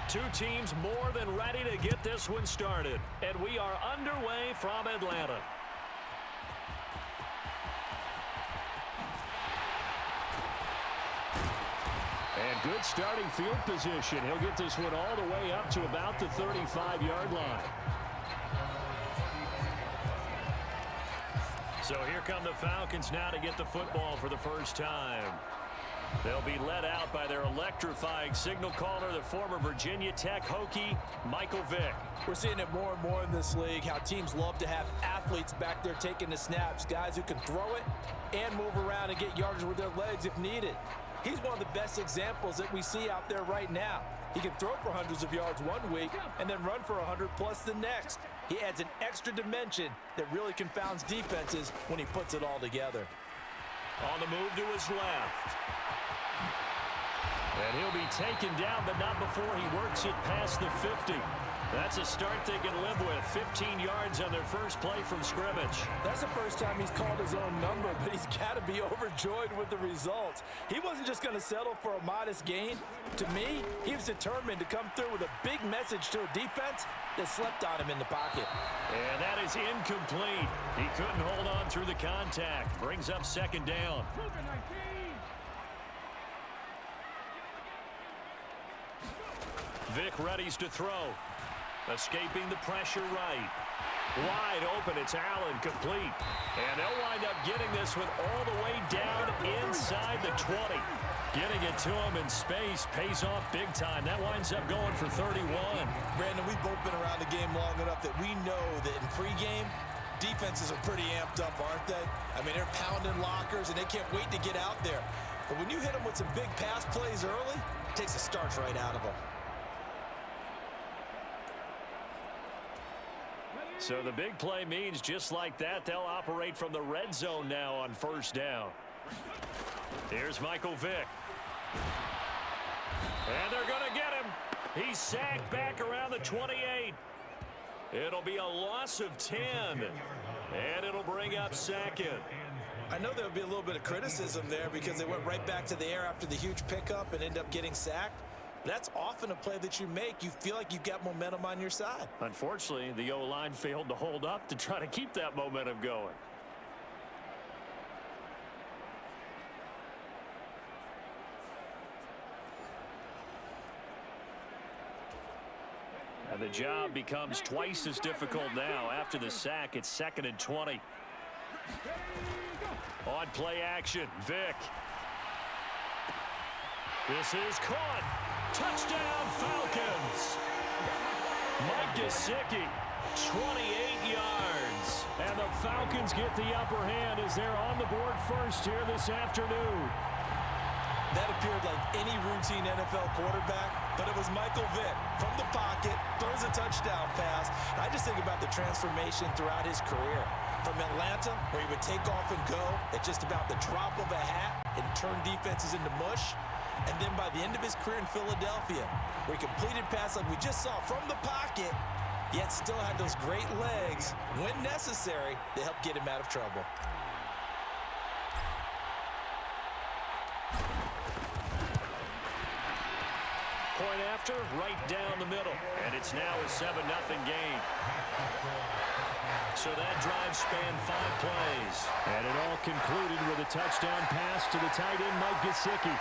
Two teams more than ready to get this one started. And we are underway from Atlanta. And good starting field position. He'll get this one all the way up to about the 35-yard line. So here come the Falcons now to get the football for the first time. They'll be led out by their electrifying signal caller, the former Virginia Tech Hokie, Michael Vick. We're seeing it more and more in this league, how teams love to have athletes back there taking the snaps, guys who can throw it and move around and get yardage with their legs if needed. He's one of the best examples that we see out there right now. He can throw for hundreds of yards one week and then run for 100+ the next. He adds an extra dimension that really confounds defenses when he puts it all together. On the move to his left. And he'll be taken down, but not before he works it past the 50. That's a start they can live with. 15 yards on their first play from scrimmage. That's the first time he's called his own number, but he's got to be overjoyed with the results. He wasn't just going to settle for a modest gain. To me, he was determined to come through with a big message to a defense that slept on him in the pocket. And that is incomplete. He couldn't hold on through the contact. Brings up second down. Vick readies to throw. Escaping the pressure right. Wide open, it's Allen, complete. And they'll wind up getting this one all the way down inside the 20. Getting it to him in space pays off big time. That winds up going for 31. Brandon, we've both been around the game long enough that we know that in pregame, defenses are pretty amped up, aren't they? I mean, they're pounding lockers, and they can't wait to get out there. But when you hit them with some big pass plays early, it takes the starch right out of them. So the big play means just like that, they'll operate from the red zone now on first down. Here's Michael Vick. And they're going to get him. He's sacked back around the 28. It'll be a loss of 10. And it'll bring up second. I know there'll be a little bit of criticism there because they went right back to the air after the huge pickup and ended up getting sacked. That's often a play that you make. You feel like you've got momentum on your side. Unfortunately, the O-line failed to hold up to try to keep that momentum going. And the job becomes twice as difficult now. After the sack, it's 2nd and 20. On play action, Vick. This is caught. Touchdown, Falcons. Mike Gesicki, 28 yards. And the Falcons get the upper hand as they're on the board first here this afternoon. That appeared like any routine NFL quarterback, but it was Michael Vick from the pocket, throws a touchdown pass. I just think about the transformation throughout his career. From Atlanta, where he would take off and go at just about the drop of a hat and turn defenses into mush. And then by the end of his career in Philadelphia, where he completed passes like we just saw from the pocket, yet still had those great legs, when necessary, to help get him out of trouble. Point after, right down the middle. And it's now a 7-0 game. So that drive spanned 5 plays. And it all concluded with a touchdown pass to the tight end, Mike Gesicki.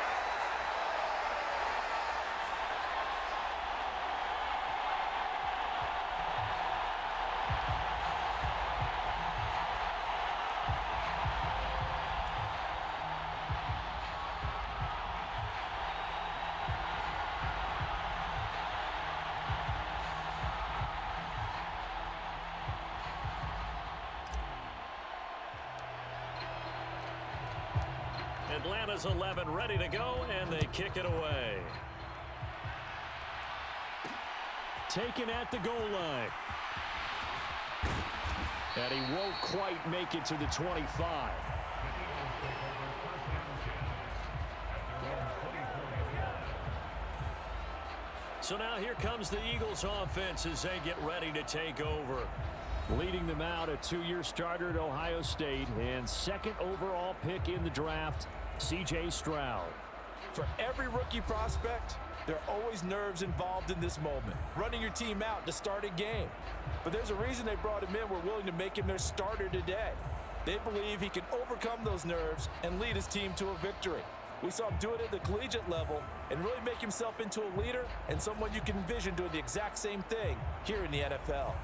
Atlanta's 11 ready to go, and they kick it away. Taken at the goal line. And he won't quite make it to the 25. So now here comes the Eagles offense as they get ready to take over. Leading them out, a 2-year starter at Ohio State and 2nd overall pick in the draft, C.J. Stroud. For every rookie prospect, There are always nerves involved in this moment, running your team out to start a game. But there's a reason they brought him in. We're willing to make him their starter today. They believe he can overcome those nerves and lead his team to a victory. We saw him do it at the collegiate level and really make himself into a leader and someone you can envision doing the exact same thing here in the NFL.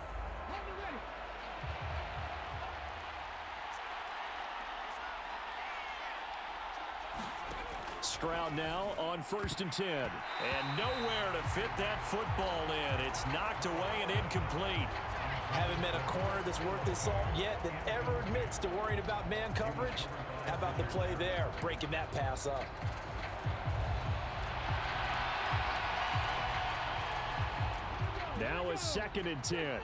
Stroud now on 1st and 10. And nowhere to fit that football in. It's knocked away and incomplete. Haven't met a corner that's worth his salt yet that ever admits to worrying about man coverage. How about the play there, breaking that pass up? Now a 2nd and 10.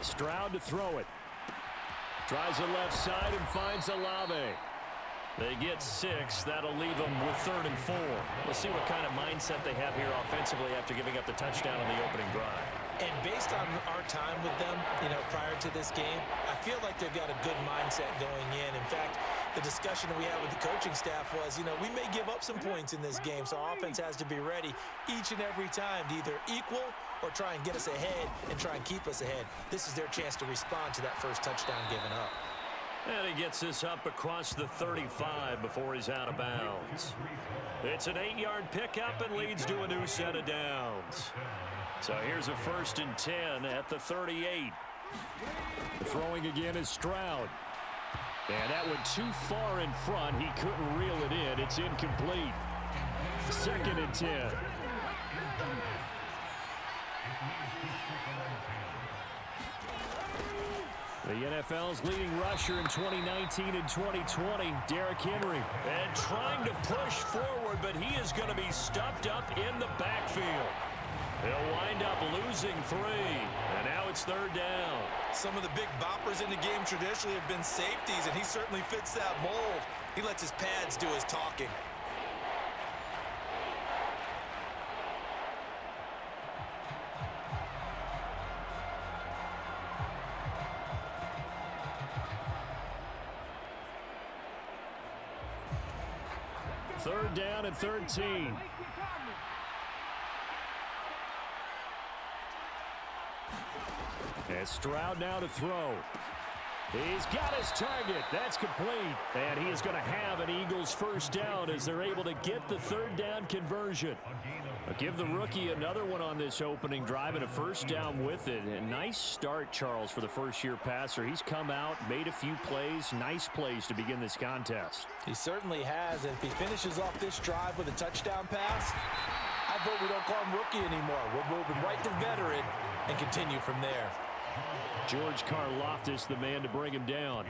Stroud to throw it. Tries the left side and finds Olave. They get 6. That'll leave them with 3rd and 4. We'll see what kind of mindset they have here offensively after giving up the touchdown on the opening drive. And based on our time with them, prior to this game, I feel like they've got a good mindset going in. In fact, the discussion that we had with the coaching staff was, we may give up some points in this game, so our offense has to be ready each and every time to either equal or try and get us ahead and try and keep us ahead. This is their chance to respond to that first touchdown given up. And he gets this up across the 35 before he's out of bounds. It's an 8-yard pickup and leads to a new set of downs. So here's a 1st and 10 at the 38. Throwing again is Stroud. And that went too far in front. He couldn't reel it in. It's incomplete. 2nd and 10. The NFL's leading rusher in 2019 and 2020, Derrick Henry. And trying to push forward, but he is going to be stuffed up in the backfield. He'll wind up losing 3, and now it's 3rd down. Some of the big boppers in the game traditionally have been safeties, and he certainly fits that mold. He lets his pads do his talking. Third down and 13. And Stroud now to throw. He's got his target. That's complete. And he is going to have an Eagles first down as they're able to get the 3rd down conversion. I'll give the rookie another one on this opening drive and a first down with it. A nice start, Charles, for the first-year passer. He's come out, made a few plays, nice plays to begin this contest. He certainly has. And if he finishes off this drive with a touchdown pass, I vote we don't call him rookie anymore. We're moving right to veteran and continue from there. George Karlaftis, the man to bring him down.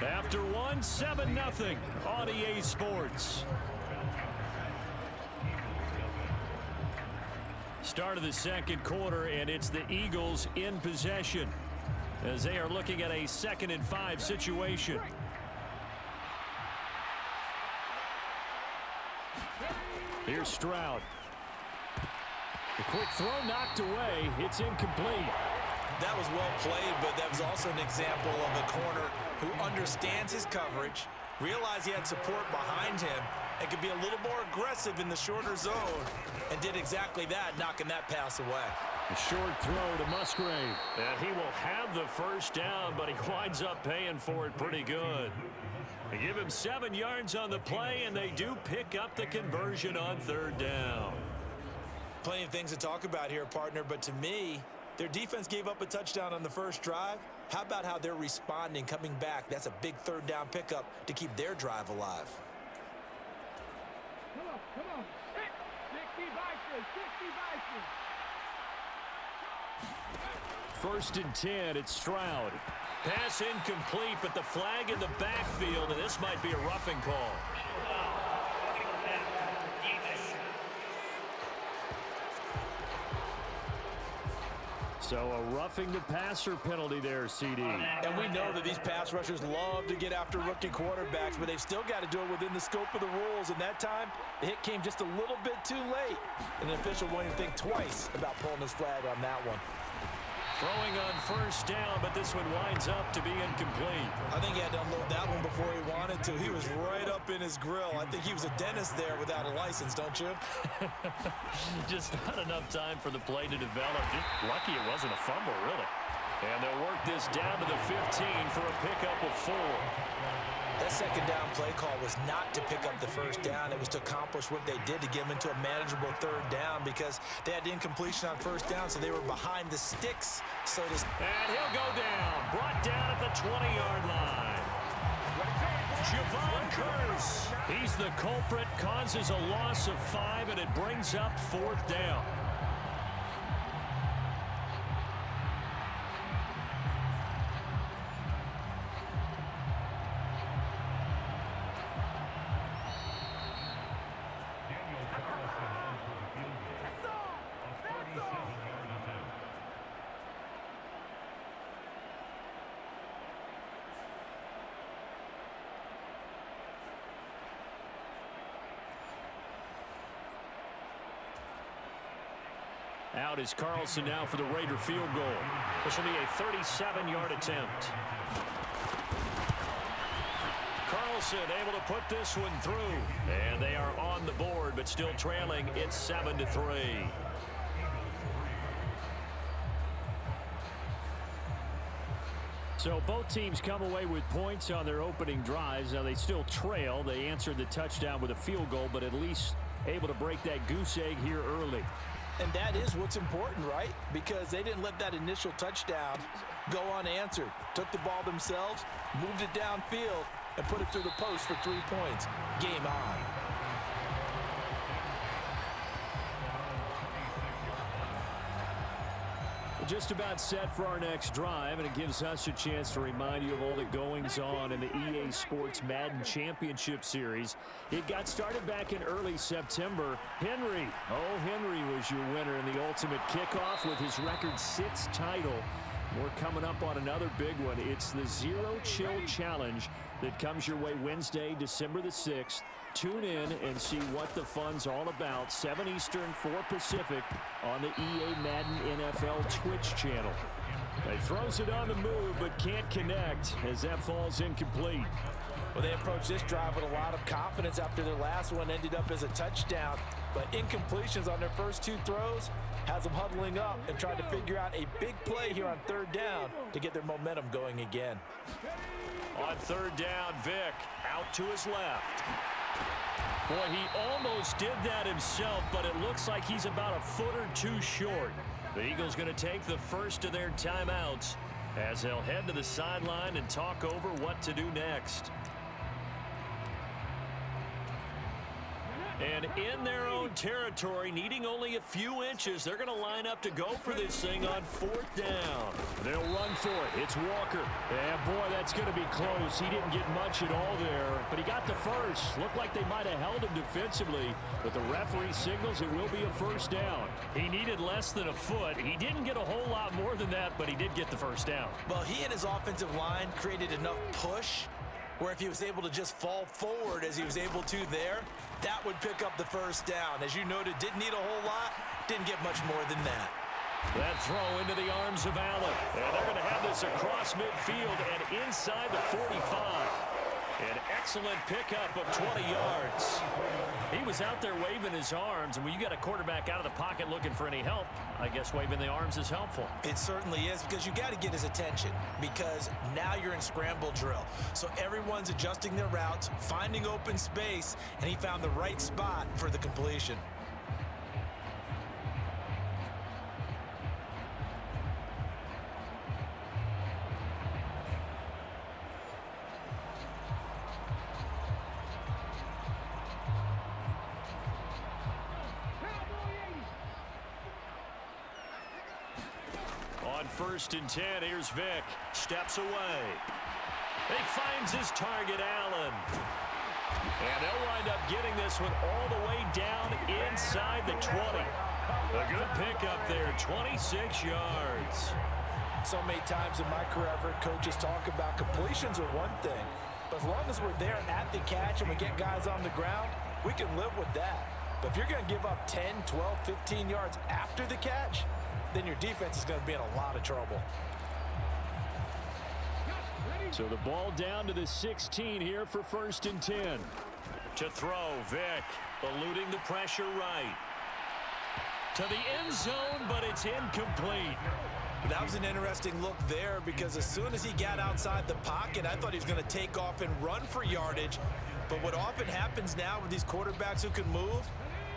After one, 7-0 on EA Sports. Start of the second quarter, and it's the Eagles in possession as they are looking at a 2nd and 5 situation. Here's Stroud. The quick throw knocked away. It's incomplete. That was well played, but that was also an example of a corner who understands his coverage, realized he had support behind him, and could be a little more aggressive in the shorter zone, and did exactly that, knocking that pass away. A short throw to Musgrave. And he will have the first down, but he winds up paying for it pretty good. They give him 7 yards on the play, and they do pick up the conversion on 3rd down. Plenty of things to talk about here, partner, but to me, their defense gave up a touchdown on the first drive. How about how they're responding, coming back? That's a big 3rd down pickup to keep their drive alive. Come on. 60 Vikings, 60 Vikings. 1st and 10, it's Stroud. Pass incomplete, but the flag in the backfield, and this might be a roughing call. So a roughing the passer penalty there, CD. And we know that these pass rushers love to get after rookie quarterbacks, but they've still got to do it within the scope of the rules. And that time, the hit came just a little bit too late. And the official won't even think twice about pulling his flag on that one. Throwing on first down, but this one winds up to be incomplete. I think he had to unload that one before he wanted to. He was right up in his grill. I think he was a dentist there without a license, don't you? Just not enough time for the play to develop. Just lucky it wasn't a fumble, really. And they'll work this down to the 15 for a pickup of 4. That second down play call was not to pick up the first down. It was to accomplish what they did to get them into a manageable third down because they had the incompletion on first down, so they were behind the sticks. So to... And he'll go down. Brought down at the 20-yard line. Javon Curse. He's the culprit, causes a loss of 5, and it brings up 4th down. Out is Carlson now for the Raider field goal. This will be a 37-yard attempt. Carlson able to put this one through. And they are on the board, but still trailing. It's 7-3. So both teams come away with points on their opening drives. Now they still trail. They answered the touchdown with a field goal, but at least able to break that goose egg here early. And that is what's important, right? Because they didn't let that initial touchdown go unanswered. Took the ball themselves, moved it downfield, and put it through the post for 3 points. Game on. Just about set for our next drive, and it gives us a chance to remind you of all the goings-on in the EA Sports Madden Championship Series. It got started back in early September. Henry was your winner in the ultimate kickoff with his record 6th title. We're coming up on another big one. It's the Zero Chill Challenge that comes your way Wednesday, December the 6th. Tune in and see what the fun's all about. 7 Eastern, 4 Pacific on the EA Madden NFL Twitch channel. He throws it on the move but can't connect as that falls incomplete. Well, they approached this drive with a lot of confidence after their last one ended up as a touchdown. But incompletions on their first 2 throws has them huddling up and trying to figure out a big play here on 3rd down to get their momentum going again. On 3rd down, Vick out to his left. Boy, he almost did that himself, but it looks like he's about a foot or 2 short. The Eagles going to take the first of their timeouts as they'll head to the sideline and talk over what to do next. And in their own territory, needing only a few inches, they're going to line up to go for this thing on 4th down. They'll run for it. It's Walker. And, boy, that's going to be close. He didn't get much at all there, but he got the first. Looked like they might have held him defensively, but the referee signals it will be a 1st down. He needed less than a foot. He didn't get a whole lot more than that, but he did get the 1st down. Well, he and his offensive line created enough push where if he was able to just fall forward as he was able to there, that would pick up the 1st down. As you noted, didn't need a whole lot, didn't get much more than that. That throw into the arms of Allen. And they're going to have this across midfield and inside the 45. An excellent pickup of 20 yards. He was out there waving his arms, and when you got a quarterback out of the pocket looking for any help, I guess waving the arms is helpful. It certainly is, because you got to get his attention, because now you're in scramble drill. So everyone's adjusting their routes, finding open space, and he found the right spot for the completion. On 1st and 10, here's Vick. Steps away. He finds his target, Allen. And they'll wind up getting this one all the way down inside the 20. A good pickup there, 26 yards. So many times in my career, I've heard coaches talk about completions are one thing. But as long as we're there at the catch and we get guys on the ground, we can live with that. But if you're going to give up 10, 12, 15 yards after the catch, then your defense is going to be in a lot of trouble. So the ball down to the 16 here for 1st and 10. To throw, Vick, eluding the pressure right. To the end zone, but it's incomplete. That was an interesting look there because as soon as he got outside the pocket, I thought he was going to take off and run for yardage. But what often happens now with these quarterbacks who can move,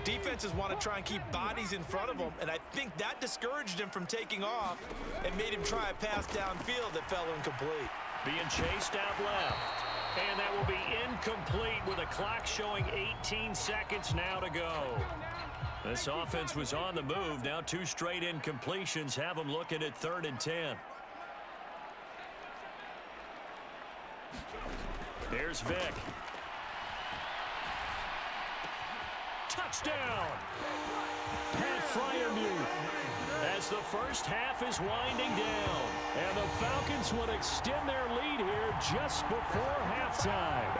defenses want to try and keep bodies in front of them, and I think that discouraged him from taking off and made him try a pass downfield that fell incomplete. Being chased out left. And that will be incomplete with a clock showing 18 seconds now to go. This offense was on the move. Now 2 straight incompletions have them looking at 3rd and 10. Here's Vick. Touchdown! Pat Freiermuth. As the first half is winding down. And the Falcons would extend their lead here just before halftime.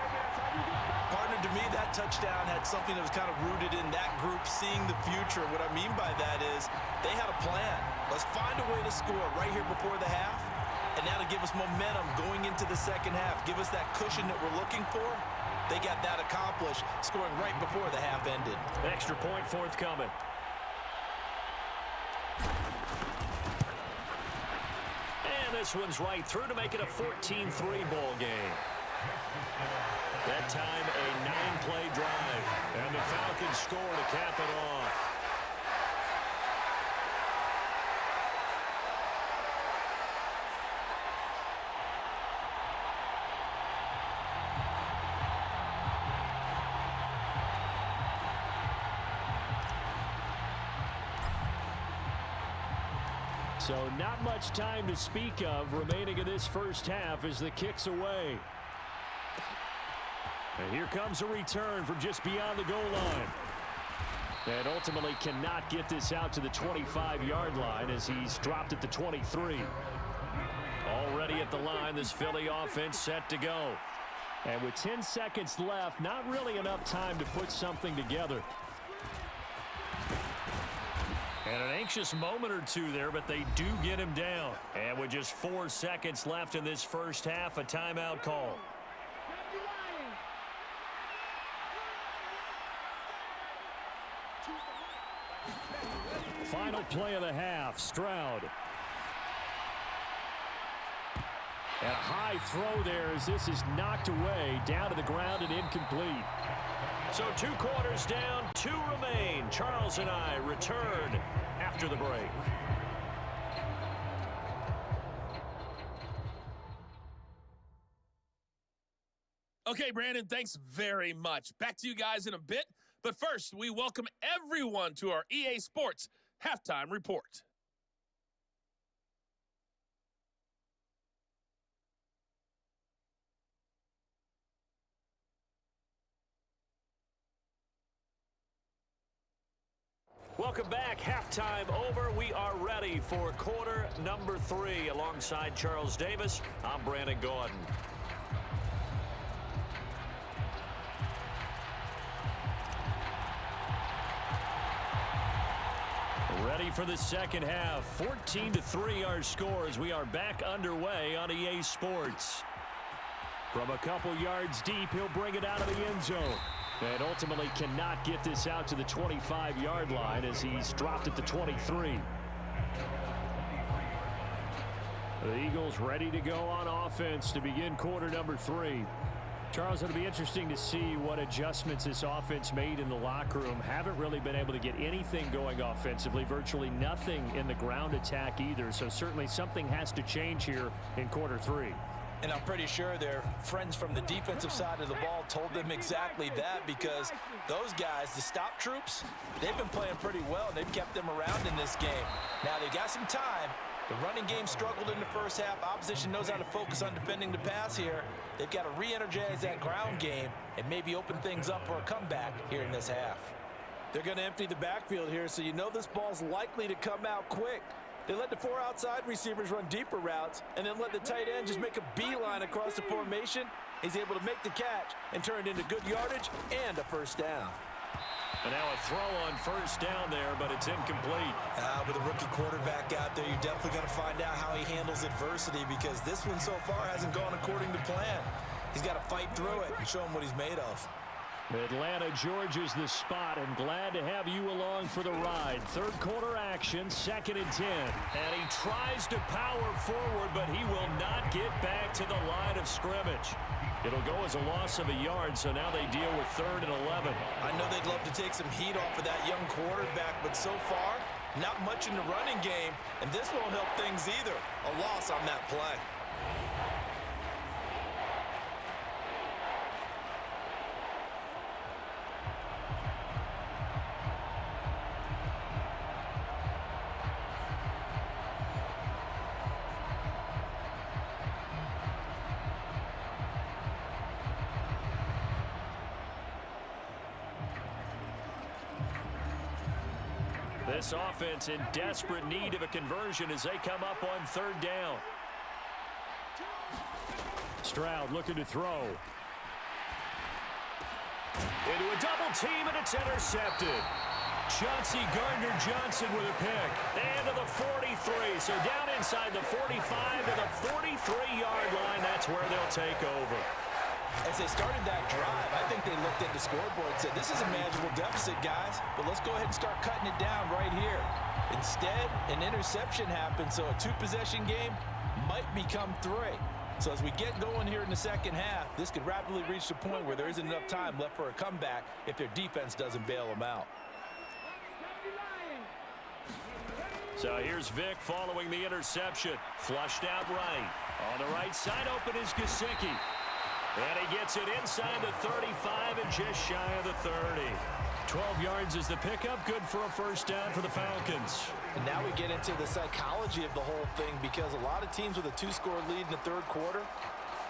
Partner, to me, that touchdown had something that was kind of rooted in that group seeing the future. What I mean by that is they had a plan. Let's find a way to score right here before the half. And now to give us momentum going into the second half, give us that cushion that we're looking for. They got that accomplished, scoring right before the half ended. Extra point forthcoming. And this one's right through to make it a 14-3 ball game. That time a 9-play drive. And the Falcons score to cap it off. So not much time to speak of remaining in this first half as the kick's away. And here comes a return from just beyond the goal line. And ultimately cannot get this out to the 25-yard line as he's dropped at the 23. Already at the line, this Philly offense set to go. And with 10 seconds left, not really enough time to put something together. And an anxious moment or two there, but they do get him down. And with just 4 seconds left in this first half, a timeout call. Final play of the half, Stroud. And a high throw there as this is knocked away, down to the ground and incomplete. So 2 quarters down, 2 remain. Charles and I return after the break. Okay, Brandon, thanks very much. Back to you guys in a bit. But first, we welcome everyone to our EA Sports Halftime Report. Welcome back. Halftime over. We are ready for quarter number 3. Alongside Charles Davis, I'm Brandon Gordon. Ready for the second half. 14-3 our score as we are back underway on EA Sports. From a couple yards deep, he'll bring it out of the end zone. And ultimately cannot get this out to the 25-yard line as he's dropped at the 23. The Eagles ready to go on offense to begin quarter number 3. Charles, it'll be interesting to see what adjustments this offense made in the locker room. Haven't really been able to get anything going offensively, virtually nothing in the ground attack either. So certainly something has to change here in quarter 3. And I'm pretty sure their friends from the defensive side of the ball told them exactly that, because those guys, the stop troops, they've been playing pretty well. They've kept them around in this game. Now they've got some time. The running game struggled in the first half. Opposition knows how to focus on defending the pass here. They've got to re-energize that ground game and maybe open things up for a comeback here in this half. They're going to empty the backfield here, so you know this ball's likely to come out quick. They let the 4 outside receivers run deeper routes and then let the tight end just make a beeline across the formation. He's able to make the catch and turn it into good yardage and a first down. And now a throw on first down there, but it's incomplete. With a rookie quarterback out there, you're definitely going to find out how he handles adversity, because this one so far hasn't gone according to plan. He's got to fight through it and show him what he's made of. Atlanta, Georgia's the spot, and glad to have you along for the ride. Third quarter action, 2nd and 10. And he tries to power forward, but he will not get back to the line of scrimmage. It'll go as a loss of a yard, so now they deal with 3rd and 11. I know they'd love to take some heat off of that young quarterback, but so far, not much in the running game, and this won't help things either. A loss on that play. This offense in desperate need of a conversion as they come up on 3rd down. Stroud looking to throw. Into a double team, and it's intercepted. Chauncey Gardner-Johnson with a pick. And to the 43. So down inside the 45 to the 43-yard line. That's where they'll take over. As they started that drive, I think they looked at the scoreboard and said, this is a manageable deficit, guys, but let's go ahead and start cutting it down right here. Instead, an interception happened, so a 2-possession game might become 3. So as we get going here in the second half, this could rapidly reach the point where there isn't enough time left for a comeback if their defense doesn't bail them out. So here's Vic following the interception. Flushed out right. On the right side, open is Gesicki. And he gets it inside the 35 and just shy of the 30. 12 yards is the pickup. Good for a first down for the Falcons. And now we get into the psychology of the whole thing, because a lot of teams with a 2-score lead in the 3rd quarter,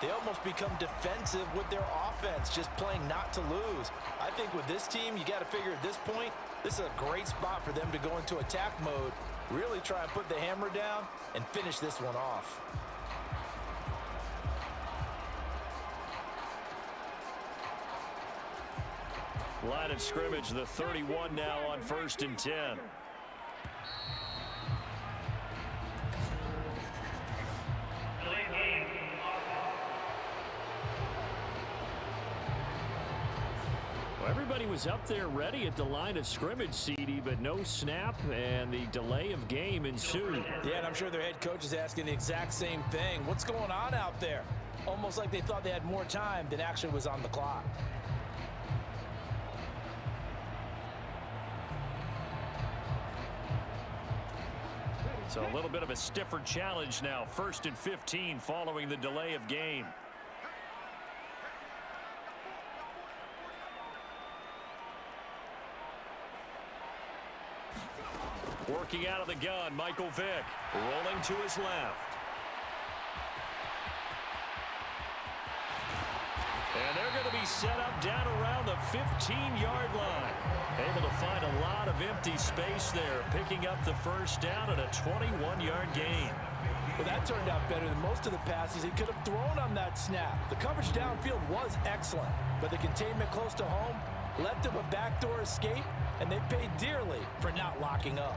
they almost become defensive with their offense, just playing not to lose. I think with this team, you got to figure at this point, this is a great spot for them to go into attack mode, really try and put the hammer down and finish this one off. Line of scrimmage, the 31 now on 1st and 10. Well, everybody was up there ready at the line of scrimmage, CD, but no snap, and the delay of game ensued. Yeah, and I'm sure their head coach is asking the exact same thing. What's going on out there? Almost like they thought they had more time than actually was on the clock. So a little bit of a stiffer challenge now. 1st and 15 following the delay of game. Working out of the gun, Michael Vick. Rolling to his left. And they're going to be set up down around the 15-yard line. Able to find a lot of empty space there, picking up the first down at a 21-yard gain. Well, that turned out better than most of the passes he could have thrown on that snap. The coverage downfield was excellent, but the containment close to home left him a backdoor escape, and they paid dearly for not locking up.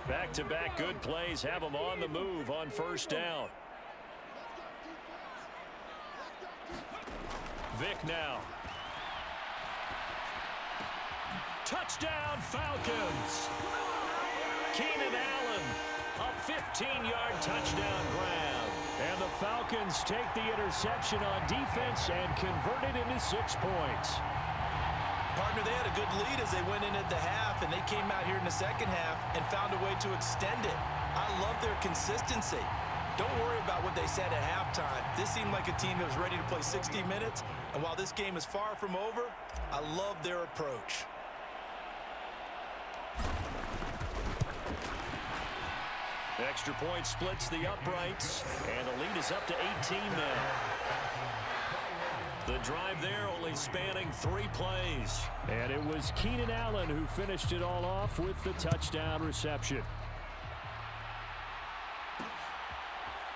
Back-to-back good plays have them on the move on first down. Vic now. Touchdown, Falcons. Keenan Allen, a 15-yard touchdown grab. And the Falcons take the interception on defense and convert it into 6 points. Partner, they had a good lead as they went in at the half, and they came out here in the second half and found a way to extend it. I love their consistency. Don't worry about what they said at halftime. This seemed like a team that was ready to play 60 minutes, and while this game is far from over, I love their approach. Extra point splits the uprights, and the lead is up to 18 now. The drive there only spanning 3 plays. And it was Keenan Allen who finished it all off with the touchdown reception.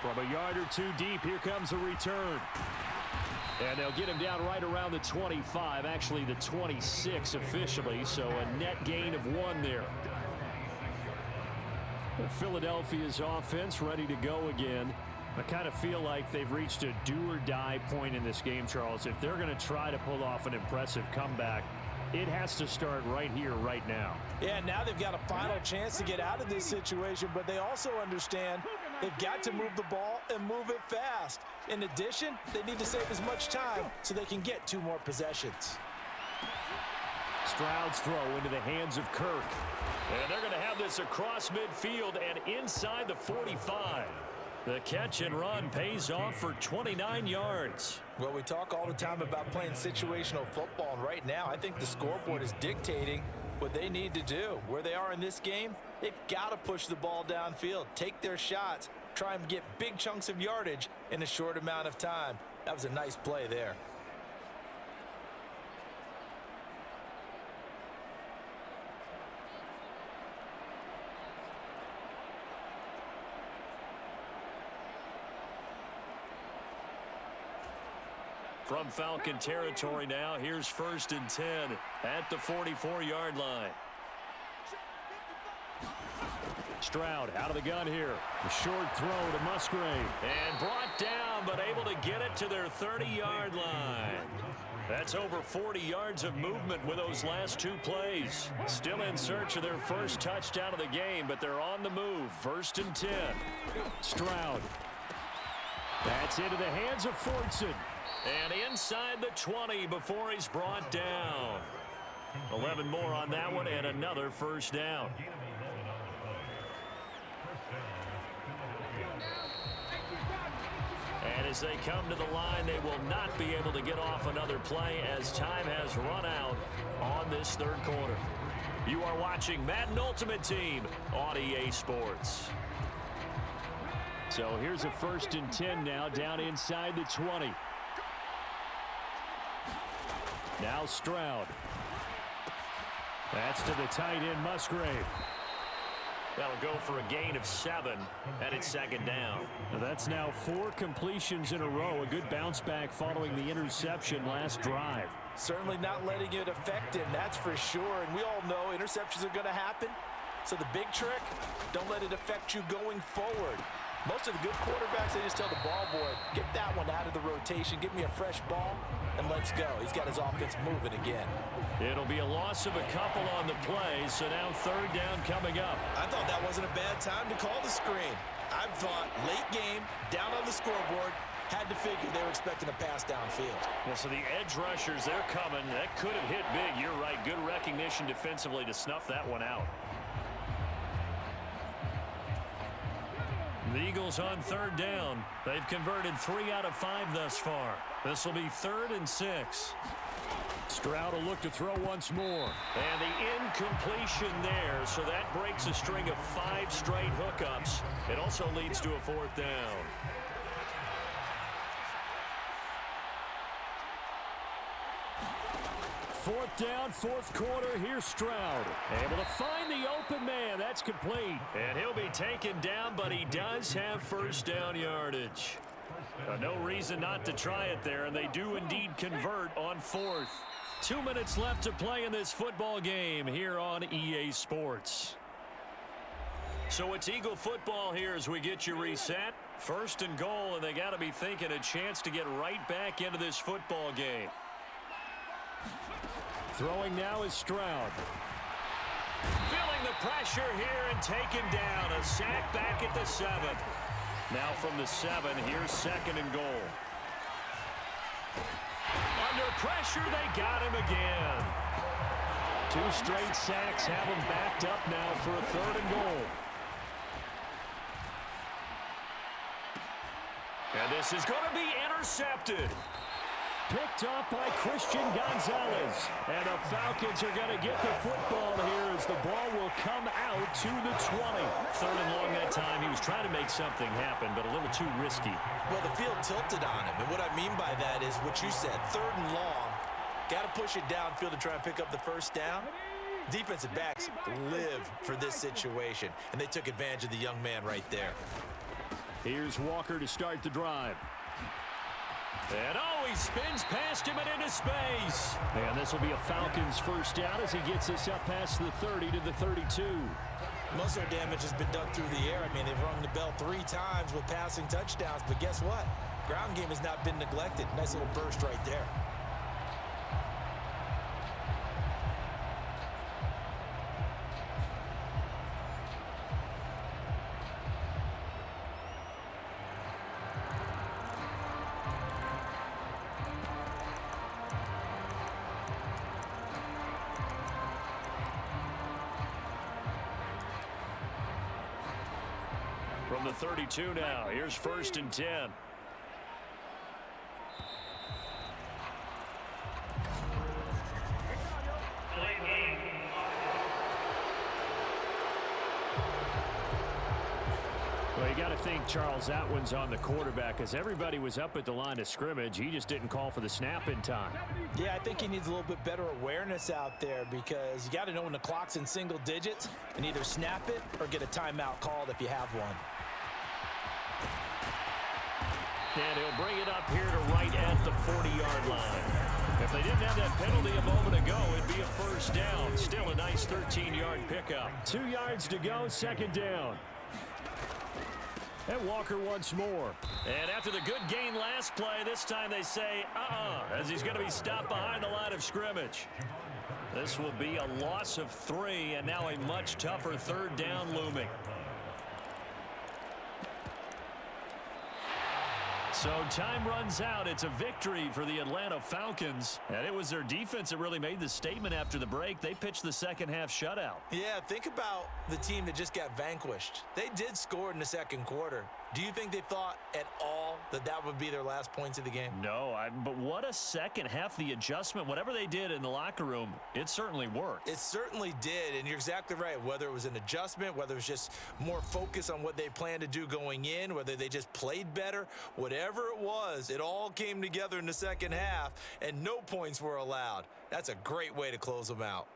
From a yard or 2 deep, here comes a return. And they'll get him down right around the 25, actually the 26 officially, so a net gain of 1 there. Philadelphia's offense ready to go again. I kind of feel like they've reached a do-or-die point in this game, Charles. If they're going to try to pull off an impressive comeback, it has to start right here, right now. Yeah, now they've got a final chance to get out of this situation, but they also understand they've got to move the ball and move it fast. In addition, they need to save as much time so they can get 2 more possessions. Stroud's throw into the hands of Kirk. And they're going to have this across midfield and inside the 45. The catch and run pays off for 29 yards. Well, we talk all the time about playing situational football, and right now I think the scoreboard is dictating what they need to do. Where they are in this game, they've got to push the ball downfield, take their shots, try and get big chunks of yardage in a short amount of time. That was a nice play there. From Falcon territory now, here's 1st and 10 at the 44-yard line. Stroud out of the gun here. A short throw to Musgrave. And brought down, but able to get it to their 30-yard line. That's over 40 yards of movement with those last 2 plays. Still in search of their first touchdown of the game, but they're on the move. 1st and 10. Stroud. That's into the hands of Fortson. And inside the 20 before he's brought down. 11 more on that one and another first down. And as they come to the line, they will not be able to get off another play as time has run out on this 3rd quarter. You are watching Madden Ultimate Team on EA Sports. So here's a 1st and 10 now down inside the 20. Now Stroud. That's to the tight end, Musgrave. That'll go for a gain of 7, and it's 2nd down. Now that's now 4 completions in a row. A good bounce back following the interception last drive. Certainly not letting it affect him, that's for sure. And we all know interceptions are going to happen. So the big trick, don't let it affect you going forward. Most of the good quarterbacks, they just tell the ball boy, get that one out of the rotation, give me a fresh ball, and let's go. He's got his offense moving again. It'll be a loss of a couple on the play, so now 3rd down coming up. I thought that wasn't a bad time to call the screen. I thought late game, down on the scoreboard, had to figure they were expecting a pass downfield. Well, so the edge rushers, they're coming. That could have hit big. You're right. Good recognition defensively to snuff that one out. The Eagles on 3rd down. They've converted 3 out of 5 thus far. This will be 3rd and 6. Stroud will look to throw once more. And the incompletion there, so that breaks a string of 5 straight hookups. It also leads to a 4th down. Fourth down, 4th quarter. Here's Stroud. Able to find the open man. That's complete. And he'll be taken down, but he does have 1st down yardage. No reason not to try it there, and they do indeed convert on 4th. 2 minutes left to play in this football game here on EA Sports. So it's Eagle football here as we get you reset. 1st and goal, and they got to be thinking a chance to get right back into this football game. Throwing now is Stroud. Feeling the pressure here and taken down. A sack back at the 7. Now from the 7, here's 2nd and goal. Under pressure, they got him again. 2 straight sacks have him backed up now for a 3rd and goal. And this is going to be intercepted. Picked off by Christian Gonzalez. And the Falcons are going to get the football here as the ball will come out to the 20. Third and long that time. He was trying to make something happen, but a little too risky. Well, the field tilted on him. And what I mean by that is what you said. Third and long. Got to push it downfield to try and pick up the first down. Defensive backs live for this situation. And they took advantage of the young man right there. Here's Walker to start the drive. And he spins past him and into space. And this will be a Falcons first down as he gets us up past the 30 to the 32. Most of their damage has been done through the air. I mean, they've rung the bell 3 times with passing touchdowns, but guess what? Ground game has not been neglected. Nice little burst right there. From the 32 now, here's 1st and 10. Well, you got to think, Charles, that one's on the quarterback because everybody was up at the line of scrimmage. He just didn't call for the snap in time. Yeah, I think he needs a little bit better awareness out there because you got to know when the clock's in single digits and either snap it or get a timeout called if you have one. And he'll bring it up here to right at the 40-yard line. If they didn't have that penalty a moment ago, it'd be a first down. Still a nice 13-yard pickup. 2 yards to go, second down. And Walker once more. And after the good gain last play, this time they say, as he's going to be stopped behind the line of scrimmage. This will be a loss of 3, and now a much tougher third down looming. So time runs out. It's a victory for the Atlanta Falcons. And it was their defense that really made the statement after the break. They pitched the second half shutout. Yeah, think about the team that just got vanquished. They did score in the second quarter. Do you think they thought at all that that would be their last points of the game? No, but what a second half. The adjustment, whatever they did in the locker room, it certainly worked. It certainly did, and you're exactly right. Whether it was an adjustment, whether it was just more focus on what they planned to do going in, whether they just played better, whatever it was, it all came together in the second half, and no points were allowed. That's a great way to close them out.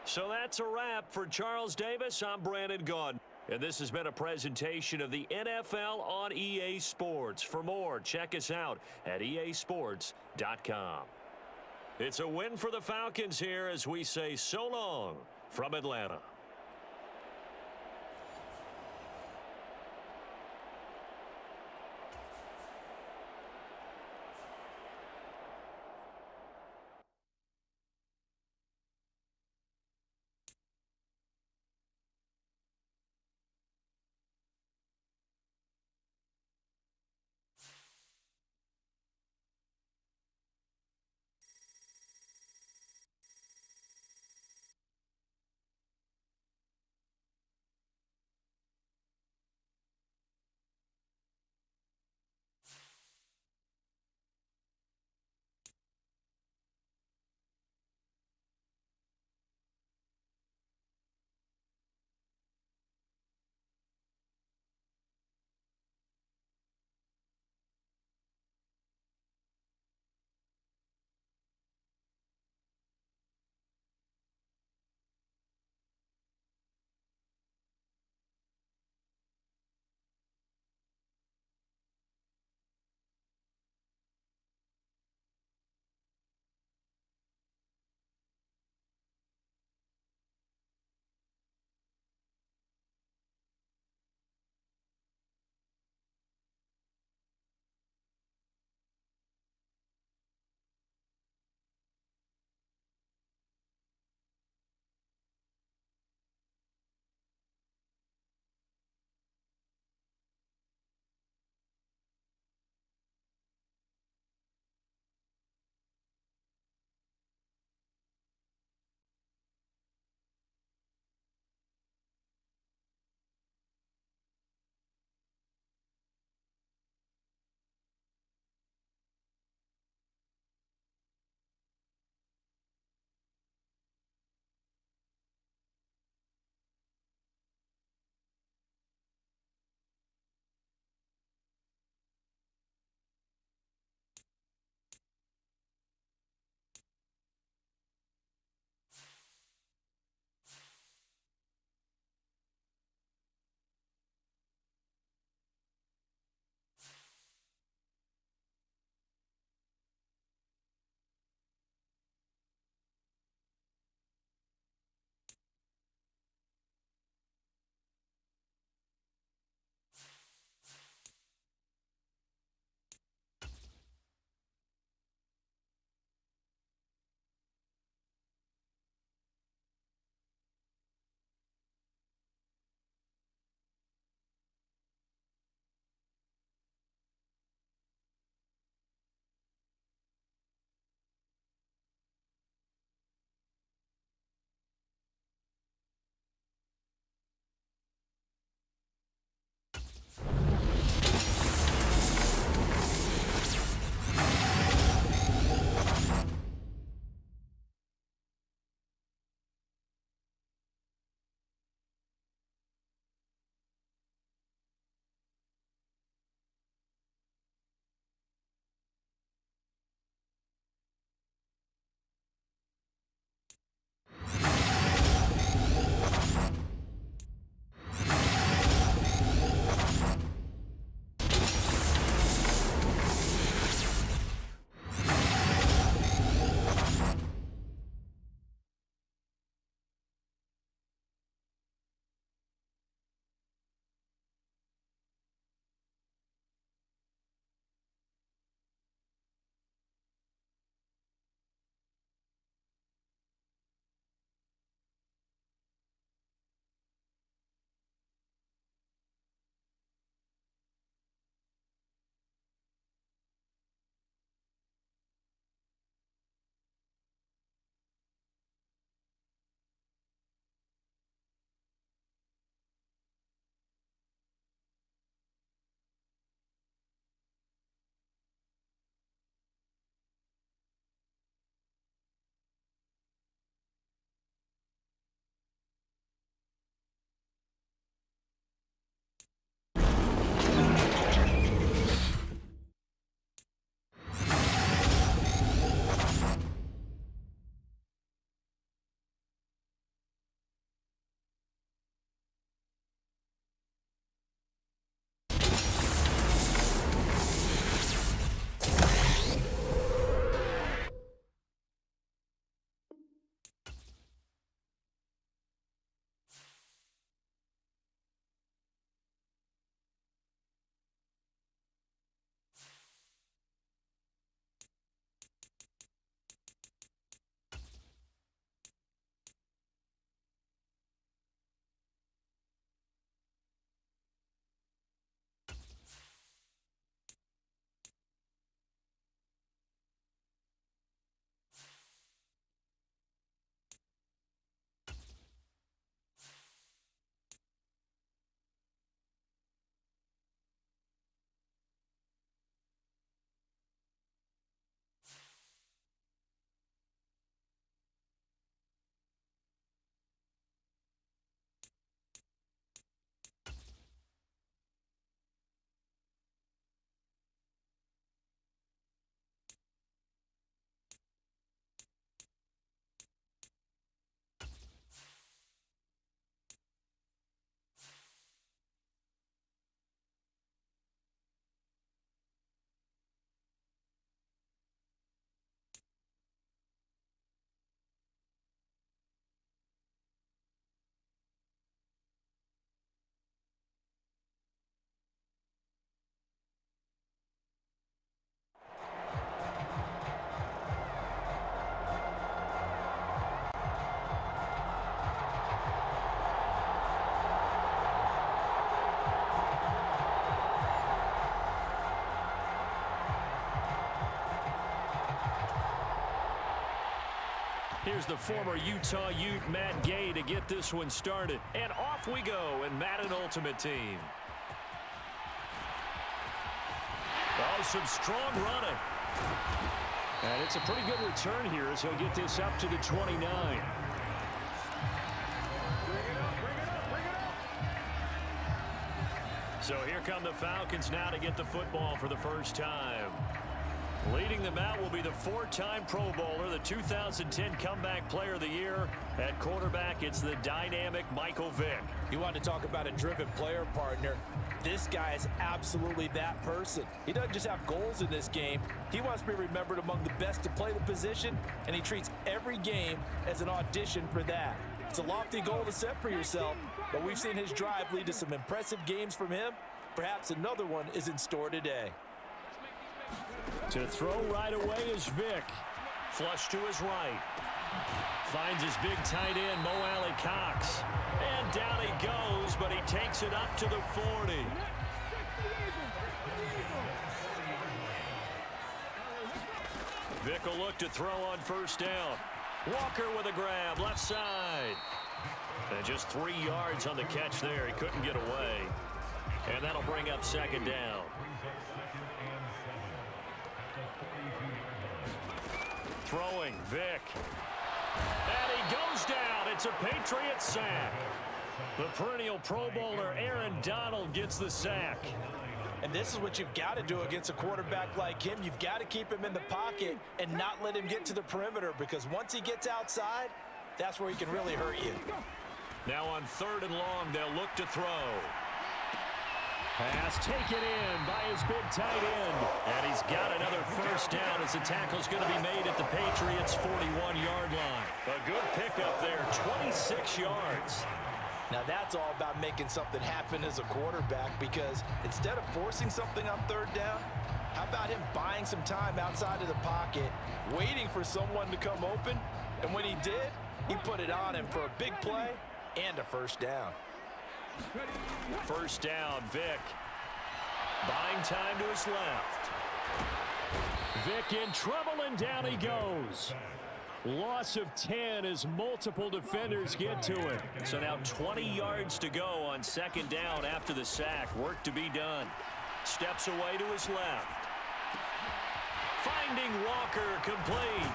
So that's a wrap for Charles Davis. I'm Brandon Gunn. And this has been a presentation of the NFL on EA Sports. For more, check us out at easports.com. It's a win for the Falcons here as we say so long from Atlanta. Here's the former Utah Ute, Matt Gay, to get this one started. And off we go in Madden Ultimate Team. Oh, some strong running. And it's a pretty good return here as he'll get this up to the 29. So here come the Falcons now to get the football for the first time. Leading them out will be the four-time Pro Bowler, the 2010 Comeback Player of the Year. At quarterback, it's the dynamic Michael Vick. You want to talk about a driven player, partner. This guy is absolutely that person. He doesn't just have goals in this game. He wants to be remembered among the best to play the position, and he treats every game as an audition for that. It's a lofty goal to set for yourself, but we've seen his drive lead to some impressive games from him. Perhaps another one is in store today. To throw right away is Vick. Flush to his right. Finds his big tight end, Mo Alley Cox. And down he goes, but he takes it up to the 40. Vick will look to throw on first down. Walker with a grab, left side. And just 3 yards on the catch there. He couldn't get away. And that'll bring up second down. Throwing, Vick. And he goes down. It's a Patriot sack. The perennial Pro Bowler Aaron Donald gets the sack. And this is what you've got to do against a quarterback like him. You've got to keep him in the pocket and not let him get to the perimeter, because once he gets outside, that's where he can really hurt you. Now on 3rd and long, they'll look to throw. Pass taken in by his big tight end. And he's got another first down as the tackle's going to be made at the Patriots' 41-yard line. A good pickup there, 26 yards. Now that's all about making something happen as a quarterback, because instead of forcing something on 3rd down, how about him buying some time outside of the pocket, waiting for someone to come open, and when he did, he put it on him for a big play and a first down. First down, Vick. Buying time to his left. Vick in trouble, and down he goes. Loss of 10 as multiple defenders get to it. So now 20 yards to go on 2nd down after the sack. Work to be done. Steps away to his left. Finding Walker, complete.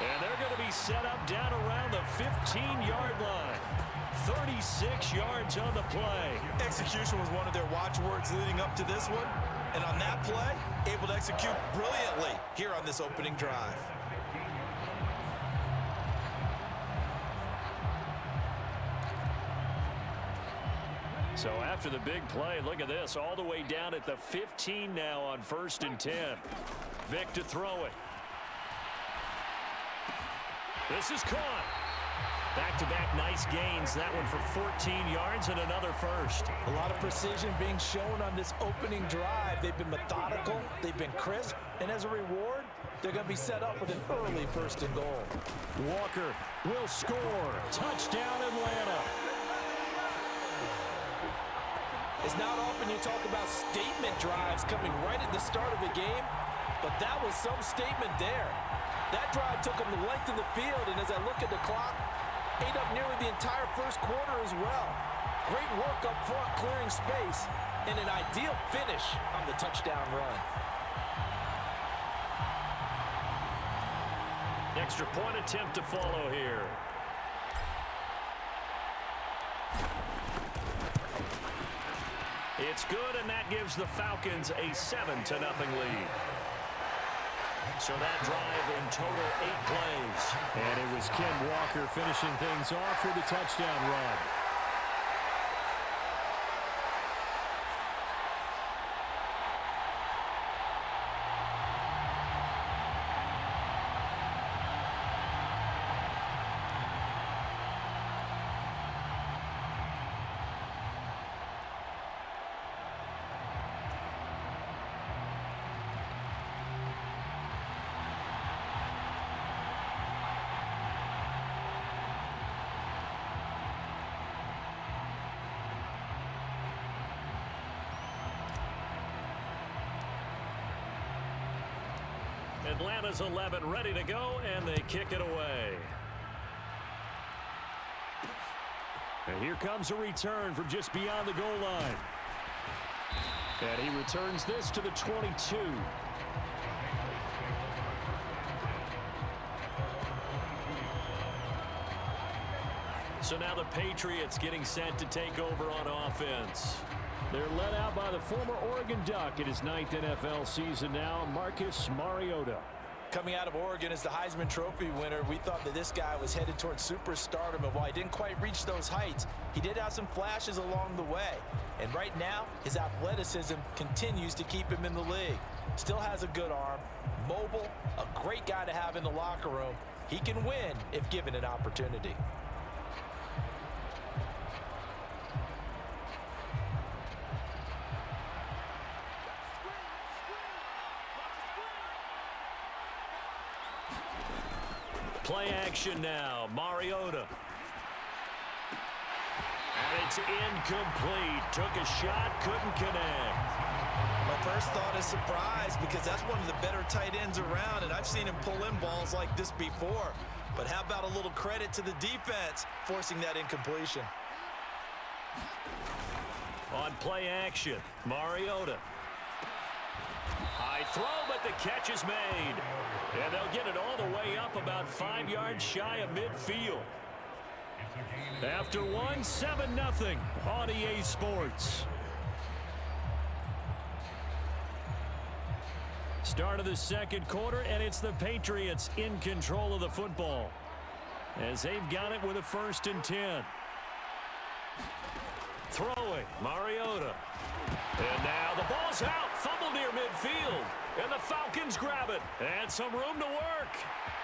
And they're going to be set up down around the 15-yard line. 36 yards on the play. Execution was one of their watchwords leading up to this one. And on that play, able to execute brilliantly here on this opening drive. So after the big play, look at this, all the way down at the 15 now on 1st and 10. Vick to throw it. This is caught. Back-to-back nice gains. That one for 14 yards and another first. A lot of precision being shown on this opening drive. They've been methodical, they've been crisp, and as a reward, they're going to be set up with an early 1st and goal. Walker will score. Touchdown, Atlanta. It's not often you talk about statement drives coming right at the start of the game, but that was some statement there. That drive took them the length of the field, and as I look at the clock, ate up nearly the entire 1st quarter as well. Great work up front, clearing space, and an ideal finish on the touchdown run. Extra point attempt to follow here. It's good, and that gives the Falcons a 7-0 lead. So that drive in total 8 plays. And it was Ken Walker finishing things off with a touchdown run. Atlanta's 11 ready to go, and they kick it away. And here comes a return from just beyond the goal line. And he returns this to the 22. So now the Patriots getting set to take over on offense. They're led out by the former Oregon Duck in his 9th NFL season now, Marcus Mariota. Coming out of Oregon as the Heisman Trophy winner, we thought that this guy was headed towards superstardom, and while he didn't quite reach those heights, he did have some flashes along the way. And right now, his athleticism continues to keep him in the league. Still has a good arm, mobile, a great guy to have in the locker room. He can win if given an opportunity. Play action now. Mariota. And it's incomplete. Took a shot, couldn't connect. My first thought is surprise, because that's one of the better tight ends around, and I've seen him pull in balls like this before. But how about a little credit to the defense forcing that incompletion? On play action, Mariota. High throw, but the catch is made. And they'll get it all the way up about 5 yards shy of midfield. After 7-0 on EA Sports. Start of the second quarter, and it's the Patriots in control of the football, as they've got it with a 1st and 10. Throwing, Mariota. And now the ball's out. Fumble near midfield. And the Falcons grab it. And some room to work.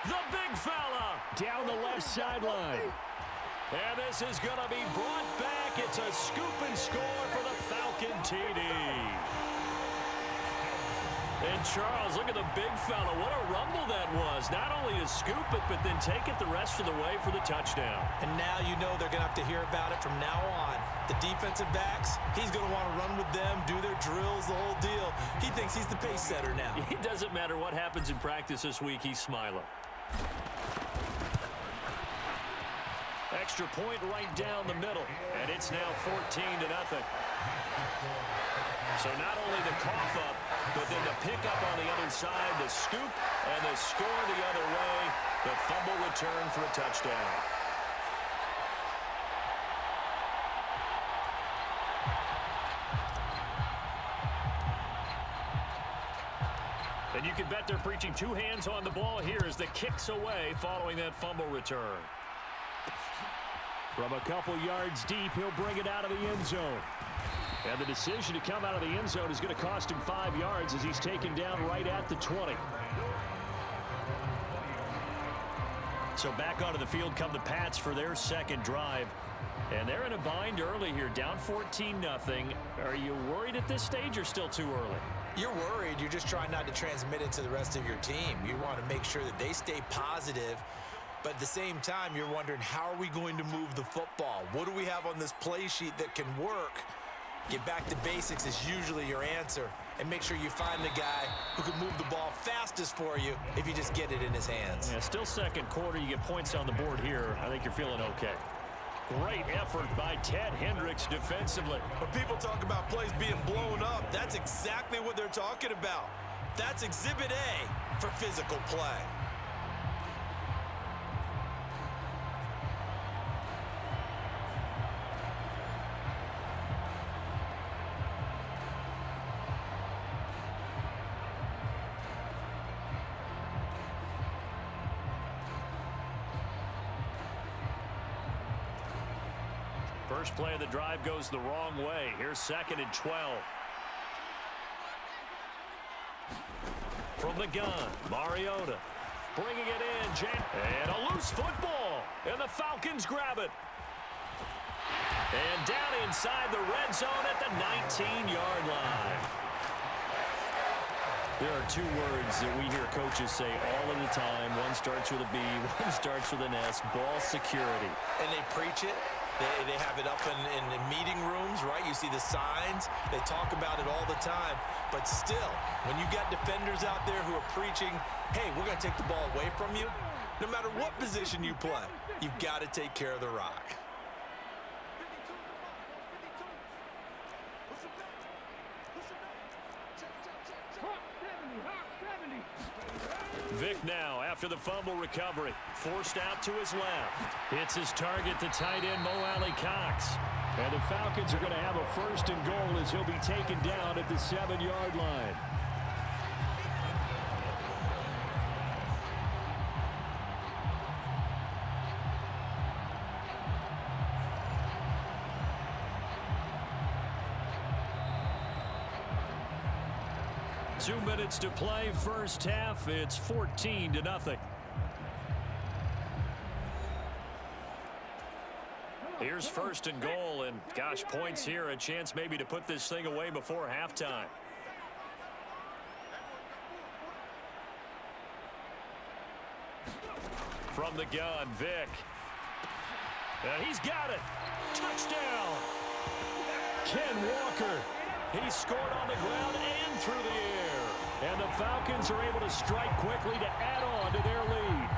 The big fella Down the left sideline. And this is going to be brought back. It's a scoop and score for the Falcon TD. And Charles, look at the big fella. What a rumble that was. Not only to scoop it, but then take it the rest of the way for the touchdown. And now you know they're going to have to hear about it from now on. The defensive backs, he's going to want to run with them, do their drills, the whole deal. He thinks he's the pace setter now. It doesn't matter what happens in practice this week. He's smiling. Extra point right down the middle. And it's now 14-0. So not only the cough up, but then the pickup on the other side, the scoop, and the score the other way. The fumble return for a touchdown. And you can bet they're preaching 2 hands on the ball here as the kick's away following that fumble return. From a couple yards deep, he'll bring it out of the end zone. And the decision to come out of the end zone is going to cost him 5 yards as he's taken down right at the 20. So back onto the field come the Pats for their second drive. And they're in a bind early here, down 14-0. Are you worried at this stage or still too early? You're worried. You're just trying not to transmit it to the rest of your team. You want to make sure that they stay positive. But at the same time, you're wondering, how are we going to move the football? What do we have on this play sheet that can work? Get back to basics is usually your answer. And make sure you find the guy who can move the ball fastest for you if you just get it in his hands. Yeah, still second quarter. You get points on the board here. I think you're feeling okay. Great effort by Ted Hendricks defensively. When people talk about plays being blown up, that's exactly what they're talking about. That's Exhibit A for physical play. First play of the drive goes the wrong way. Here's 2nd and 12. From the gun, Mariota bringing it in. And a loose football. And the Falcons grab it. And down inside the red zone at the 19-yard line. There are 2 words that we hear coaches say all of the time. One starts with a B, one starts with an S. Ball security. And they preach it. They have it up in meeting rooms, right? You see the signs. They talk about it all the time. But still, when you got defenders out there who are preaching, hey, we're going to take the ball away from you, no matter what position you play, you've got to take care of the rock. Vic now after the fumble recovery. Forced out to his left. Hits his target, the tight end, Mo Alley Cox. And the Falcons are going to have a 1st and goal as he'll be taken down at the 7-yard line. Two minutes to play, first half. It's 14-0. Here's 1st and goal, and gosh, points here, a chance maybe to put this thing away before halftime. From the gun, Vic. And he's got it. Touchdown. Ken Walker. He scored on the ground and through the air. And the Falcons are able to strike quickly to add on to their lead.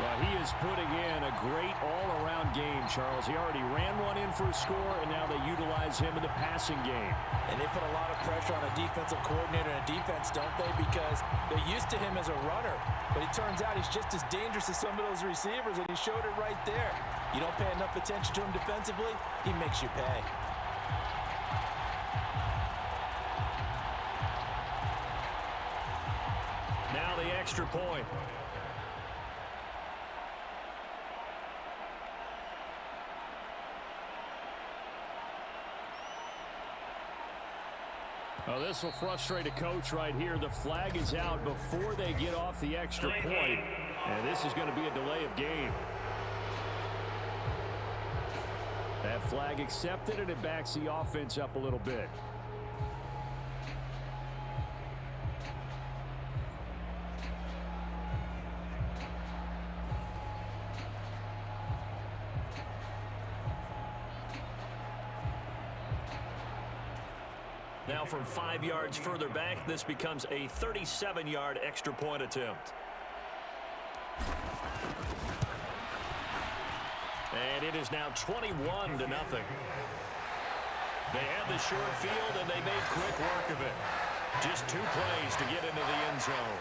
Well, he is putting in a great all-around game, Charles. He already ran one in for a score, and now they utilize him in the passing game. And they put a lot of pressure on a defensive coordinator and a defense, don't they? Because they're used to him as a runner. But it turns out he's just as dangerous as some of those receivers, and he showed it right there. You don't pay enough attention to him defensively, he makes you pay. Now the extra point. Oh, this will frustrate a coach right here. The flag is out before they get off the extra point, and this is going to be a delay of game. That flag accepted, and it backs the offense up a little bit. Now from 5 yards further back, this becomes a 37-yard extra point attempt. And it is now 21-0. They had the short field, and they made quick work of it. Just 2 plays to get into the end zone.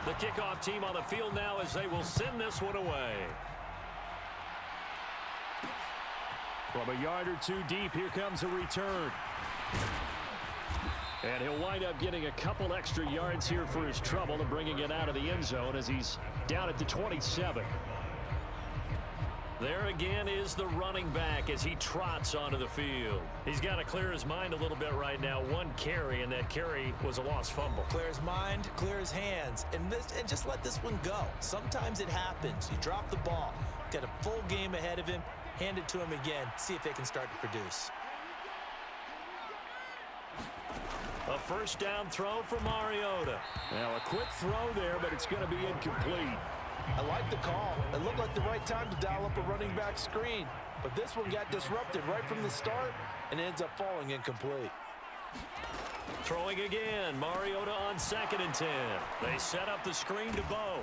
The kickoff team on the field now as they will send this one away. From a yard or two deep, here comes a return. And he'll wind up getting a couple extra yards here for his trouble and bringing it out of the end zone as he's down at the 27. There again is the running back as he trots onto the field. He's got to clear his mind a little bit right now. 1 carry, and that carry was a lost fumble. Clear his mind, clear his hands, and just let this one go. Sometimes it happens. You drop the ball. Got a full game ahead of him. Hand it to him again. See if they can start to produce. A first down throw for Mariota. Now a quick throw there, but it's going to be incomplete. I like the call. It looked like the right time to dial up a running back screen. But this one got disrupted right from the start and ends up falling incomplete. Throwing again. Mariota on 2nd and 10. They set up the screen to Bo.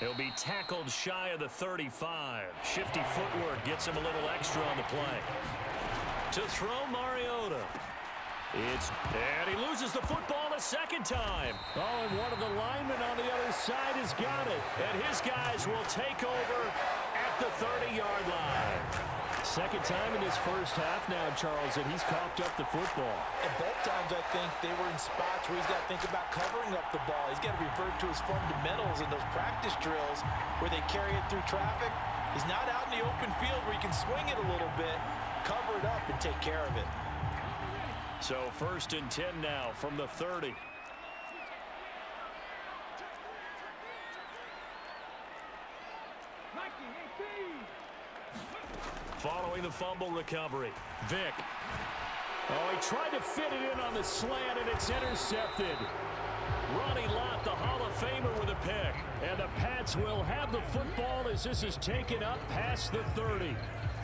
He'll be tackled shy of the 35. Shifty footwork gets him a little extra on the play. To throw Mariota. And he loses the football a 2nd time. Oh, and one of the linemen on the other side has got it. And his guys will take over at the 30-yard line. 2nd time in this first half now, Charles, and he's coughed up the football. And both times I think they were in spots where he's got to think about covering up the ball. He's got to revert to his fundamentals in those practice drills where they carry it through traffic. He's not out in the open field where he can swing it a little bit, cover it up, and take care of it. So 1st and 10 now from the 30. Following the fumble recovery, Vic. Oh, he tried to fit it in on the slant, and it's intercepted. Ronnie Lott, the Hall of Famer, with a pick. And the Pats will have the football as this is taken up past the 30.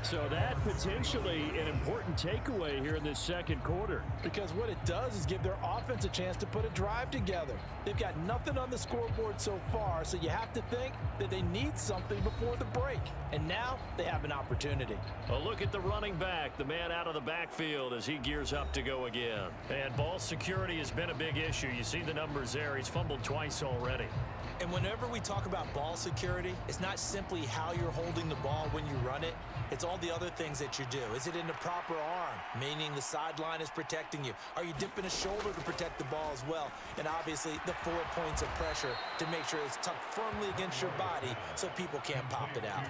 So that potentially an important takeaway here in this second quarter. Because what it does is give their offense a chance to put a drive together. They've got nothing on the scoreboard so far, so you have to think that they need something before the break. And now they have an opportunity. A look at the running back, the man out of the backfield as he gears up to go again. And ball security has been a big issue. You see the numbers there. He's fumbled twice already. And whenever we talk about ball security, it's not simply how you're holding the ball when you run it. It's all the other things that you do. Is it in the proper arm, meaning the sideline is protecting you? Are you dipping a shoulder to protect the ball as well? And obviously, the 4 points of pressure to make sure it's tucked firmly against your body so people can't pop it out.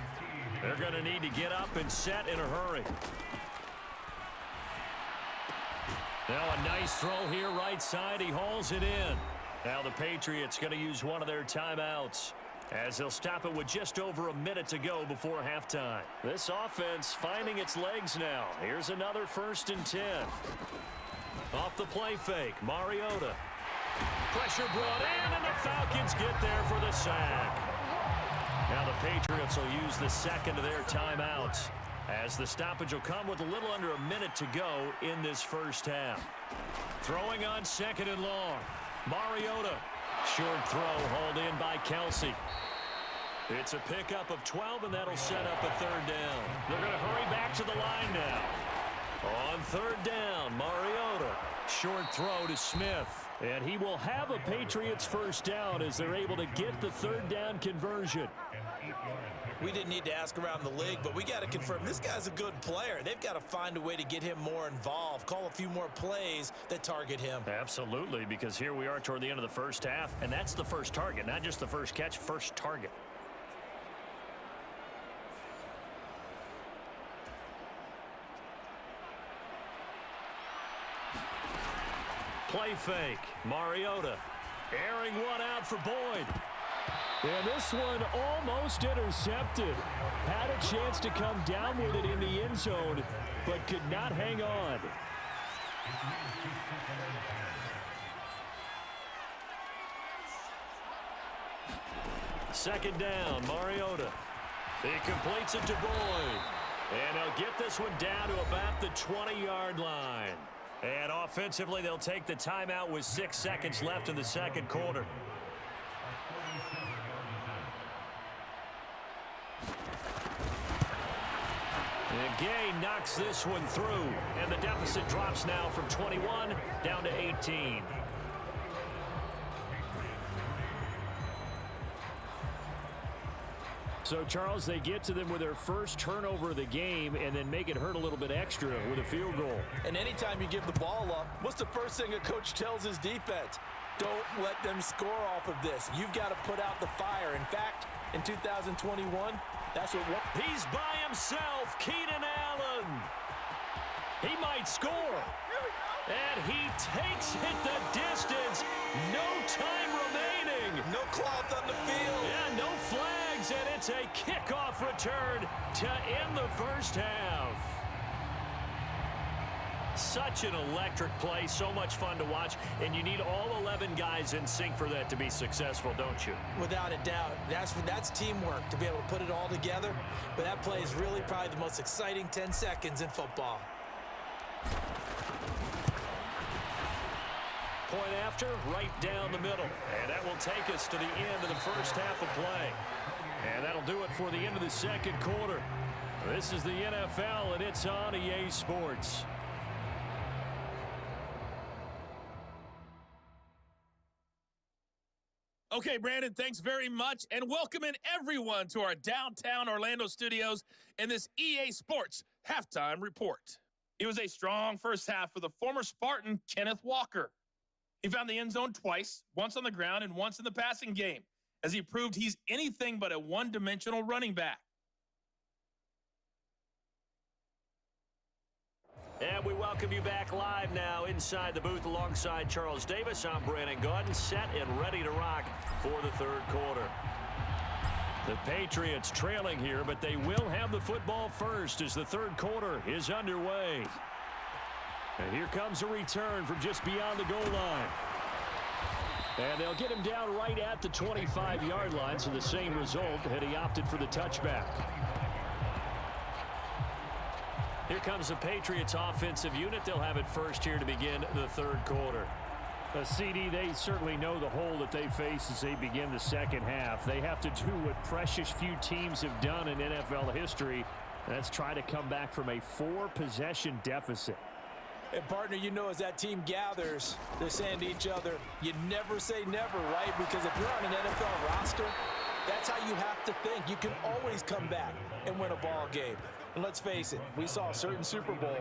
They're going to need to get up and set in a hurry. Now a nice throw here right side. He hauls it in. Now the Patriots going to use one of their timeouts as they'll stop it with just over a minute to go before halftime. This offense finding its legs now. Here's another 1st and 10. Off the play fake, Mariota. Pressure brought in, and the Falcons get there for the sack. Now the Patriots will use the second of their timeouts as the stoppage will come with a little under a minute to go in this first half. Throwing on 2nd and long. Mariota. Short throw hauled in by Kelsey. It's a pickup of 12, and that'll set up a 3rd down. They're going to hurry back to the line now. On 3rd down, Mariota. Short throw to Smith. And he will have a Patriots 1st down as they're able to get the 3rd down conversion. We didn't need to ask around the league, but we got to confirm this guy's a good player. They've got to find a way to get him more involved, call a few more plays that target him. Absolutely, because here we are toward the end of the first half, and that's the first target, not just the first catch, first target. Play fake, Mariota. Airing one out for Boyd. And this one almost intercepted. Had a chance to come down with it in the end zone, but could not hang on. Second down, Mariota. He completes it to Boyd. And they'll get this one down to about the 20-yard line. And offensively, they'll take the timeout with 6 seconds left in the second quarter. And Gay knocks this one through, and the deficit drops now from 21 down to 18. So, Charles, they get to them with their first turnover of the game and then make it hurt a little bit extra with a field goal. And anytime you give the ball up, what's the first thing a coach tells his defense? Don't let them score off of this. You've got to put out the fire. In fact, in 2021, that's what... He's by himself, Keenan Allen. He might score. And he takes it the distance. No time remaining. No cloth on the field. Yeah, no flags, and it's a kickoff return to end the first half. Such an electric play, so much fun to watch, and you need all 11 guys in sync for that to be successful, don't you? Without a doubt. That's teamwork to be able to put it all together, but that play is really probably the most exciting 10 seconds in football. Point after, right down the middle, and that will take us to the end of the first half of play. And that'll do it for the end of the second quarter. This is the NFL, and it's on EA Sports. Okay, Brandon, thanks very much, and welcome in everyone to our downtown Orlando studios in this EA Sports Halftime Report. It was a strong first half for the former Spartan, Kenneth Walker. He found the end zone twice, once on the ground and once in the passing game, as he proved he's anything but a one-dimensional running back. And we welcome you back live now inside the booth alongside Charles Davis. I'm Brandon Gaudin, set and ready to rock for the third quarter. The Patriots trailing here, but they will have the football first as the third quarter is underway. And here comes a return from just beyond the goal line. And they'll get him down right at the 25-yard line, so the same result had he opted for the touchback. Here comes the Patriots offensive unit. They'll have it first here to begin the third quarter. CD, they certainly know the hole that they face as they begin the second half. They have to do what precious few teams have done in NFL history. That's try to come back from a 4-possession deficit. And, partner, you know, as that team gathers, they're saying to each other, you never say never, right? Because if you're on an NFL roster, that's how you have to think. You can always come back and win a ball game. And let's face it, we saw a certain Super Bowl,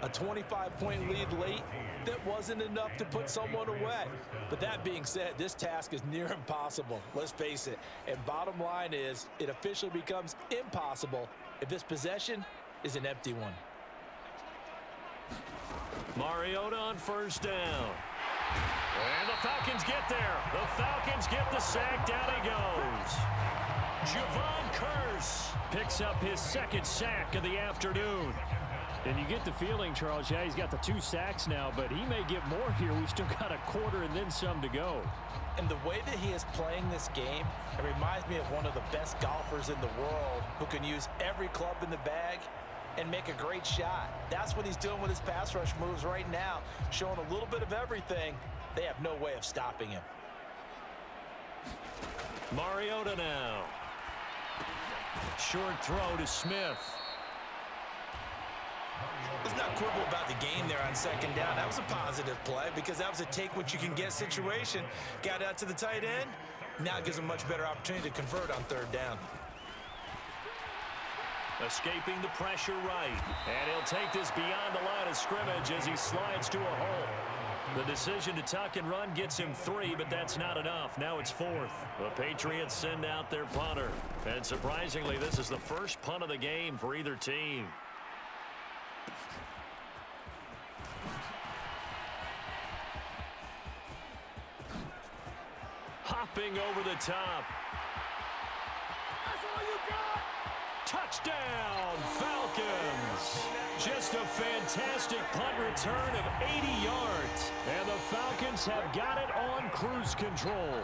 a 25-point lead late that wasn't enough to put someone away. But that being said, this task is near impossible. Let's face it. And bottom line is, it officially becomes impossible if this possession is an empty one. Mariota on first down. And the Falcons get there. The Falcons get the sack. Down he goes. Javon Curse picks up his second sack of the afternoon. And you get the feeling, Charles, yeah, he's got the 2 sacks now, but he may get more here. We've still got a quarter and then some to go. And the way that he is playing this game, it reminds me of one of the best golfers in the world who can use every club in the bag and make a great shot. That's what he's doing with his pass rush moves right now, showing a little bit of everything. They have no way of stopping him. Mariota now. Short throw to Smith. Let's not quibble about the game there on second down. That was a positive play because that was a take-what-you-can-get situation. Got out to the tight end. Now it gives him a much better opportunity to convert on third down. Escaping the pressure right. And he'll take this beyond the line of scrimmage as he slides to a hole. The decision to tuck and run gets him 3, but that's not enough. Now it's 4th. The Patriots send out their punter. And surprisingly, this is the first punt of the game for either team. Hopping over the top. That's all you got. Touchdown, Falcons. Just a fantastic punt return of 80 yards. And the Falcons have got it on cruise control.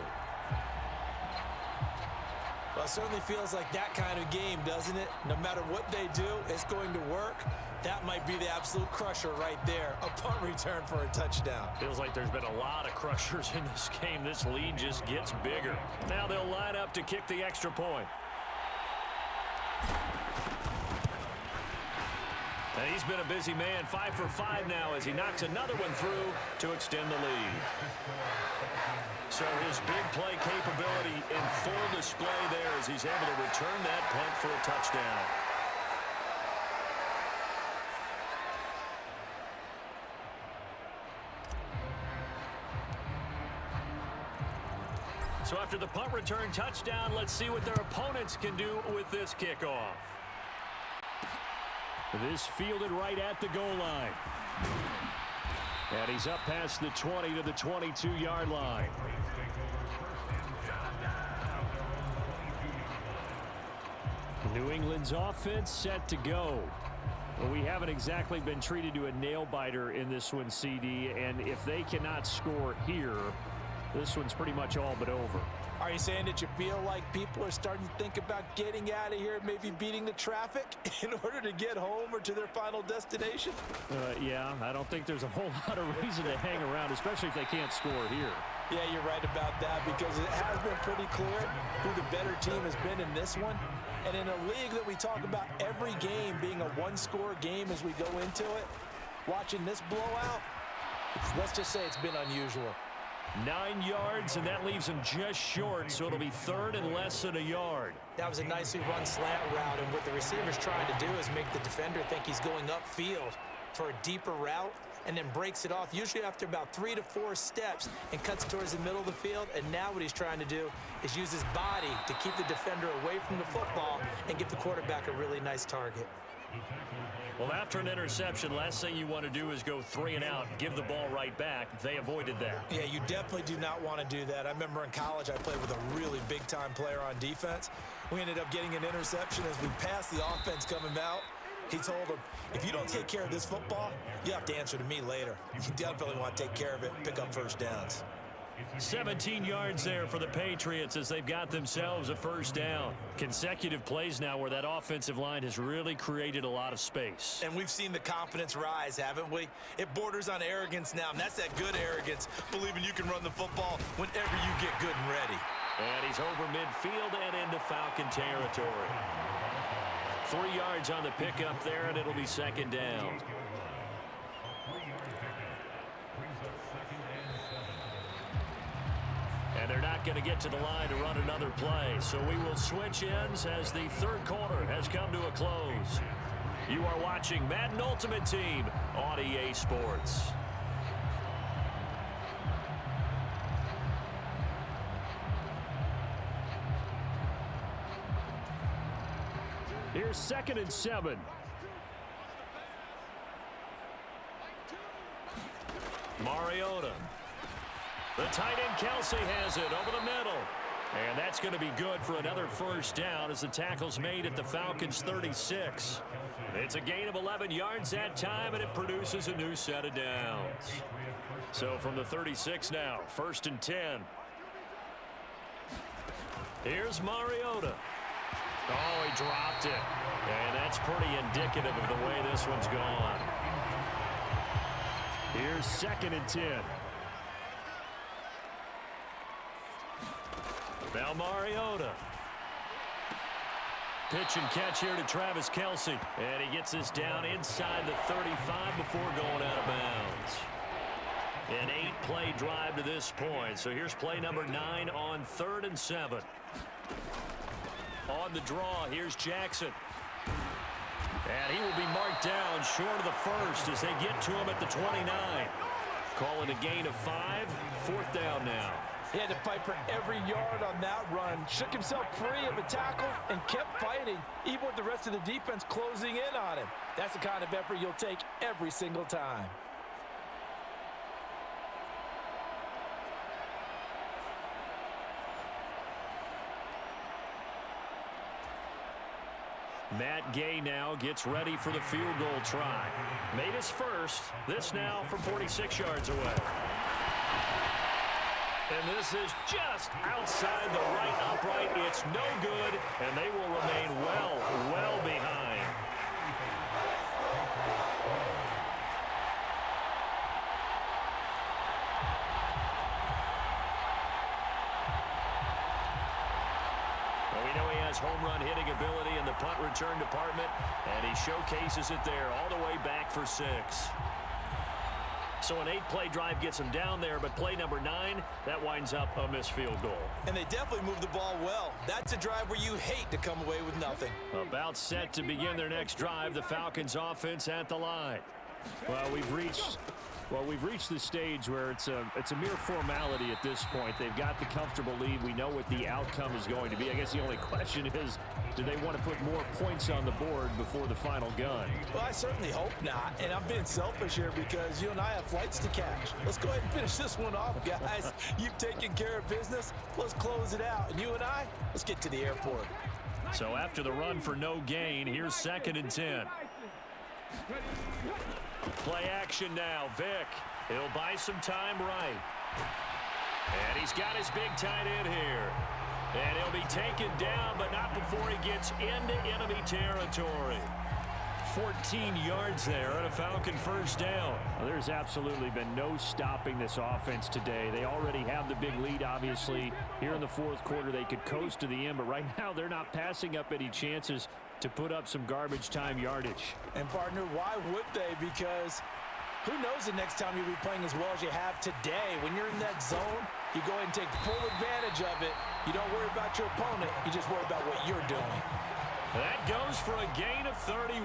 Well, it certainly feels like that kind of game, doesn't it? No matter what they do, it's going to work. That might be the absolute crusher right there. A punt return for a touchdown. Feels like there's been a lot of crushers in this game. This lead just gets bigger. Now they'll line up to kick the extra point. And he's been a busy man, 5 for 5 now as he knocks another one through to extend the lead. So his big play capability in full display there as he's able to return that punt for a touchdown. So after the punt return touchdown, let's see what their opponents can do with this kickoff. This fielded right at the goal line. And he's up past the 20 to the 22-yard line. New England's offense set to go. Well, we haven't exactly been treated to a nail-biter in this one, CD, and if they cannot score here, this one's pretty much all but over. Are you saying that you feel like people are starting to think about getting out of here, maybe beating the traffic in order to get home or to their final destination? Yeah, I don't think there's a whole lot of reason to hang around, especially if they can't score here. Yeah, you're right about that because it has been pretty clear who the better team has been in this one. And in a league that we talk about every game being a one-score game as we go into it, watching this blowout, let's just say it's been unusual. 9 yards, and that leaves him just short, so it'll be 3rd and less than a yard. That was a nicely run slant route, and what the receiver's trying to do is make the defender think he's going upfield for a deeper route and then breaks it off, usually after about 3 to 4 steps, and cuts towards the middle of the field. And now what he's trying to do is use his body to keep the defender away from the football and give the quarterback a really nice target. Well, after an interception, last thing you want to do is go 3 and out, give the ball right back. They avoided that. Yeah, you definitely do not want to do that. I remember in college I played with a really big-time player on defense. We ended up getting an interception as we passed the offense coming out. He told him, if you don't take care of this football, you have to answer to me later. You definitely want to take care of it, pick up first downs. 17 yards there for the Patriots as they've got themselves a first down. Consecutive plays now where that offensive line has really created a lot of space. And we've seen the confidence rise, haven't we? It borders on arrogance now, and that's that good arrogance, believing you can run the football whenever you get good and ready. And he's over midfield and into Falcon territory. 3 yards on the pickup there, and it'll be second down. And they're not going to get to the line to run another play. So we will switch ends as the third quarter has come to a close. You are watching Madden Ultimate Team on EA Sports. Here's 2nd and 7. Mariota. The tight end Kelsey has it over the middle. And that's going to be good for another first down as the tackle's made at the Falcons' 36. It's a gain of 11 yards that time, and it produces a new set of downs. So from the 36 now, 1st and 10. Here's Mariota. Oh, he dropped it. And that's pretty indicative of the way this one's gone. Here's 2nd and 10. Now Mariota. Pitch and catch here to Travis Kelsey. And he gets this down inside the 35 before going out of bounds. An 8-play drive to this point. So here's play number 9 on 3rd and 7. On the draw, here's Jackson. And he will be marked down short of the first as they get to him at the 29. Calling a gain of 5, 4th down now. He had to fight for every yard on that run. Shook himself free of a tackle and kept fighting, even with the rest of the defense closing in on him. That's the kind of effort you'll take every single time. Matt Gay now gets ready for the field goal try. Made his first. This now from 46 yards away. And this is just outside the right upright. It's no good, and they will remain well behind. Well, we know he has home run hitting ability in the punt return department, and he showcases it there all the way back for 6. So an 8-play drive gets him down there, but play number 9, that winds up a missed field goal. And they definitely moved the ball well. That's a drive where you hate to come away with nothing. About set to begin their next drive, the Falcons offense at the line. Well, we've reached the stage where it's a mere formality at this point. They've got the comfortable lead. We know what the outcome is going to be. I guess the only question is, do they want to put more points on the board before the final gun? Well, I certainly hope not. And I'm being selfish here because you and I have flights to catch. Let's go ahead and finish this one off, guys. You've taken care of business. Let's close it out. And you and I, let's get to the airport. So after the run for no gain, here's 2nd and 10. Play action now. Vick. He'll buy some time right. And he's got his big tight end here. And he'll be taken down, but not before he gets into enemy territory. 14 yards there and a Falcon first down. Well, there's absolutely been no stopping this offense today. They already have the big lead, obviously. Here in the 4th quarter, they could coast to the end, but right now they're not passing up any chances to put up some garbage time yardage. And, partner, why would they? Because who knows the next time you'll be playing as well as you have today. When you're in that zone, you go ahead and take full advantage of it. You don't worry about your opponent. You just worry about what you're doing. That goes for a gain of 31.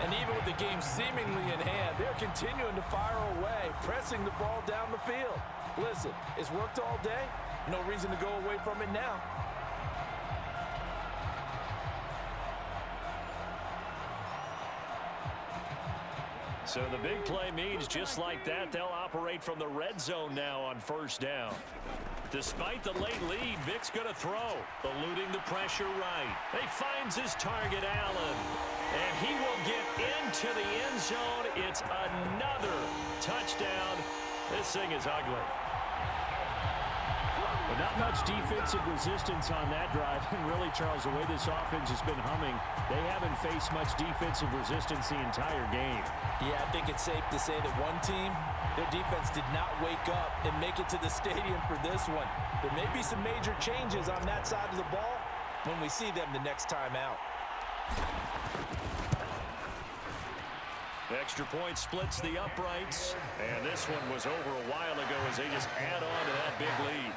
And even with the game seemingly in hand, they're continuing to fire away, pressing the ball down the field. Listen, it's worked all day. No reason to go away from it now. So the big play means just like that, they'll operate from the red zone now on first down. Despite the late lead, Vick's going to throw, eluding the pressure right. He finds his target, Allen, and he will get into the end zone. It's another touchdown. This thing is ugly. But not much defensive resistance on that drive. And really, Charles, the way this offense has been humming, they haven't faced much defensive resistance the entire game. Yeah, I think it's safe to say that one team, their defense did not wake up and make it to the stadium for this one. There may be some major changes on that side of the ball when we see them the next time out. Extra point splits the uprights, and this one was over a while ago as they just add on to that big lead.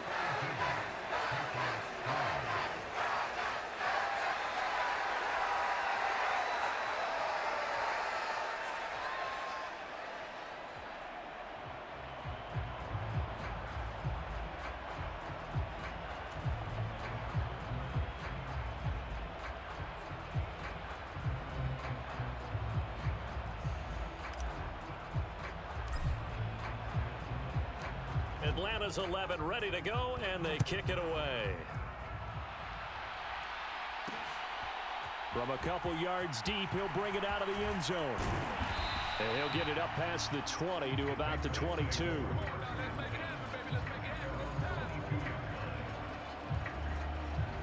Atlanta's 11 ready to go, and they kick it away. From a couple yards deep, he'll bring it out of the end zone. And he'll get it up past the 20 to about the 22.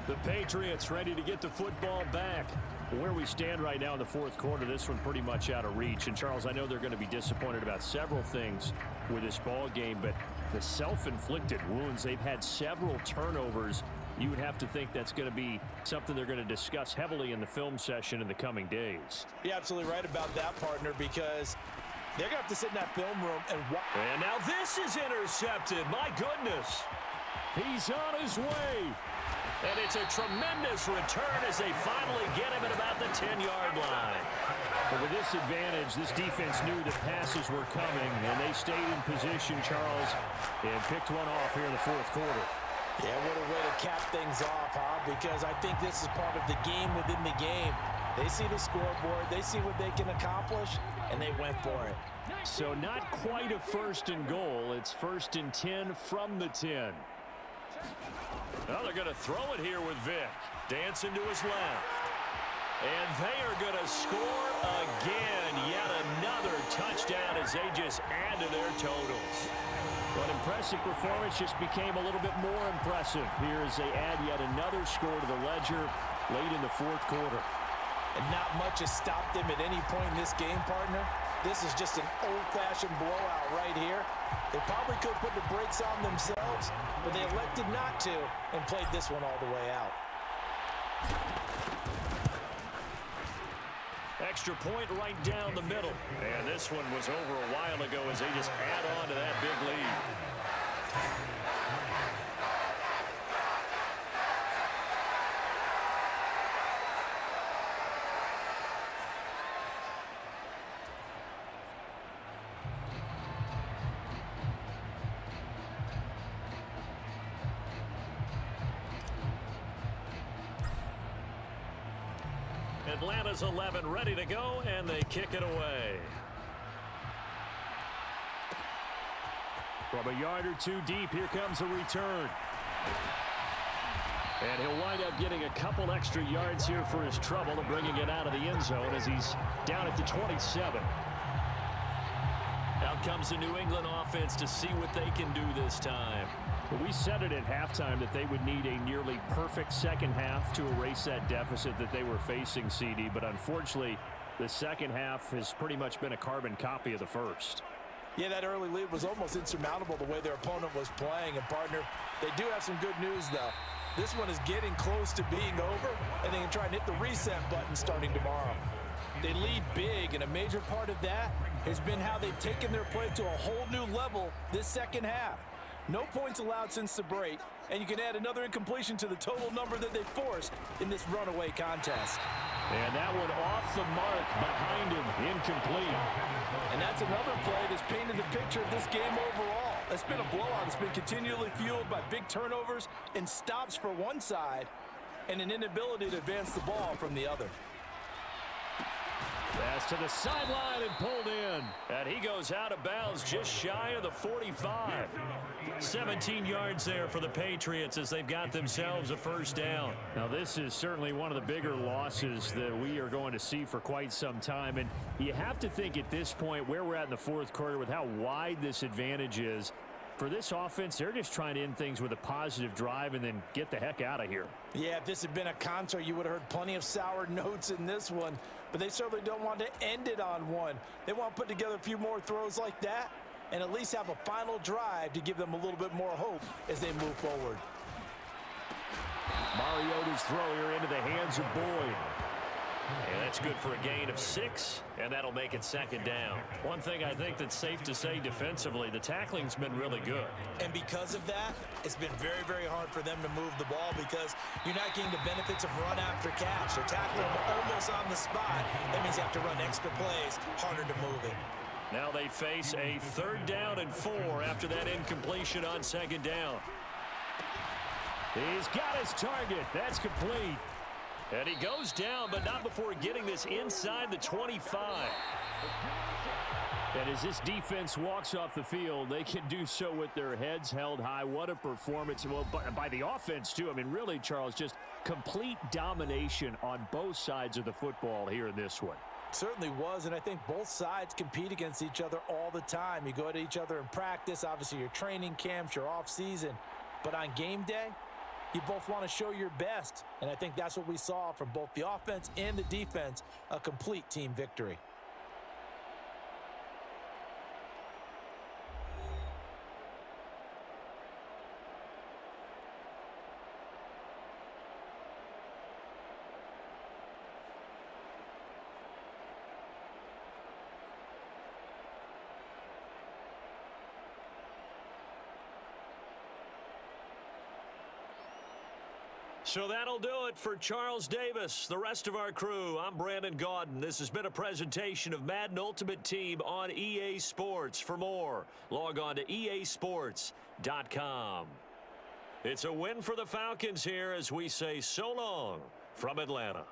The Patriots ready to get the football back. Where we stand right now in the fourth quarter, this one pretty much out of reach. And, Charles, I know they're going to be disappointed about several things with this ball game, but the self-inflicted wounds, they've had several turnovers. You would have to think that's going to be something they're going to discuss heavily in the film session in the coming days. You're absolutely right about that, partner, because they're going to have to sit in that film room and watch. And now this is intercepted. My goodness. He's on his way. And it's a tremendous return as they finally get him at about the 10-yard line. But with this advantage, this defense knew that passes were coming, and they stayed in position, Charles, and picked one off here in the fourth quarter. Yeah, what a way to cap things off, huh? Because I think this is part of the game within the game. They see the scoreboard, they see what they can accomplish, and they went for it. So not quite a first and goal. It's first and 10 from the 10. Well, they're going to throw it here with Vick. Dancing to his left. And they are going to score again. Yet another touchdown as they just add to their totals. But impressive performance just became a little bit more impressive here as they add yet another score to the ledger late in the fourth quarter. And not much has stopped them at any point in this game, partner. This is just an old-fashioned blowout right here. They probably could put the brakes on themselves, but they elected not to and played this one all the way out. Extra point right down the middle. And this one was over a while ago as they just add on to that big lead. Atlanta's 11 ready to go, and they kick it away. From a yard or two deep, here comes a return. And he'll wind up getting a couple extra yards here for his trouble and bringing it out of the end zone as he's down at the 27. Out comes the New England offense to see what they can do this time. We said it at halftime that they would need a nearly perfect second half to erase that deficit that they were facing, CD. But unfortunately, the second half has pretty much been a carbon copy of the first. Yeah, that early lead was almost insurmountable the way their opponent was playing. And, partner, they do have some good news, though. This one is getting close to being over, and they can try and hit the reset button starting tomorrow. They lead big, and a major part of that has been how they've taken their play to a whole new level this second half. No points allowed since the break, and you can add another incompletion to the total number that they forced in this runaway contest. And that one off the mark behind him, incomplete. And that's another play that's painted the picture of this game overall. It's been a blowout. It's been continually fueled by big turnovers and stops for one side and an inability to advance the ball from the other. Pass to the sideline and pulled in. And he goes out of bounds just shy of the 45. 17 yards there for the Patriots as they've got themselves a first down. Now, this is certainly one of the bigger losses that we are going to see for quite some time. And you have to think at this point where we're at in the fourth quarter with how wide this advantage is, For this offense, they're just trying to end things with a positive drive and then get the heck out of here. Yeah, if this had been a concert, you would have heard plenty of sour notes in this one. But they certainly don't want to end it on one. They want to put together a few more throws like that and at least have a final drive to give them a little bit more hope as they move forward. Mariota's throw here into the hands of Boyd. And that's good for a gain of 6, and that'll make it second down. One thing I think that's safe to say defensively, the tackling's been really good. And because of that, it's been very, very hard for them to move the ball because you're not getting the benefits of run after catch. They're tackling almost on the spot. That means you have to run extra plays, harder to move it. Now they face a 3rd down and 4 after that incompletion on second down. He's got his target. That's complete. And he goes down, but not before getting this inside the 25. And as this defense walks off the field, they can do so with their heads held high. What a performance. Well, by the offense, too. I mean, really, Charles, just complete domination on both sides of the football here in this one. Certainly was, and I think both sides compete against each other all the time. You go at each other in practice, obviously your training camps, your off season. But on game day, you both want to show your best, and I think that's what we saw from both the offense and the defense, a complete team victory. So that'll do it for Charles Davis. The rest of our crew, I'm Brandon Gaudin. This has been a presentation of Madden Ultimate Team on EA Sports. For more, log on to easports.com. It's a win for the Falcons here as we say so long from Atlanta.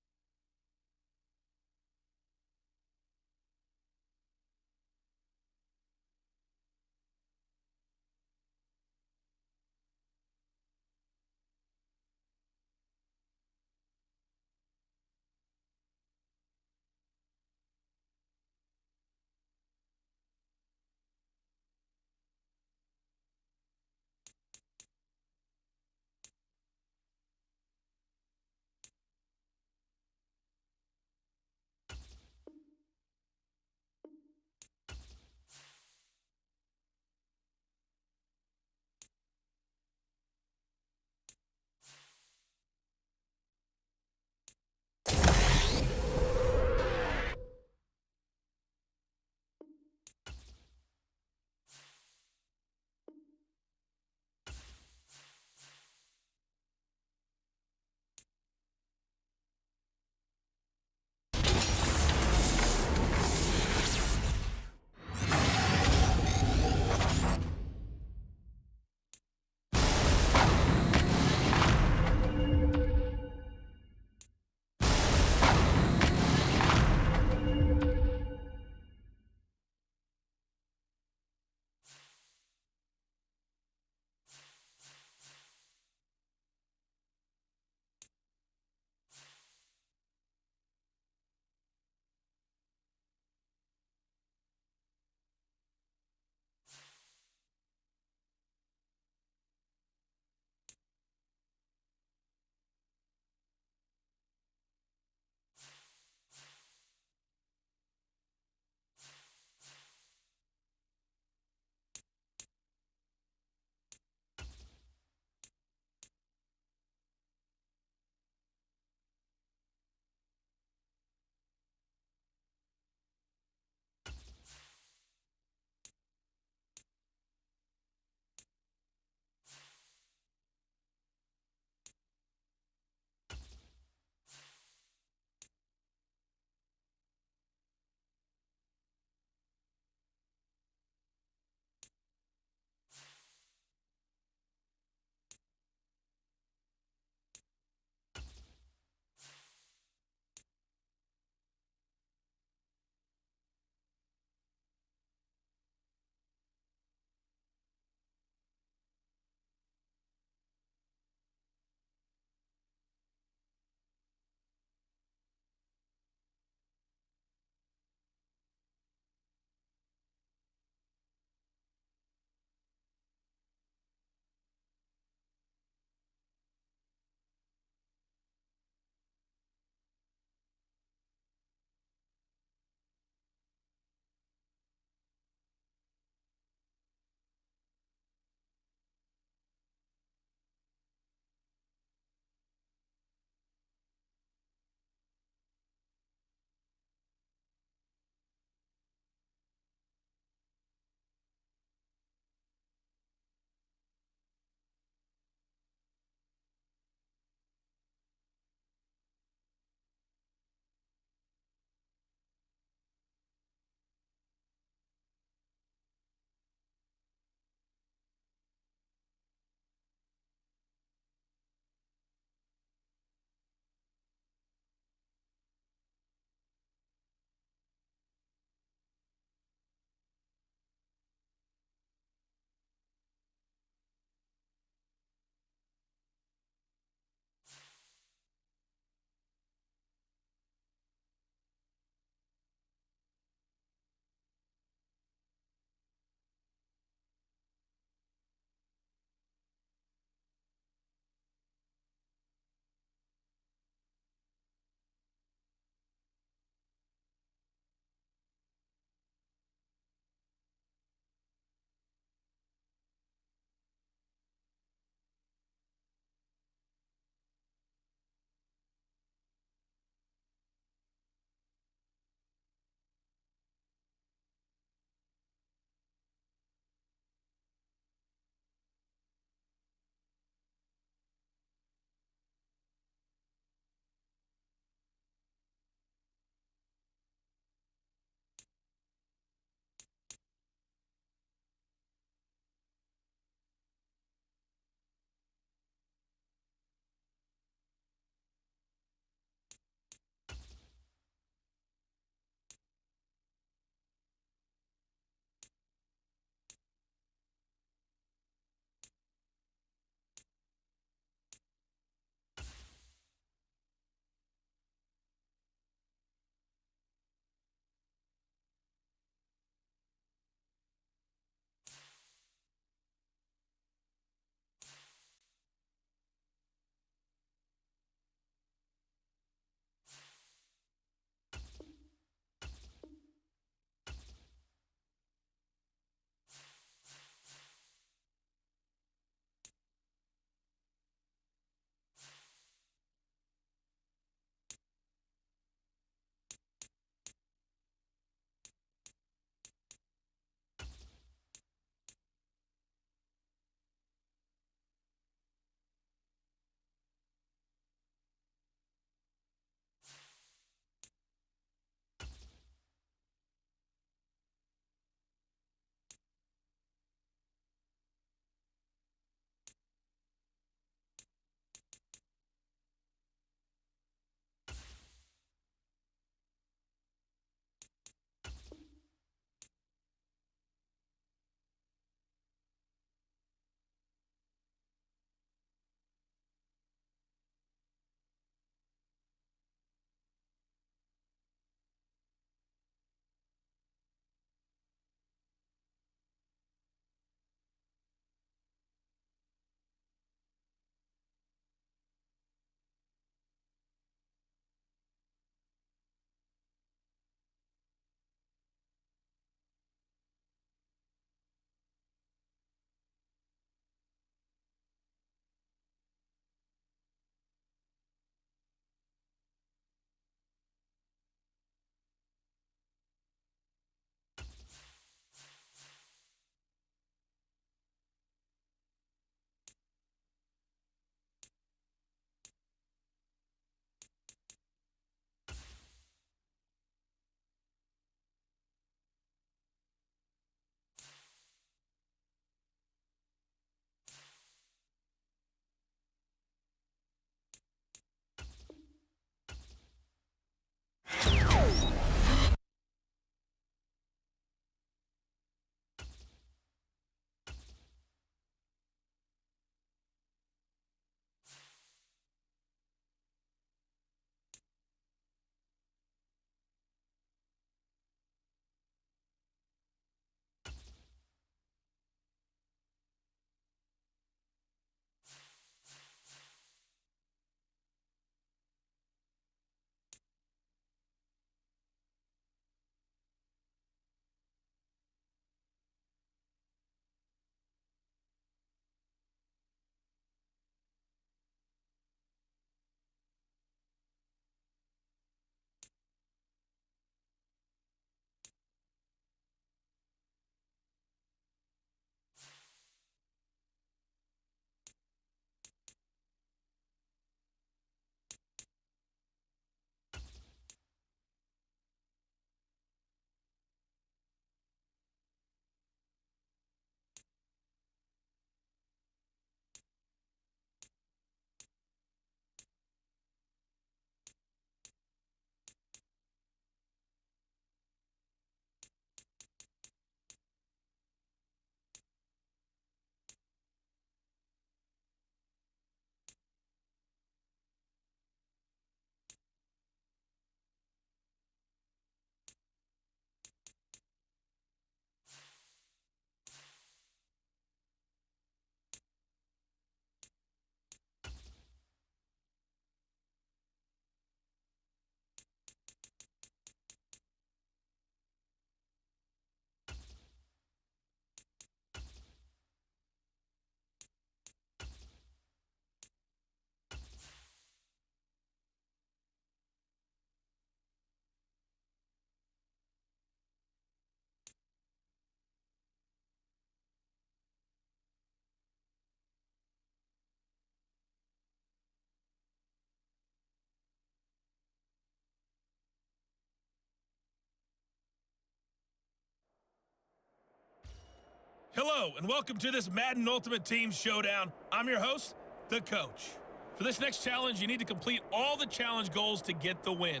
Hello, and welcome to this Madden Ultimate Team Showdown. I'm your host, the Coach. For this next challenge, you need to complete all the challenge goals to get the win.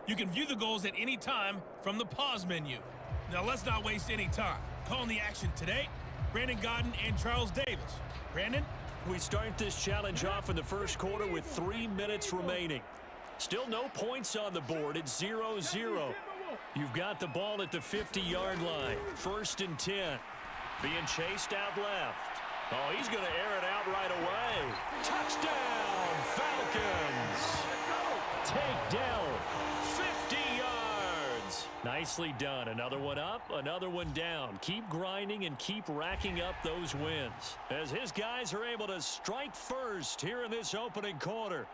You can view the goals at any time from the pause menu. Now, let's not waste any time. Calling the action today, Brandon Godden and Charles Davis. Brandon? We start this challenge off in the first quarter with 3 minutes remaining. Still no points on the board. It's 0-0. You've got the ball at the 50-yard line. 1st and 10. Being chased out left. Oh, he's going to air it out right away. Touchdown, Falcons. Takedown, 50 yards. Nicely done. Another one up, another one down. Keep grinding and keep racking up those wins as his guys are able to strike first here in this opening quarter.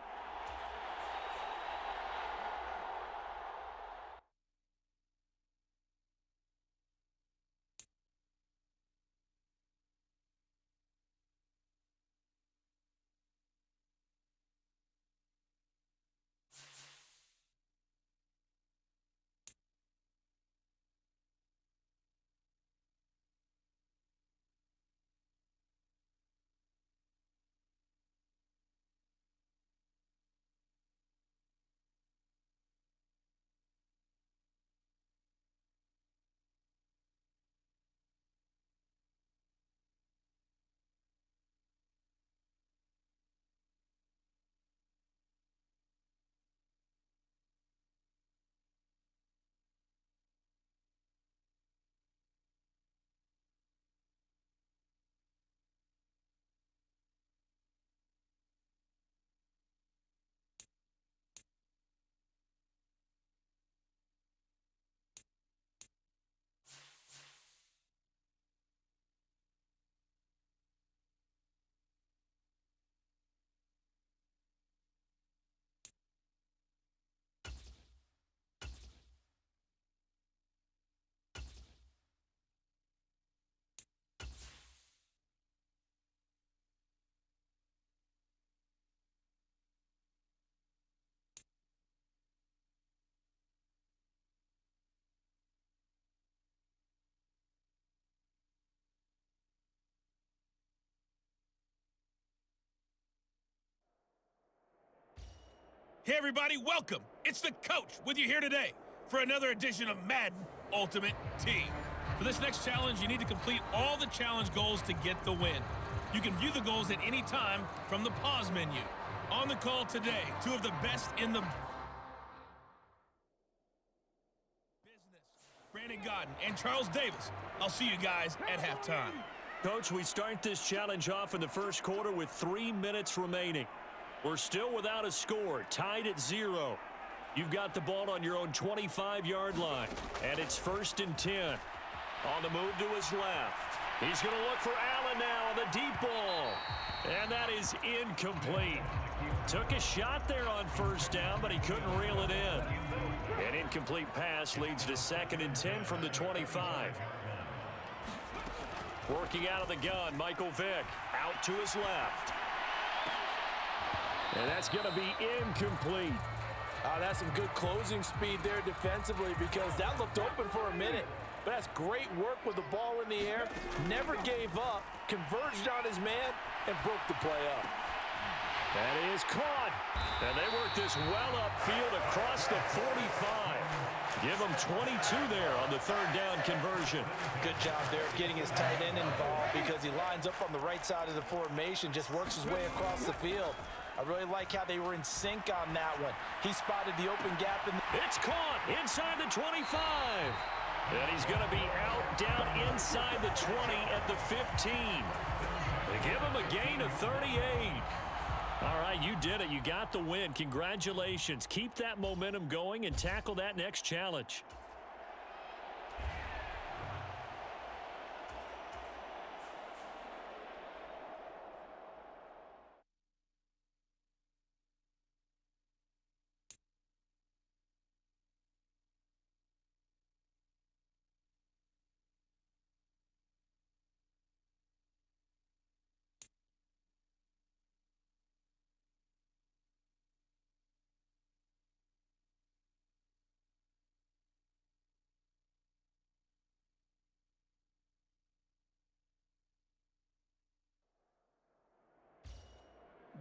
Hey, everybody, welcome. It's the Coach with you here today for another edition of Madden Ultimate Team. For this next challenge, you need to complete all the challenge goals to get the win. You can view the goals at any time from the pause menu. On the call today, two of the best in the business, Brandon Godden and Charles Davis. I'll see you guys at halftime. Coach, we start this challenge off in the first quarter with 3 minutes remaining. We're still without a score, tied at 0. You've got the ball on your own 25-yard line, and it's 1st and 10. On the move to his left. He's going to look for Allen now on the deep ball. And that is incomplete. Took a shot there on 1st down, but he couldn't reel it in. An incomplete pass leads to 2nd and 10 from the 25. Working out of the gun, Michael Vick out to his left. And that's going to be incomplete. That's some good closing speed there defensively because that looked open for a minute. But that's great work with the ball in the air. Never gave up, converged on his man, and broke the play up. That is caught. And they work this well upfield across the 45. Give him 22 there on the 3rd down conversion. Good job there of getting his tight end involved because he lines up on the right side of the formation, just works his way across the field. I really like how they were in sync on that one. He spotted the open gap. It's caught inside the 25. And he's going to be out down inside the 20 at the 15. They give him a gain of 38. All right, you did it. You got the win. Congratulations. Keep that momentum going and tackle that next challenge.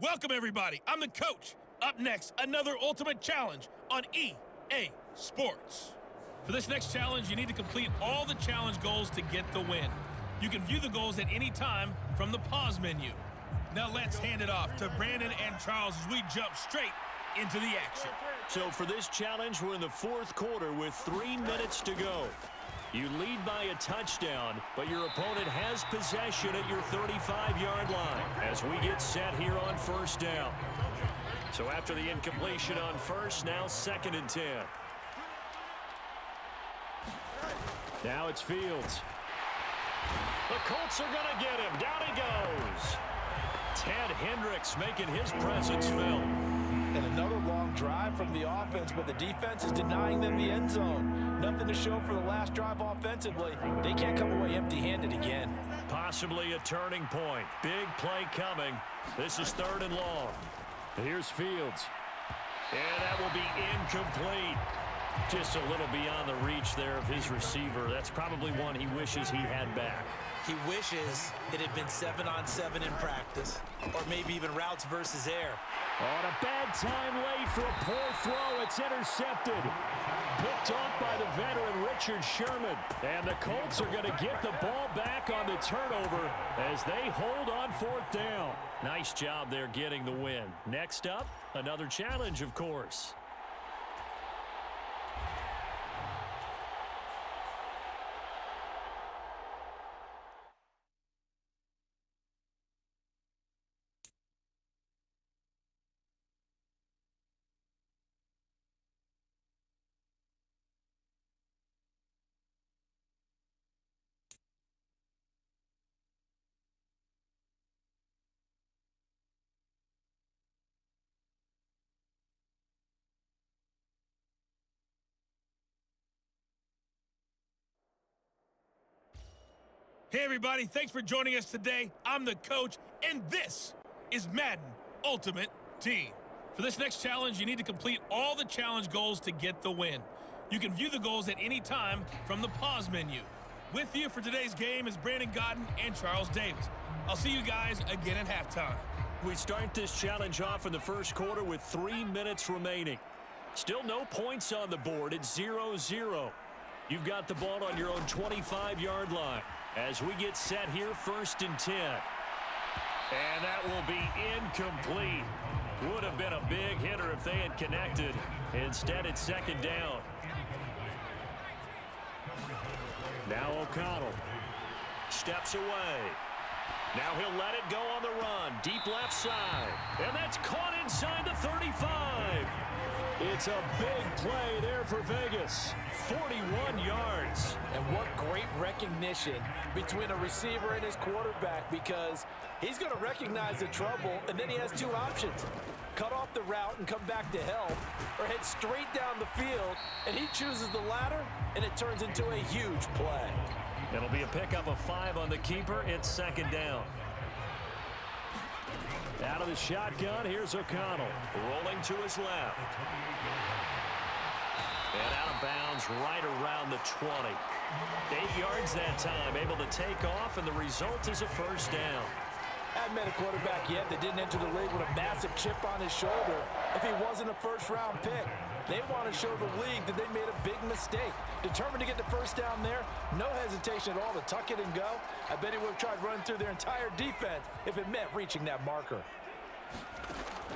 Welcome, everybody. I'm the coach. Up next, another ultimate challenge on EA Sports. For this next challenge, you need to complete all the challenge goals to get the win. You can view the goals at any time from the pause menu. Now let's hand it off to Brandon and Charles as we jump straight into the action. So for this challenge, we're in the fourth quarter with 3 minutes to go. You lead by a touchdown, but your opponent has possession at your 35-yard line as we get set here on first down. So after the incompletion on first, now 2nd and 10. Now it's Fields. The Colts are going to get him. Down he goes. Ted Hendricks making his presence felt. And another long drive from the offense, but the defense is denying them the end zone. Nothing to show for the last drive offensively. They can't come away empty-handed again. Possibly a turning point. Big play coming. This is 3rd and long. Here's Fields. And that will be incomplete. Just a little beyond the reach there of his receiver. That's probably one he wishes he had back. He wishes it had been 7-on-7 in practice, or maybe even routes versus air. On a bad time late for a poor throw. It's intercepted. Picked off by the veteran Richard Sherman. And the Colts are going to get the ball back on the turnover as they hold on 4th down. Nice job there getting the win. Next up, another challenge, of course. Hey, everybody. Thanks for joining us today. I'm the coach, and this is Madden Ultimate Team. For this next challenge, you need to complete all the challenge goals to get the win. You can view the goals at any time from the pause menu. With you for today's game is Brandon Godden and Charles Davis. I'll see you guys again at halftime. We start this challenge off in the first quarter with 3 minutes remaining. Still no points on the board. It's 0-0. You've got the ball on your own 25-yard line. As we get set here, 1st and 10. And that will be incomplete. Would have been a big hitter if they had connected. Instead, it's 2nd down. Now O'Connell. Steps away. Now he'll let it go on the run. Deep left side. And that's caught inside the 35. It's a big play there for Vegas. 41 yards. And what great recognition between a receiver and his quarterback, because he's going to recognize the trouble, and then he has 2 options. Cut off the route and come back to help, or head straight down the field, and he chooses the latter, and it turns into a huge play. It'll be a pickup of 5 on the keeper. It's 2nd down. Out of the shotgun, here's O'Connell. Rolling to his left. And out of bounds right around the 20. 8 yards that time, able to take off, and the result is a 1st down. I haven't met a quarterback yet that didn't enter the league with a massive chip on his shoulder if he wasn't a first-round pick. They want to show the league that they made a big mistake. Determined to get the 1st down there, no hesitation at all to tuck it and go. I bet he would have tried running through their entire defense if it meant reaching that marker.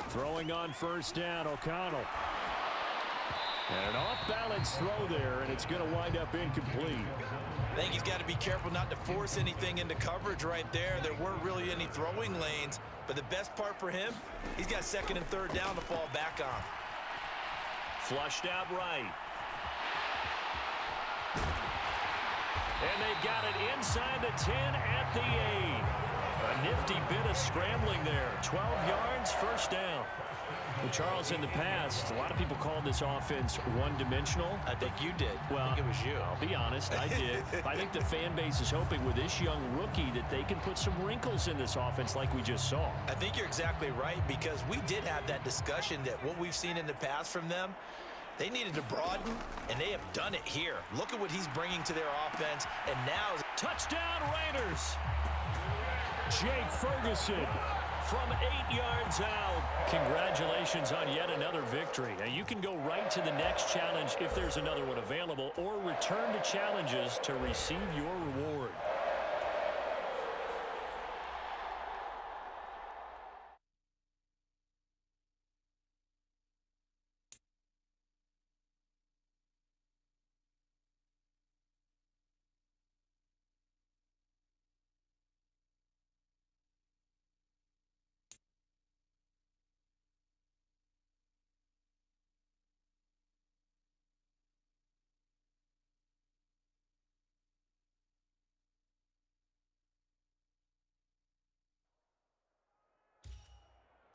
Throwing on 1st down, O'Connell. And an off-balance throw there, and it's going to wind up incomplete. I think he's got to be careful not to force anything into coverage right there. There weren't really any throwing lanes, but the best part for him, he's got 2nd and 3rd down to fall back on. Flushed out right. And they've got it inside the 10 at the 8. A nifty bit of scrambling there. 12 yards, 1st down. Well, Charles, in the past, a lot of people called this offense one-dimensional. I think you did. Well, I think it was you. I'll be honest, I did. I think the fan base is hoping with this young rookie that they can put some wrinkles in this offense like we just saw. I think you're exactly right, because we did have that discussion that what we've seen in the past from them, they needed to broaden, and they have done it here. Look at what he's bringing to their offense, and now... Touchdown, Raiders! Jake Ferguson from 8 yards out. Congratulations on yet another victory. Now, you can go right to the next challenge if there's another one available, or return to challenges to receive your reward.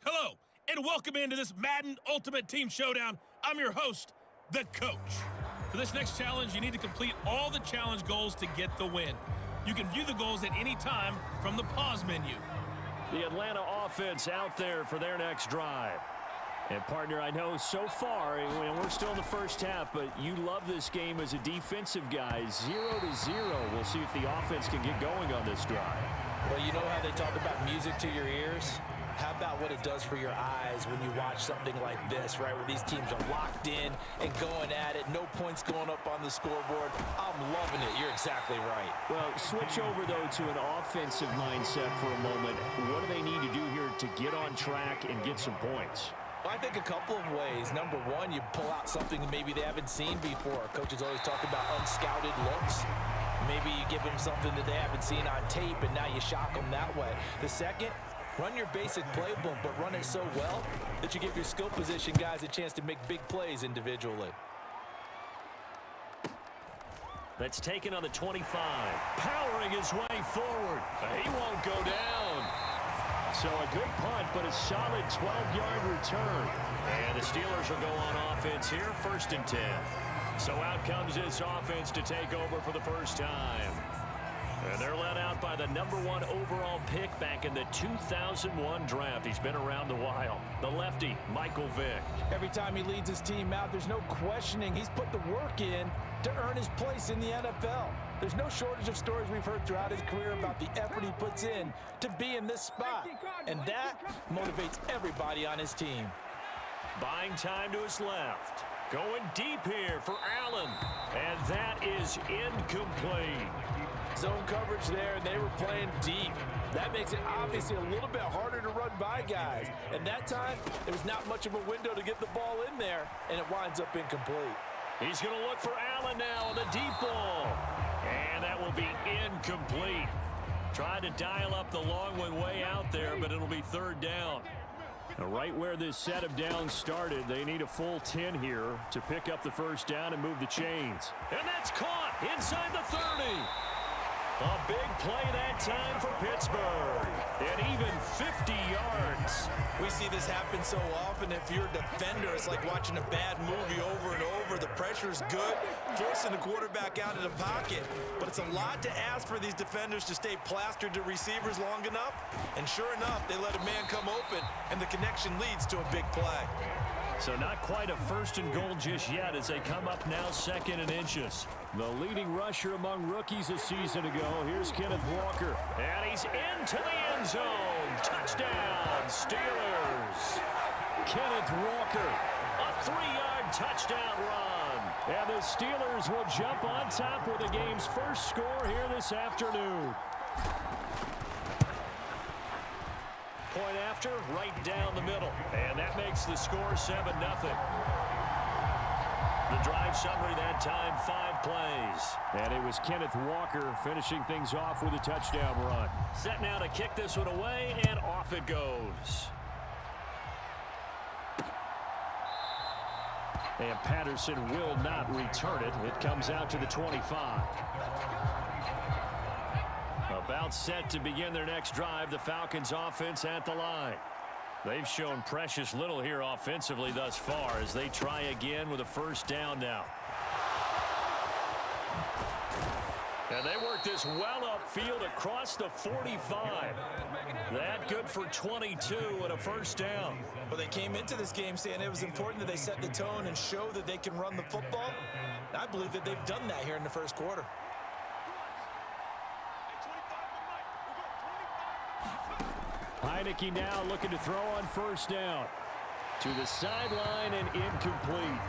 Hello, and welcome into this Madden Ultimate Team Showdown. I'm your host, the Coach. For this next challenge, you need to complete all the challenge goals to get the win. You can view the goals at any time from the pause menu. The Atlanta offense out there for their next drive. And, partner, I know so far, we're still in the first half, but you love this game as a defensive guy. 0-0. We'll see if the offense can get going on this drive. Well, you know how they talk about music to your ears? How about what it does for your eyes when you watch something like this, right, where these teams are locked in and going at it, no points going up on the scoreboard? I'm loving it. You're exactly right. Well, switch over, though, to an offensive mindset for a moment. What do they need to do here to get on track and get some points? Well, I think a couple of ways. Number one, you pull out something maybe they haven't seen before. Coaches always talk about unscouted looks. Maybe you give them something that they haven't seen on tape, and now you shock them that way. The second, run your basic playbook, but run it so well that you give your skill position guys a chance to make big plays individually. That's taken on the 25. Powering his way forward. He won't go down. So a good punt, but a solid 12-yard return. And the Steelers will go on offense here, 1st and 10. So out comes this offense to take over for the first time. And they're led out by the #1 overall pick back in the 2001 draft. He's been around a while. The lefty, Michael Vick. Every time he leads his team out, there's no questioning. He's put the work in to earn his place in the NFL. There's no shortage of stories we've heard throughout his career about the effort he puts in to be in this spot. And that motivates everybody on his team. Buying time to his left. Going deep here for Allen. And that is incomplete. Zone coverage there, and they were playing deep. That makes it obviously a little bit harder to run by guys. And that time, there was not much of a window to get the ball in there, and it winds up incomplete. He's going to look for Allen now on the deep ball. And that will be incomplete. Trying to dial up the long one way out there, but it'll be 3rd down. Now, right where this set of downs started, they need a full 10 here to pick up the first down and move the chains. And that's caught inside the 30. A big play that time for Pittsburgh. And even 50 yards. We see this happen so often. If you're a defender, it's like watching a bad movie over and over. The pressure's good, forcing the quarterback out of the pocket. But it's a lot to ask for these defenders to stay plastered to receivers long enough. And sure enough, they let a man come open, and the connection leads to a big play. So not quite a 1st and goal just yet as they come up now 2nd and inches. The leading rusher among rookies a season ago. Here's Kenneth Walker. And he's into the end zone. Touchdown, Steelers. Kenneth Walker, a 3-yard touchdown run. And the Steelers will jump on top with the game's first score here this afternoon. Point after, right down the middle. And that makes the score 7-0. The drive summary that time, 5 plays. And it was Kenneth Walker finishing things off with a touchdown run. Set now to kick this one away, and off it goes. And Patterson will not return it. It comes out to the 25. About set to begin their next drive, the Falcons offense at the line. They've shown precious little here offensively thus far as they try again with a first down now. And they work this well upfield across the 45. That good for 22 and a first down. Well, they came into this game saying it was important that they set the tone and show that they can run the football. I believe that they've done that here in the first quarter. Heineke now looking to throw on first down. To the sideline and incomplete.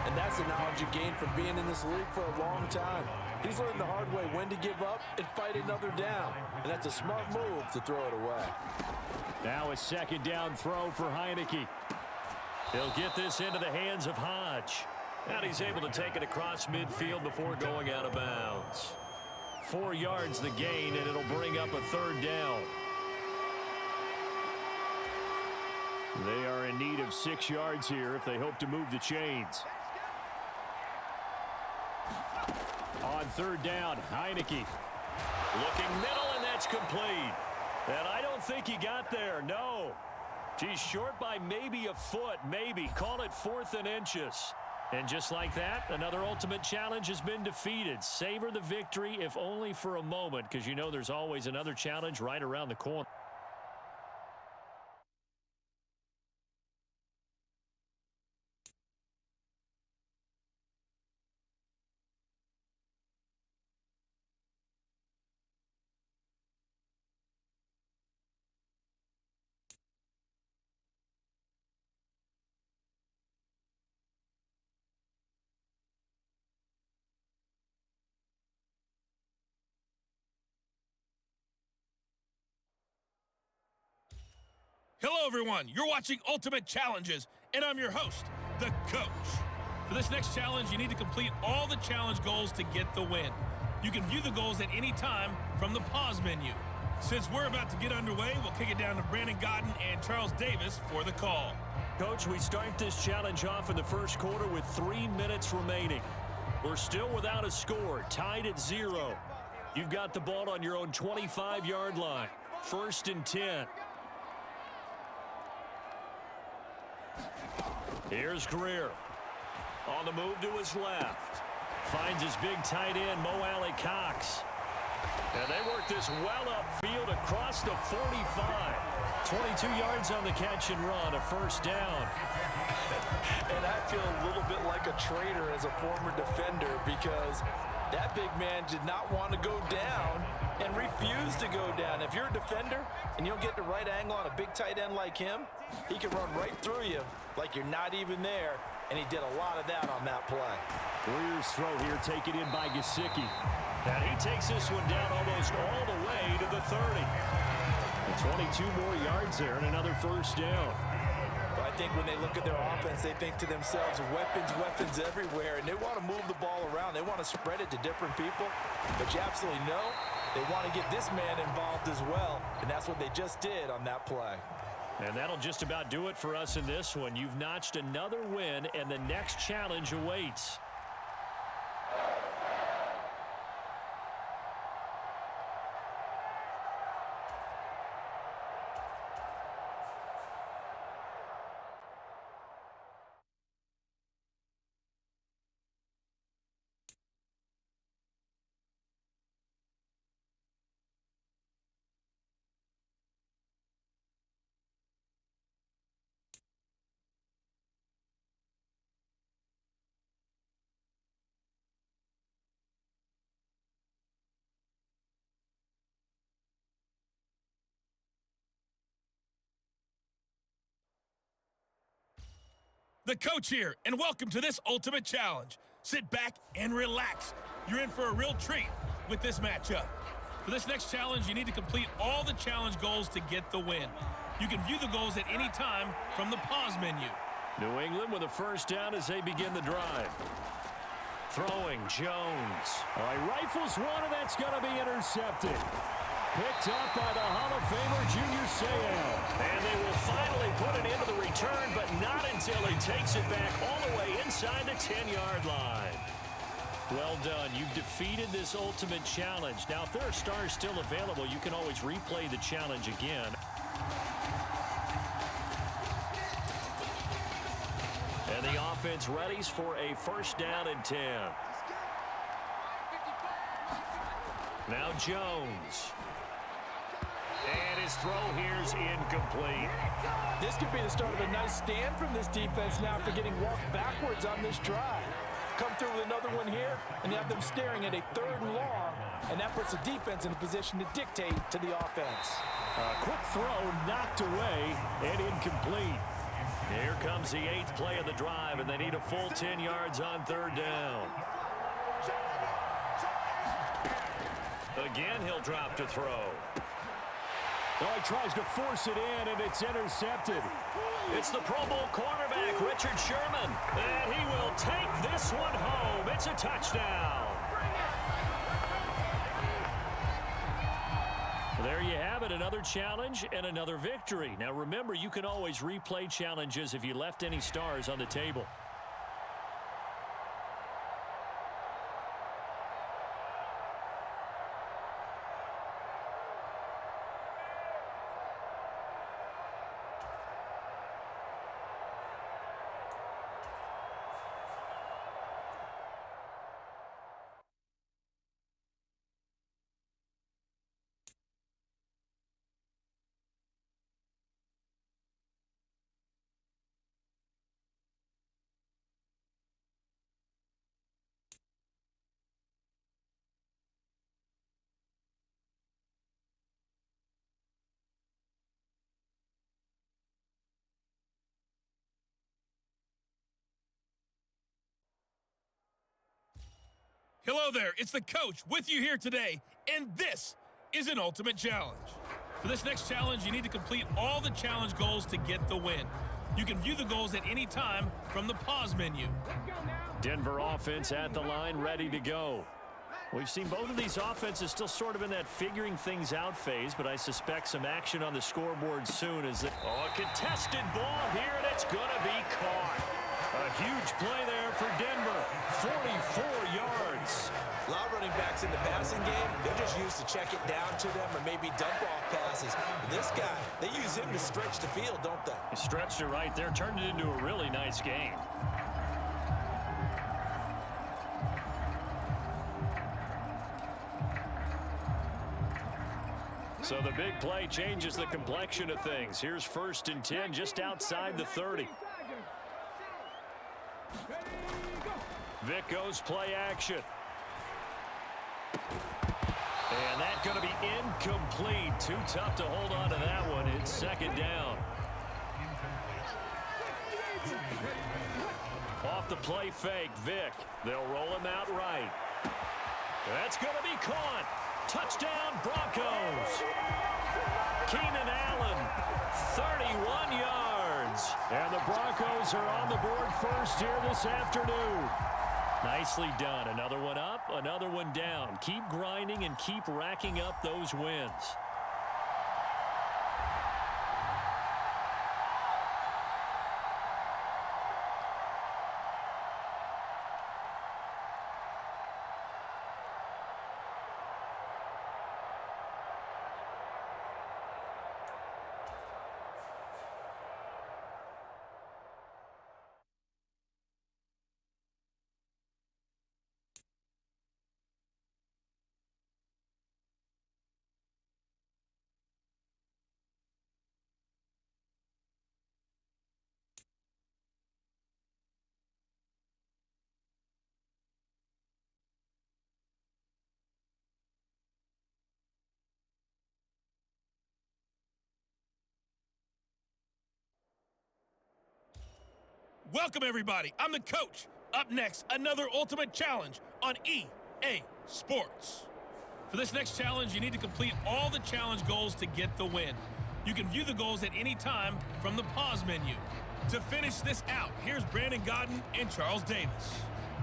And that's the knowledge you gain from being in this league for a long time. He's learned the hard way when to give up and fight another down. And that's a smart move to throw it away. Now a second down throw for Heineke. He'll get this into the hands of Hodge. And he's able to take it across midfield before going out of bounds. 4 yards the gain, and it'll bring up a third down. They are in need of 6 yards here if they hope to move the chains. On third down, Heineke. Looking middle, and that's complete. And I don't think he got there, no. He's short by maybe a foot, maybe. Call it 4th and inches. And just like that, another ultimate challenge has been defeated. Savor the victory, if only for a moment, because you know there's always another challenge right around the corner. Hello, everyone. You're watching Ultimate Challenges, and I'm your host, the Coach. For this next challenge, you need to complete all the challenge goals to get the win. You can view the goals at any time from the pause menu. Since we're about to get underway, we'll kick it down to Brandon Godden and Charles Davis for the call. Coach, we start this challenge off in the first quarter with 3 minutes remaining. We're still without a score, tied at 0. You've got the ball on your own 25-yard line. 1st and 10. Here's Greer. On the move to his left. Finds his big tight end, Mo Alley Cox. And they work this well upfield across the 45. 22 yards on the catch and run, a first down. And I feel a little bit like a traitor as a former defender because that big man did not want to go down and refused to go down. If you're a defender and you don't get the right angle on a big tight end like him, he can run right through you like you're not even there, and he did a lot of that on that play. Greer's throw here taken in by Gesicki. And he takes this one down almost all the way to the 30. And 22 more yards there and another first down. Well, I think when they look at their offense, they think to themselves, weapons everywhere, and they want to move the ball around. They want to spread it to different people, but you absolutely know they want to get this man involved as well, and that's what they just did on that play. And that'll just about do it for us in this one. You've notched another win, and the next challenge awaits. The Coach here, and welcome to this Ultimate Challenge. Sit back and relax. You're in for a real treat with this matchup. For this next challenge, you need to complete all the challenge goals to get the win. You can view the goals at any time from the pause menu. New England with a first down as they begin the drive. Throwing, Jones. All right, rifles one, and that's going to be intercepted. Picked up by the Hall of Famer, Junior Seau. And they will finally put it into the return, but not until he takes it back all the way inside the 10-yard line. Well done. You've defeated this ultimate challenge. Now, if there are stars still available, you can always replay the challenge again. And the offense readies for a first down and 10. Now Jones. And his throw here's incomplete. This could be the start of a nice stand from this defense now after getting walked backwards on this drive. Come through with another one here, and they have them staring at a 3rd and long, and that puts the defense in a position to dictate to the offense. A quick throw knocked away and incomplete. Here comes the 8th play of the drive, and they need a full 10 yards on 3rd down. Again, he'll drop to throw. Oh, he tries to force it in, and it's intercepted. It's the Pro Bowl cornerback, Richard Sherman. And he will take this one home. It's a touchdown. There you have it, another challenge and another victory. Now remember, you can always replay challenges if you left any stars on the table. Hello there, it's the coach with you here today, and this is an ultimate challenge. For this next challenge, you need to complete all the challenge goals to get the win. You can view the goals at any time from the pause menu. Denver offense at the line, ready to go. We've seen both of these offenses still sort of in that figuring things out phase, but I suspect some action on the scoreboard soon as a contested ball here, and it's going to be caught. A huge play there for Denver, 44 yards. A lot of running backs in the passing game, they're just used to check it down to them or maybe dump off passes. But this guy, they use him to stretch the field, don't they? He stretched it right there, turned it into a really nice game. So the big play changes the complexion of things. Here's 1st and 10 just outside the 30. Vic goes play action. And that's going to be incomplete. Too tough to hold on to that one. It's 2nd down. Off the play fake, Vic. They'll roll him out right. That's going to be caught. Touchdown, Broncos. Keenan Allen, 31 yards. And the Broncos are on the board first here this afternoon. Nicely done. Another one up, another one down. Keep grinding and keep racking up those wins. Welcome, everybody. I'm the coach. Up next, another ultimate challenge on EA Sports. For this next challenge, you need to complete all the challenge goals to get the win. You can view the goals at any time from the pause menu. To finish this out, here's Brandon Godden and Charles Davis.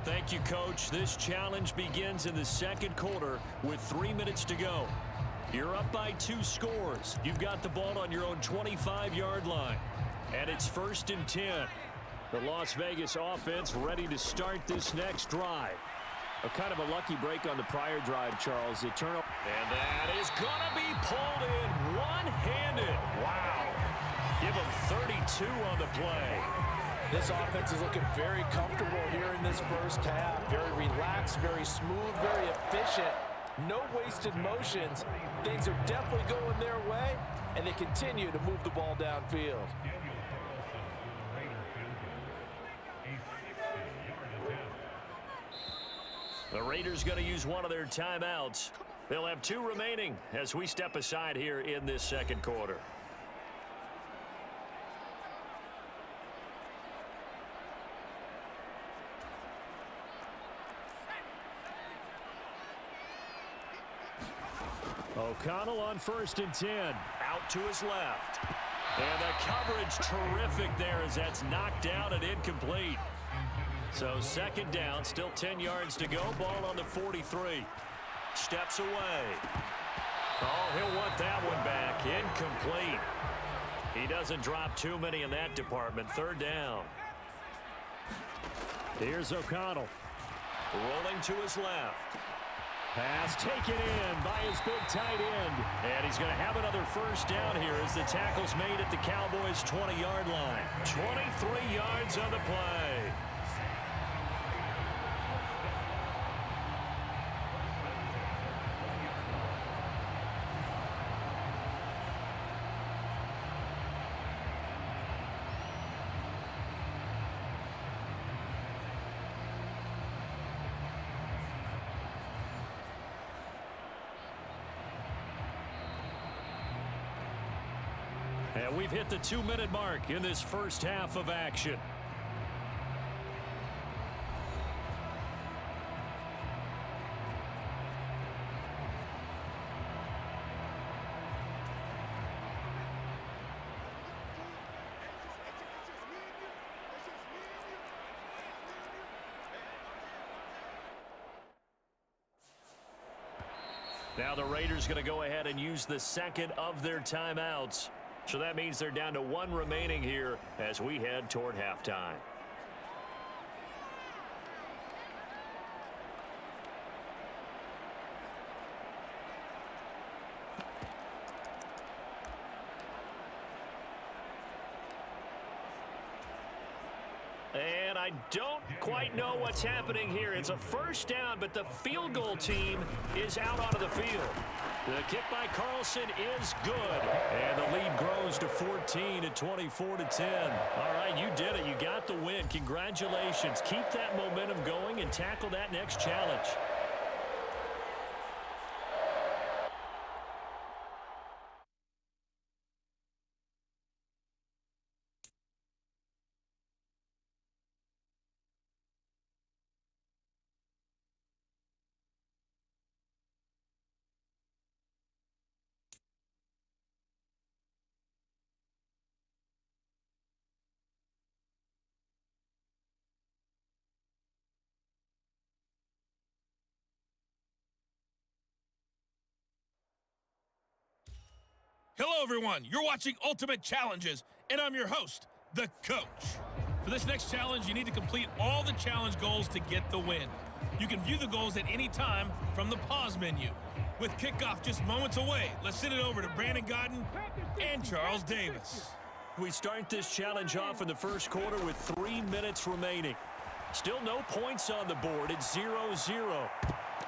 Thank you, Coach. This challenge begins in the 2nd quarter with 3 minutes to go. You're up by 2 scores. You've got the ball on your own 25-yard line. And it's 1st and 10. The Las Vegas offense ready to start this next drive. A kind of a lucky break on the prior drive, Charles. The turnover. And that is going to be pulled in one-handed. Wow. Give him 32 on the play. This offense is looking very comfortable here in this first half. Very relaxed, very smooth, very efficient. No wasted motions. Things are definitely going their way, and they continue to move the ball downfield. The Raiders going to use one of their timeouts. They'll have 2 remaining as we step aside here in this second quarter. O'Connell on 1st and 10. Out to his left. And the coverage terrific there as that's knocked down and incomplete. So 2nd down, still 10 yards to go. Ball on the 43. Steps away. Oh, he'll want that one back. Incomplete. He doesn't drop too many in that department. 3rd down. Here's O'Connell. Rolling to his left. Pass taken in by his big tight end. And he's going to have another 1st down here as the tackle's made at the Cowboys' 20-yard line. 23 yards on the play. And we've hit the 2-minute mark in this first half of action. Now the Raiders going to go ahead and use the 2nd of their timeouts. So that means they're down to 1 remaining here as we head toward halftime. And I don't quite know what's happening here. It's a 1st down, but the field goal team is out onto the field. The kick by Carlson is good. And the lead grows to 14 at 24-10. All right, you did it. You got the win. Congratulations. Keep that momentum going and tackle that next challenge. Hello, everyone. You're watching Ultimate Challenges, and I'm your host, The Coach. For this next challenge, you need to complete all the challenge goals to get the win. You can view the goals at any time from the pause menu. With kickoff just moments away, let's send it over to Brandon Godden and Charles Davis. We start this challenge off in the first quarter with 3 minutes remaining. Still no points on the board. It's 0-0.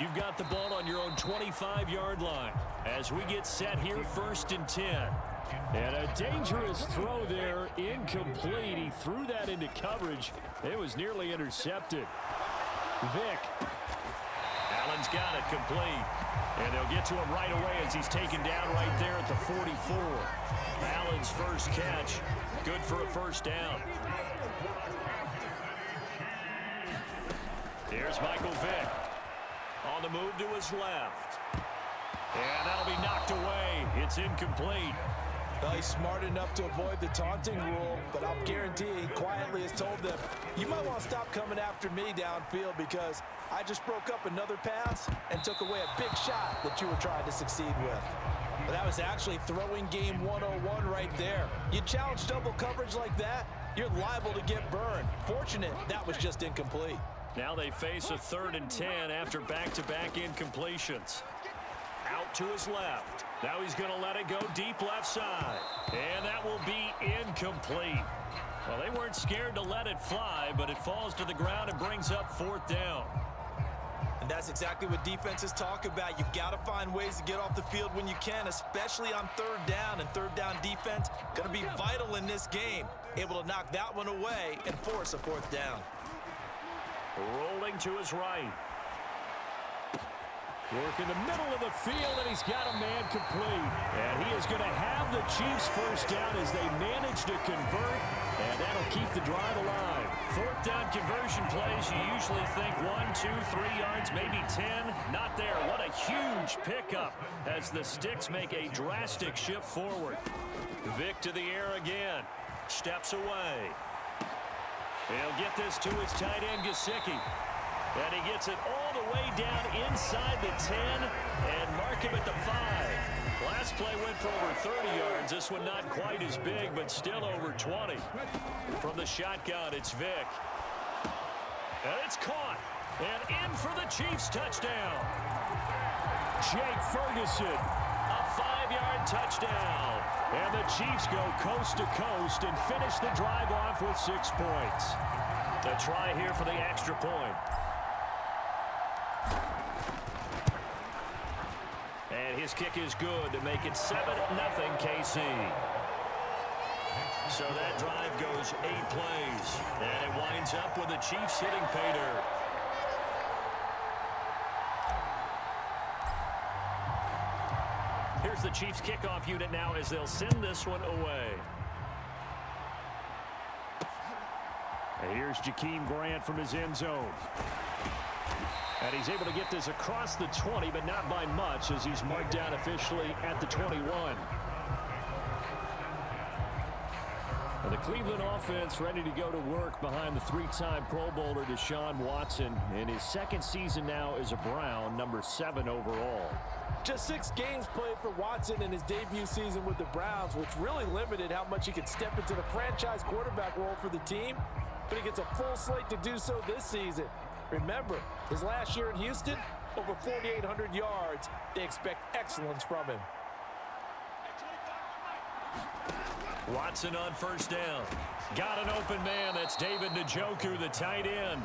You've got the ball on your own 25-yard line. As we get set here, 1st and 10. And a dangerous throw there, incomplete. He threw that into coverage. It was nearly intercepted. Vick. Allen's got it complete. And they'll get to him right away as he's taken down right there at the 44. Allen's first catch. Good for a 1st down. Here's Michael Vick. On the move to his left. And that'll be knocked away. It's incomplete. Well, he's smart enough to avoid the taunting rule, but I'll guarantee he quietly has told them, you might want to stop coming after me downfield because I just broke up another pass and took away a big shot that you were trying to succeed with. But that was actually throwing game 101 right there. You challenge double coverage like that, you're liable to get burned. Fortunate that was just incomplete. Now they face a 3rd and 10 after back-to-back incompletions. Out to his left. Now he's going to let it go deep left side. And that will be incomplete. Well, they weren't scared to let it fly, but it falls to the ground and brings up 4th down. And that's exactly what defenses talk about. You've got to find ways to get off the field when you can, especially on 3rd down. And 3rd down defense going to be vital in this game. Able to knock that one away and force a 4th down. Rolling to his right. Work in the middle of the field, and he's got a man complete. And he is going to have the Chiefs first down as they manage to convert, and that'll keep the drive alive. Fourth down conversion plays, you usually think 1, 2, 3 yards, maybe 10. Not there. What a huge pickup as the Sticks make a drastic shift forward. Vick to the air again. Steps away. He'll get this to his tight end, Gesicki. And he gets it all the way down inside the 10 and mark him at the 5. Last play went for over 30 yards. This one not quite as big, but still over 20. From the shotgun, it's Vick. And it's caught. And in for the Chiefs touchdown. Jake Ferguson. A 5-yard touchdown. And the Chiefs go coast to coast and finish the drive off with 6 points. A try here for the extra point. And his kick is good to make it 7-0 KC. So that drive goes 8 plays. And it winds up with the Chiefs hitting pay dirt. Here's the Chiefs kickoff unit now as they'll send this one away. And here's Jakeem Grant from his end zone. And he's able to get this across the 20, but not by much as he's marked down officially at the 21. And the Cleveland offense ready to go to work behind the 3-time Pro Bowler Deshaun Watson in his second season now as a Brown, number 7 overall. Just 6 games played for Watson in his debut season with the Browns, which really limited how much he could step into the franchise quarterback role for the team. But he gets a full slate to do so this season. Remember, his last year in Houston, over 4,800 yards. They expect excellence from him. Watson on first down. Got an open man. That's David Njoku, the tight end.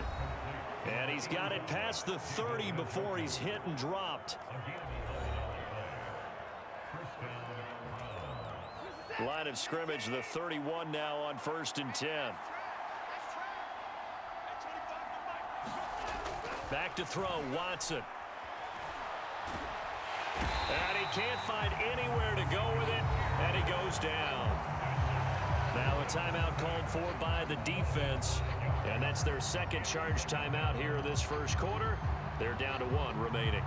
And he's got it past the 30 before he's hit and dropped. Line of scrimmage, the 31 now on 1st and 10. Back to throw, Watson. And he can't find anywhere to go with it, and he goes down. Now a timeout called for by the defense, and that's their second charge timeout here in this first quarter. They're down to 1 remaining.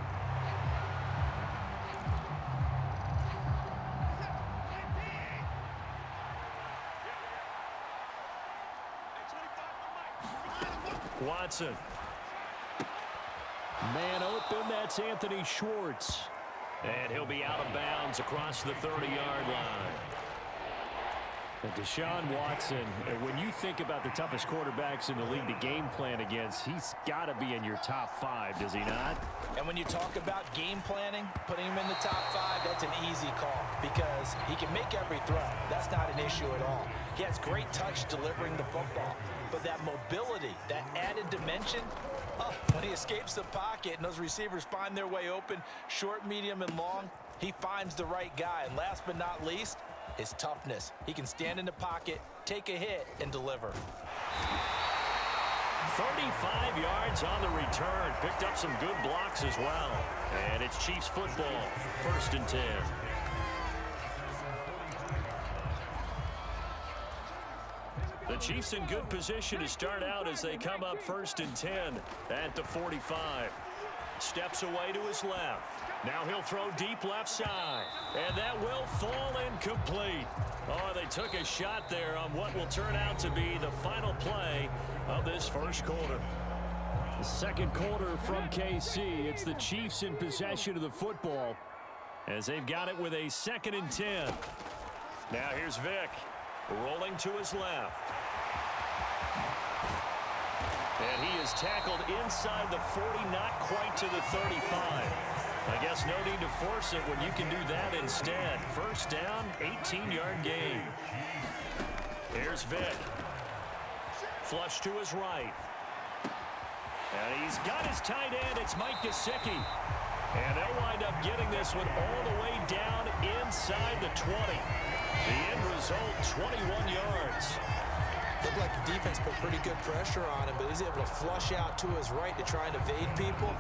Watson. Man open, that's Anthony Schwartz. And he'll be out of bounds across the 30-yard line. And Deshaun Watson, when you think about the toughest quarterbacks in the league to game plan against, he's got to be in your top 5, does he not? And when you talk about game planning, putting him in the top 5, that's an easy call because he can make every throw. That's not an issue at all. He has great touch delivering the football. But that mobility, that added dimension, when he escapes the pocket and those receivers find their way open, short, medium, and long, he finds the right guy. And last but not least, his toughness. He can stand in the pocket, take a hit, and deliver. 35 yards on the return. Picked up some good blocks as well. And it's Chiefs football, 1st and 10. The Chiefs in good position to start out as they come up 1st and 10 at the 45. Steps away to his left. Now he'll throw deep left side. And that will fall incomplete. Oh, they took a shot there on what will turn out to be the final play of this first quarter. The second quarter from KC. It's the Chiefs in possession of the football as they've got it with a 2nd and 10. Now here's Vick rolling to his left. And he is tackled inside the 40, not quite to the 35. I guess no need to force it when you can do that instead. First down, 18-yard gain. Here's Vick. Flush to his right. And he's got his tight end. It's Mike Gesicki. And they'll wind up getting this one all the way down inside the 20. The end result, 21 yards. Looked like the defense put pretty good pressure on him, but he's able to flush out to his right to try and evade people.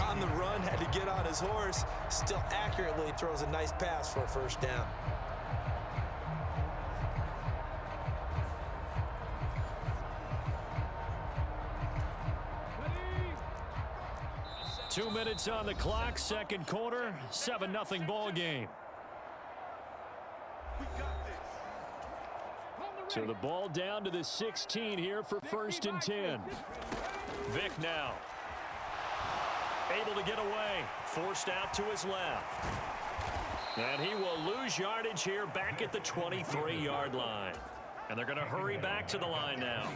On the run, had to get on his horse. Still accurately throws a nice pass for a first down. 2 minutes on the clock, second quarter, 7-0 ball game. So the ball down to the 16 here for 1st and 10. Vick now. Able to get away. Forced out to his left. And he will lose yardage here back at the 23-yard line. And they're going to hurry back to the line now.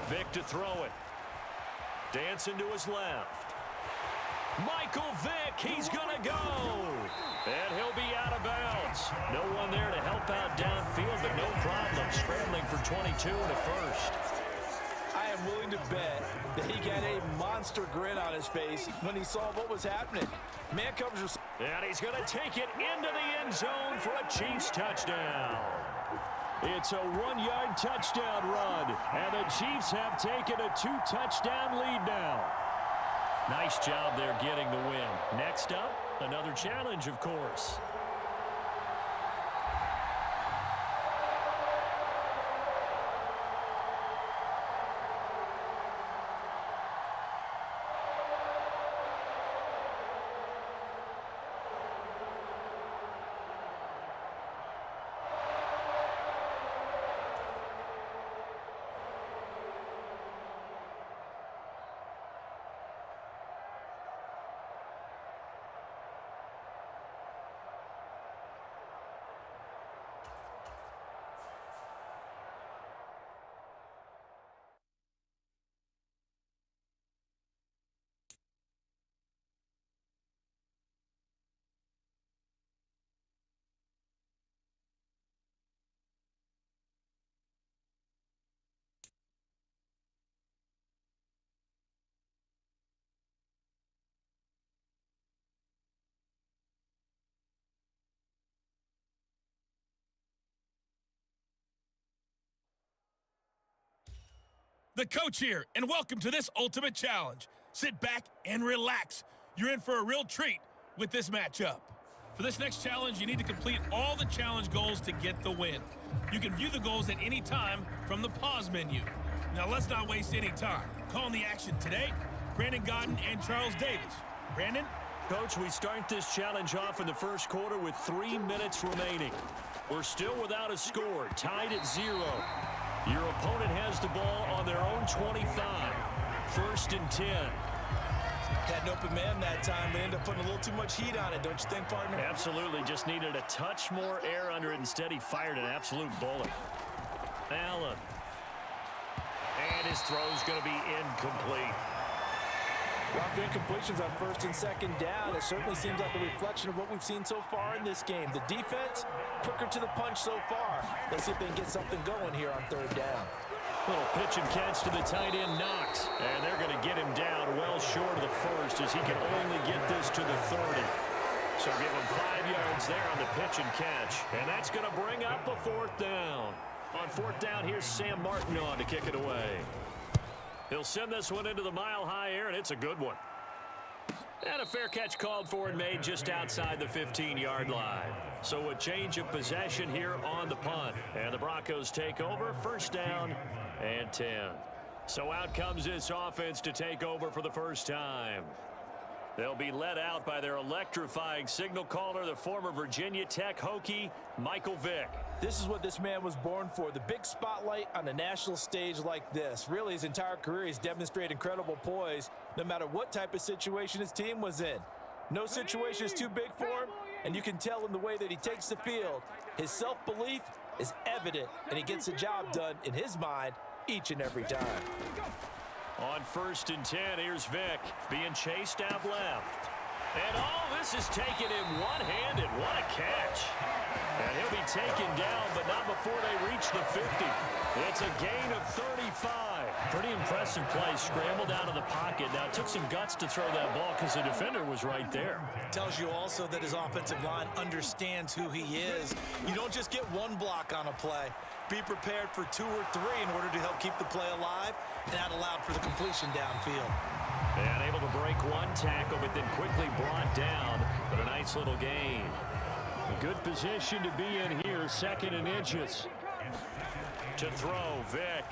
Vick to throw it. Dancing to his left. Michael Vick, he's going to go. And he'll be out of bounds. No one there to help out downfield, but no problem. Scrambling for 22 and a first. I am willing to bet that he got a monster grin on his face when he saw what was happening. Man covers. And he's going to take it into the end zone for a Chiefs touchdown. It's a 1-yard touchdown run, and the Chiefs have taken a 2-touchdown lead now. Nice job there getting the win. Next up, another challenge, of course. The coach here, and welcome to this ultimate challenge. Sit back and relax. You're in for a real treat with this matchup. For this next challenge, you need to complete all the challenge goals to get the win. You can view the goals at any time from the pause menu. Now let's not waste any time. Calling the action today, Brandon Godden and Charles Davis. Brandon? Coach, we start this challenge off in the first quarter with 3 minutes remaining. We're still without a score, tied at 0. Your opponent has the ball on their own 25. 1st and 10. Had an open man that time, but ended up putting a little too much heat on it, don't you think, partner? Absolutely. Just needed a touch more air under it. Instead, he fired an absolute bullet. Allen. And his throw's going to be incomplete. Rough incompletions on 1st and 2nd down. It certainly seems like a reflection of what we've seen so far in this game. The defense, quicker to the punch so far. Let's see if they can get something going here on 3rd down. Little pitch and catch to the tight end, Knox. And they're going to get him down well short of the first as he can only get this to the 30. So give him 5 yards there on the pitch and catch. And that's going to bring up a 4th down. On 4th down, here's Sam Martin on to kick it away. He'll send this one into the mile-high air, and it's a good one. And a fair catch called for and made just outside the 15-yard line. So a change of possession here on the punt. And the Broncos take over, 1st down and 10. So out comes this offense to take over for the first time. They'll be led out by their electrifying signal caller, the former Virginia Tech Hokie, Michael Vick. This is what this man was born for, the big spotlight on a national stage like this. Really, his entire career, he's demonstrated incredible poise, no matter what type of situation his team was in. No situation is too big for him, and you can tell in the way that he takes the field. His self-belief is evident, and he gets the job done in his mind each and every time. On 1st and 10, here's Vick being chased out left. And all this is taken in one-handed. What a catch. And he'll be taken down, but not before they reach the 50. It's a gain of 35. Pretty impressive play. Scrambled out of the pocket. Now, it took some guts to throw that ball because the defender was right there. Tells you also that his offensive line understands who he is. You don't just get one block on a play. Be prepared for 2 or 3 in order to help keep the play alive, and that allowed for the completion downfield. And able to break one tackle, but then quickly brought down. But a nice little gain. A good position to be in here, 2nd and inches. To throw, Vick.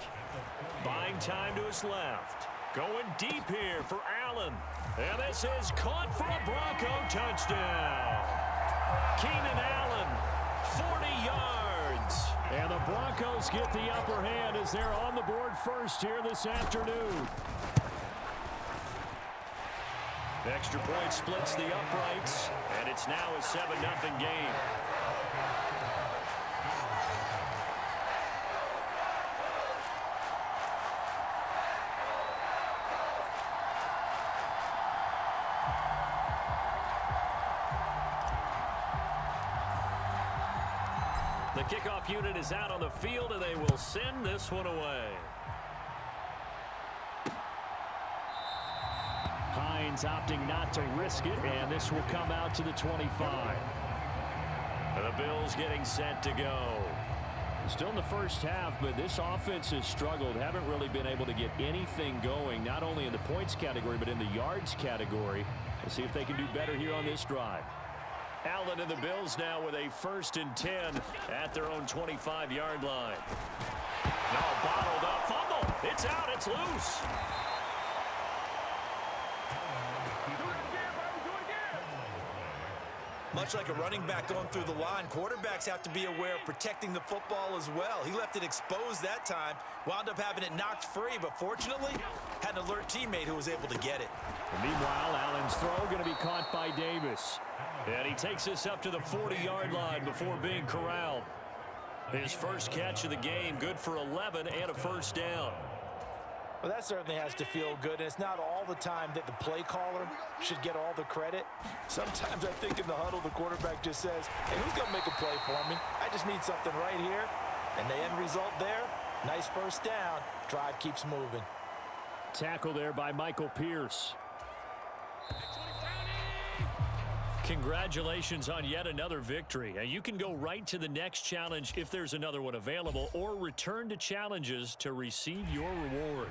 Buying time to his left. Going deep here for Allen. And this is caught for a Bronco touchdown. Keenan Allen, 40 yards. And the Broncos get the upper hand as they're on the board first here this afternoon. The extra point splits the uprights, and it's now a 7-0 game. The kickoff unit is out on the field, and they will send this one away. Hines opting not to risk it, and this will come out to the 25. The Bills getting set to go. Still in the first half, but this offense has struggled. Haven't really been able to get anything going, not only in the points category, but in the yards category. Let's see if they can do better here on this drive. Allen and the Bills now with a 1st and 10 at their own 25-yard line. Now bottled up. Fumble. It's out. It's loose. Much like a running back going through the line, quarterbacks have to be aware of protecting the football as well. He left it exposed that time, wound up having it knocked free, but fortunately had an alert teammate who was able to get it. And meanwhile, Allen's throw going to be caught by Davis. And he takes this up to the 40-yard line before being corralled. His first catch of the game, good for 11 and a 1st down. Well, that certainly has to feel good, and it's not all the time that the play caller should get all the credit. Sometimes I think in the huddle, the quarterback just says, hey, who's going to make a play for me? I just need something right here. And the end result there, nice 1st down. Drive keeps moving. Tackle there by Michael Pierce. Congratulations on yet another victory. And you can go right to the next challenge if there's another one available, or return to challenges to receive your reward.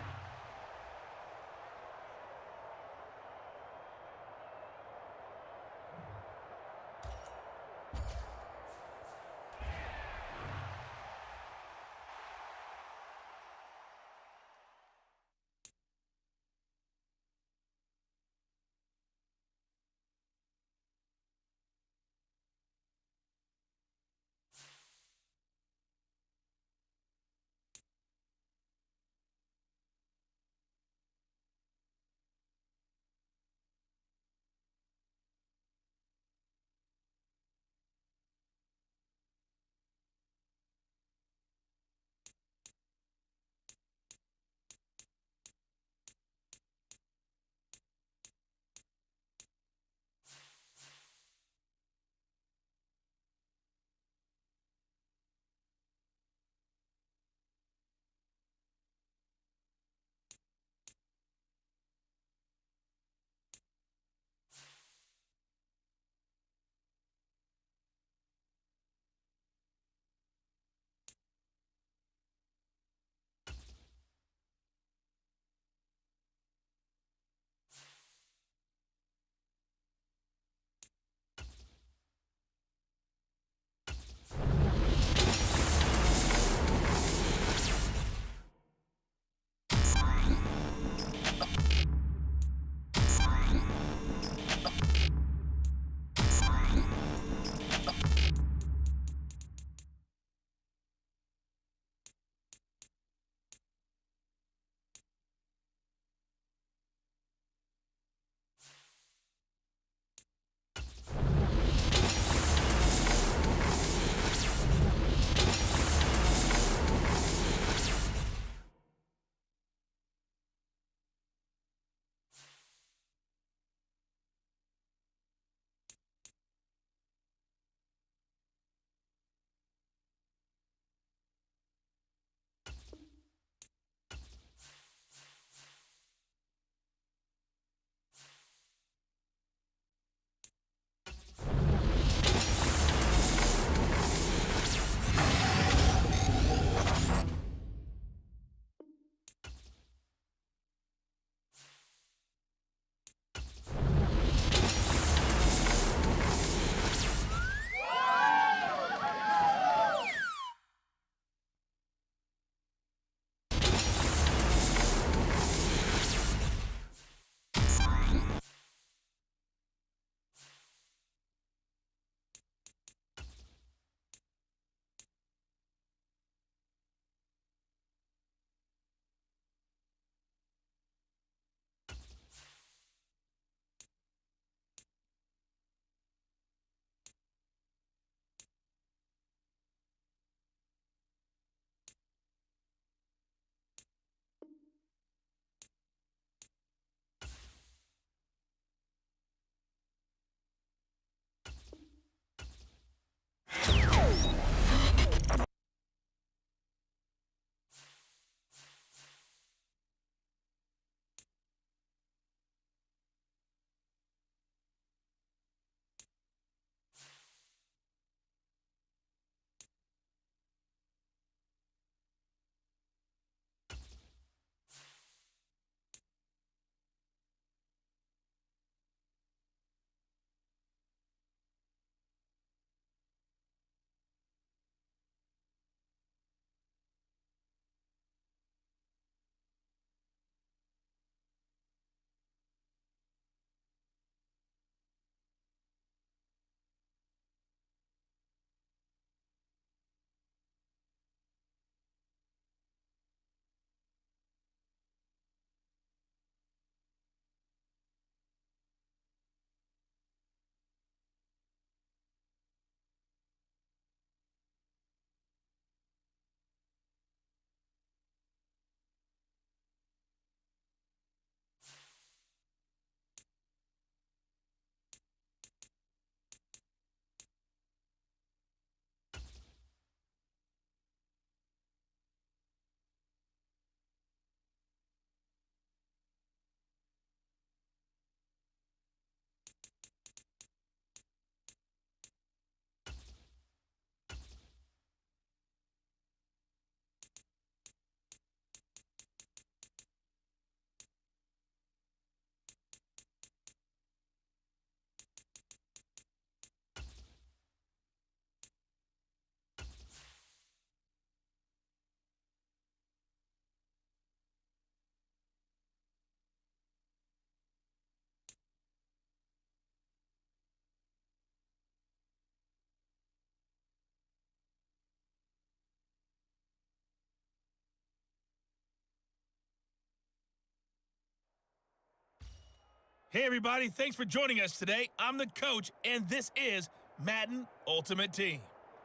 Hey, everybody. Thanks for joining us today. I'm the coach, and this is Madden Ultimate Team.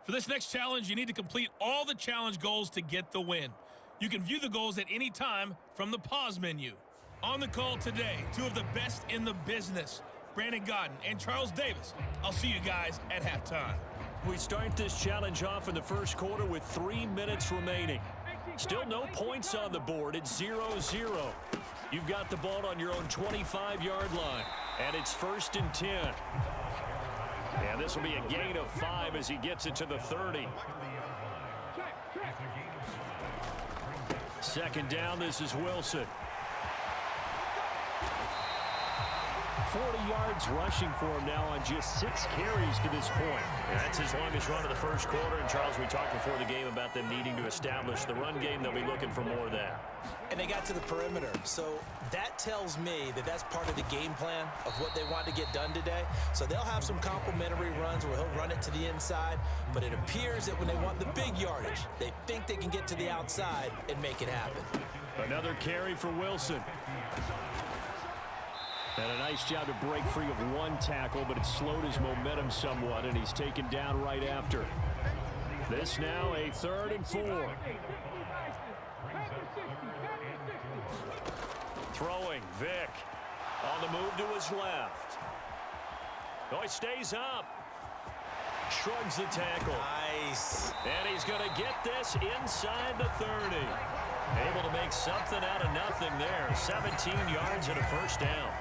For this next challenge, you need to complete all the challenge goals to get the win. You can view the goals at any time from the pause menu. On the call today, two of the best in the business, Brandon Godden and Charles Davis. I'll see you guys at halftime. We start this challenge off in the first quarter with 3 minutes remaining. Still no points on the board. It's 0-0. You've got the ball on your own 25-yard line, and it's 1st and 10. And this will be a gain of 5 as he gets it to the 30. Second down, this is Wilson. 40 yards rushing for him now on just 6 carries to this point. That's his longest run of the first quarter. And, Charles, we talked before the game about them needing to establish the run game. They'll be looking for more of that. And they got to the perimeter. So that tells me that that's part of the game plan of what they want to get done today. So they'll have some complementary runs where he'll run it to the inside. But it appears that when they want the big yardage, they think they can get to the outside and make it happen. Another carry for Wilson. And a nice job to break free of one tackle, but it slowed his momentum somewhat, and he's taken down right after. This now a 3rd and 4. Throwing, Vick. On the move to his left. Oh, he stays up. Shrugs the tackle. Nice. And he's going to get this inside the 30. Able to make something out of nothing there. 17 yards and a first down.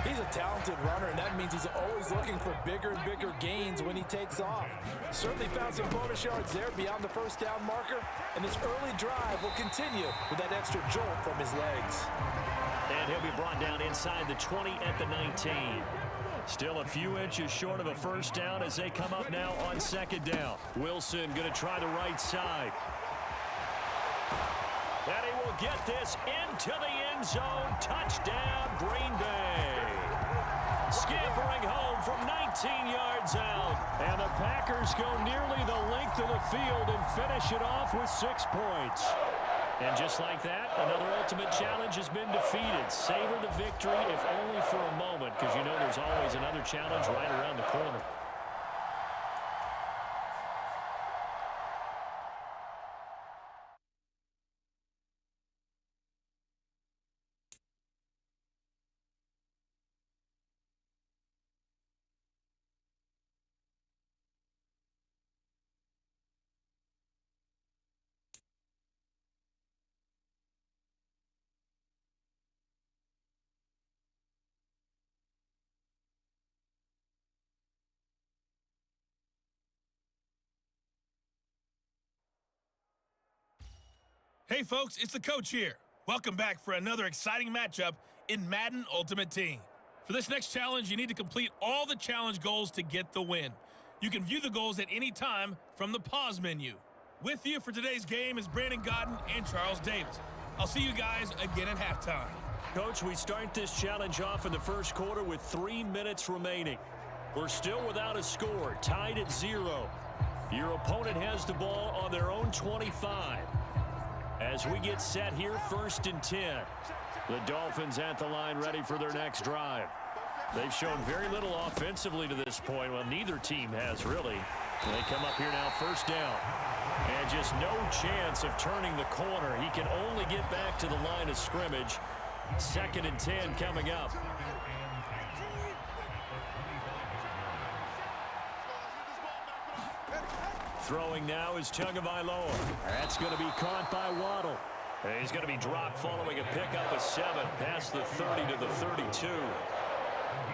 He's a talented runner, and that means he's always looking for bigger and bigger gains when he takes off. Certainly found some bonus yards there beyond the first down marker, and this early drive will continue with that extra jolt from his legs. And he'll be brought down inside the 20 at the 19. Still a few inches short of a first down as they come up now on 2nd down. Wilson going to try the right side. And he will get this into the end zone. Touchdown, Green Bay. Scampering home from 19 yards out. And the Packers go nearly the length of the field and finish it off with 6 points. And just like that, another ultimate challenge has been defeated. Savor the victory, if only for a moment, because you know there's always another challenge right around the corner. Hey, folks, it's the coach here. Welcome back for another exciting matchup in Madden Ultimate Team. For this next challenge, you need to complete all the challenge goals to get the win. You can view the goals at any time from the pause menu. With you for today's game is Brandon Godden and Charles Davis. I'll see you guys again at halftime. Coach, we start this challenge off in the first quarter with 3 minutes remaining. We're still without a score, tied at 0. Your opponent has the ball on their own 25. As we get set here, 1st and 10. The Dolphins at the line ready for their next drive. They've shown very little offensively to this point. Well, neither team has really. They come up here now, 1st down. And just no chance of turning the corner. He can only get back to the line of scrimmage. 2nd and 10 coming up. Throwing now is Tagovailoa. That's going to be caught by Waddle. And he's going to be dropped following a pickup of 7 past the 30 to the 32.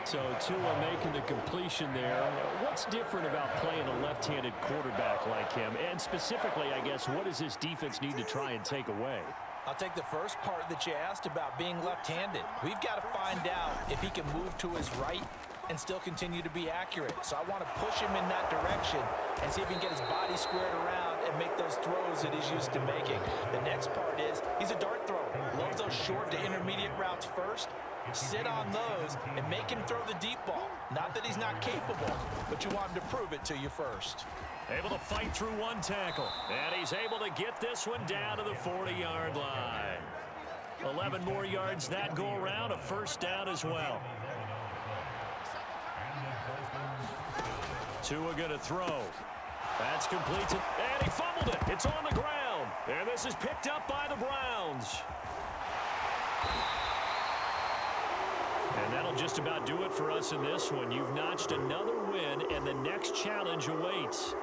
So Tua making the completion there. What's different about playing a left-handed quarterback like him? And specifically, I guess, what does this defense need to try and take away? I'll take the first part that you asked about being left-handed. We've got to find out if he can move to his right and still continue to be accurate. So I want to push him in that direction and see if he can get his body squared around and make those throws that he's used to making. The next part is he's a dart thrower. Loves those short to intermediate routes first. Sit on those and make him throw the deep ball. Not that he's not capable, but you want him to prove it to you first. Able to fight through one tackle. And he's able to get this one down to the 40-yard line. 11 more yards that go around, a 1st down as well. Tua going to throw. That's complete. And he fumbled it. It's on the ground. And this is picked up by the Browns. And that'll just about do it for us in this one. You've notched another win, and the next challenge awaits.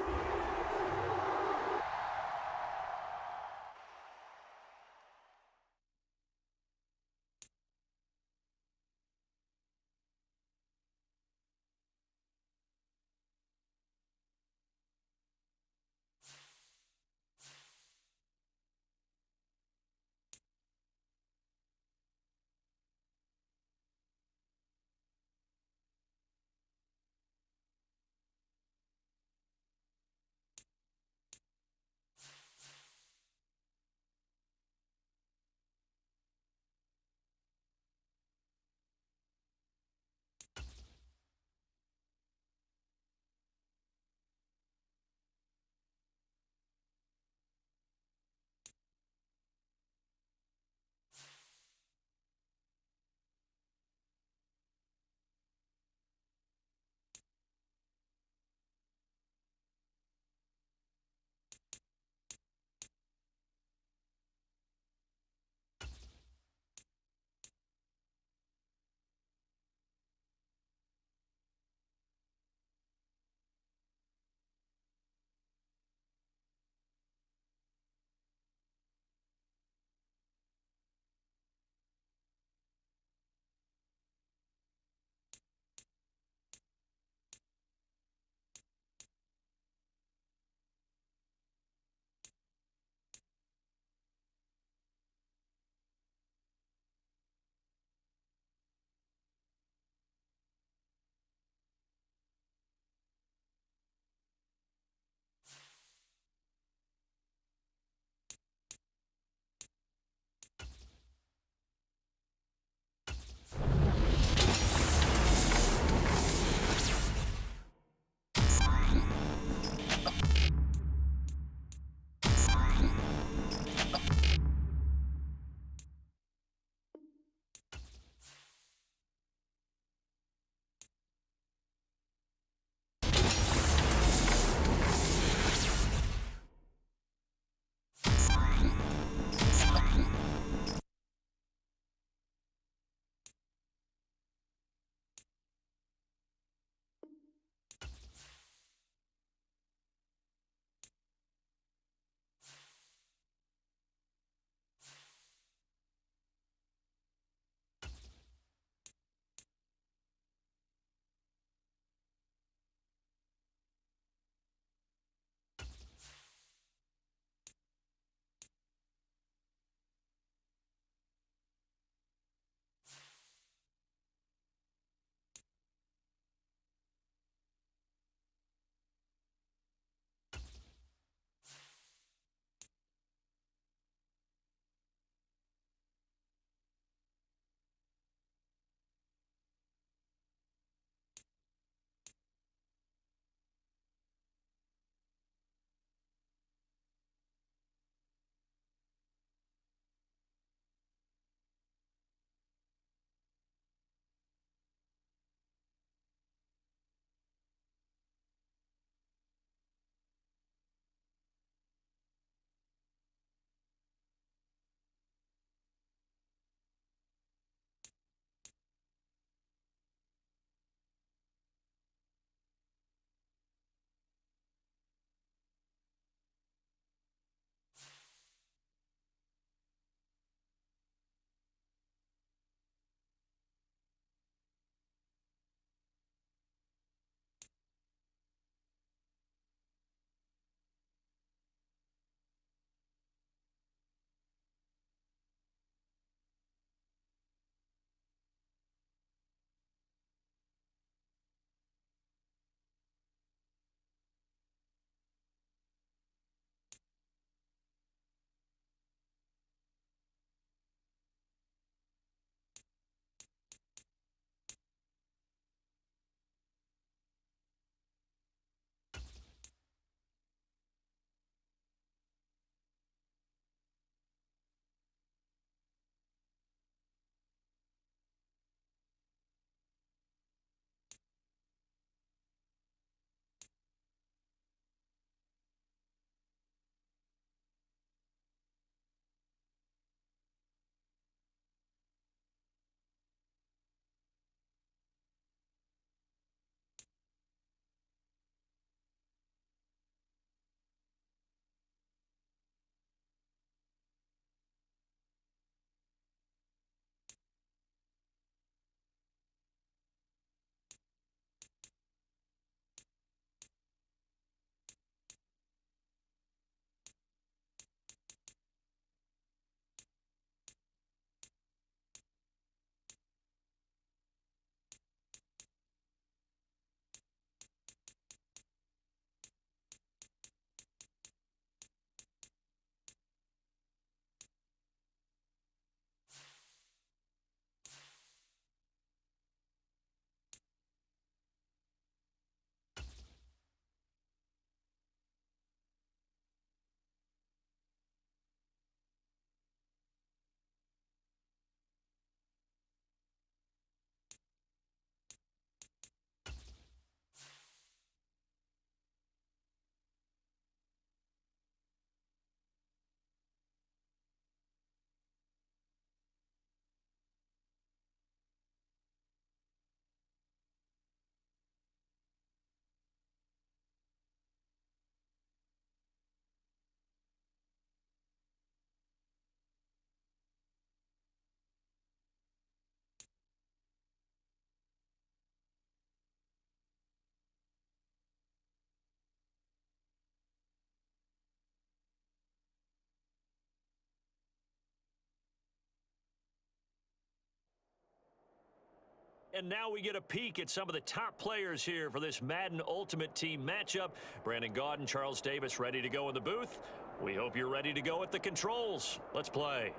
And now we get a peek at some of the top players here for this Madden Ultimate Team matchup. Brandon Gaudin, Charles Davis ready to go in the booth. We hope you're ready to go at the controls. Let's play.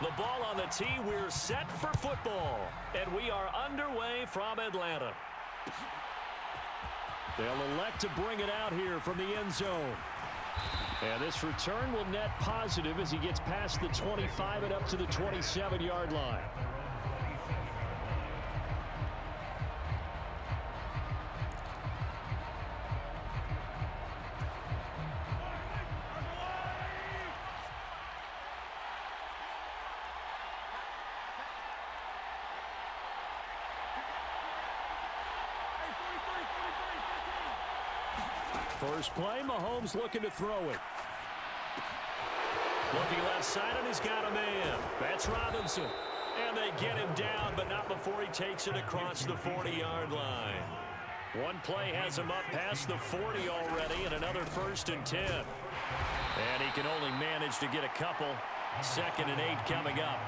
The ball on the tee. We're set for football. And we are underway from Atlanta. They'll elect to bring it out here from the end zone. And this return will net positive as he gets past the 25 and up to the 27-yard line. First play, Mahomes looking to throw it. Looking left side, and he's got a man. That's Robinson. And they get him down, but not before he takes it across the 40-yard line. One play has him up past the 40 already, and another 1st and 10. And he can only manage to get a couple. 2nd and 8 coming up.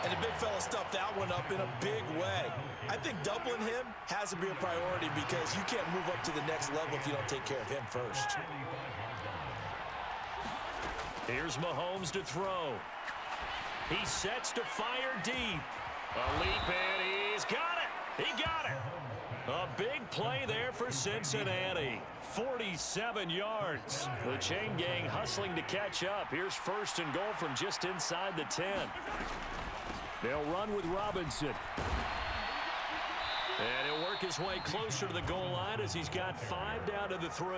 And the big fella stuffed that one up in a big way. I think doubling him has to be a priority because you can't move up to the next level if you don't take care of him first. Here's Mahomes to throw. He sets to fire deep. A leap, and he's got it. He got it. A big play there for Cincinnati. 47 yards. The chain gang hustling to catch up. Here's 1st and goal from just inside the 10. They'll run with Robinson. And he'll work his way closer to the goal line as he's got 5 down to the 3.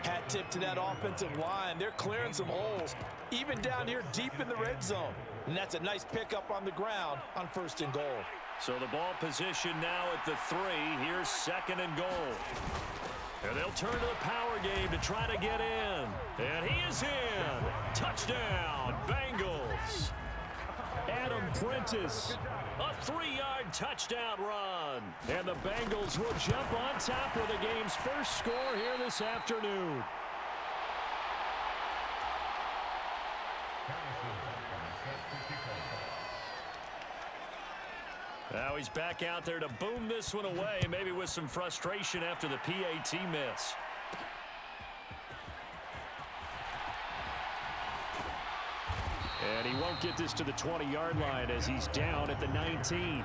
Hat tip to that offensive line. They're clearing some holes, even down here deep in the red zone. And that's a nice pickup on the ground on 1st and goal. So the ball position now at the 3. Here's 2nd and goal. And they'll turn to the power game to try to get in. And he is in. Touchdown, Bengals. Adam Prentice. A 3-yard touchdown run. And the Bengals will jump on top with the game's first score here this afternoon. Now he's back out there to boom this one away, maybe with some frustration after the PAT miss. And he won't get this to the 20-yard line as he's down at the 19.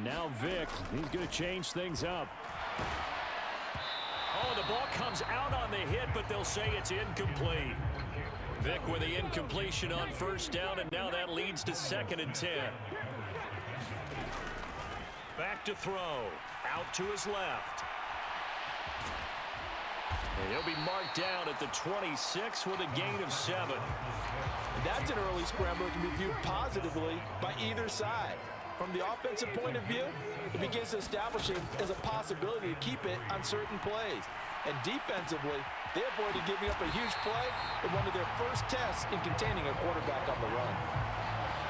Now Vic, he's going to change things up. Oh, the ball comes out on the hit, but they'll say it's incomplete. Vic with the incompletion on 1st down, and now that leads to 2nd and 10. Back to throw. Out to his left. And he'll be marked down at the 26 with a gain of 7. That's an early scramble that can be viewed positively by either side. From the offensive point of view, it begins to establish it as a possibility to keep it on certain plays. And defensively, they avoided giving up a huge play in one of their first tests in containing a quarterback on the run.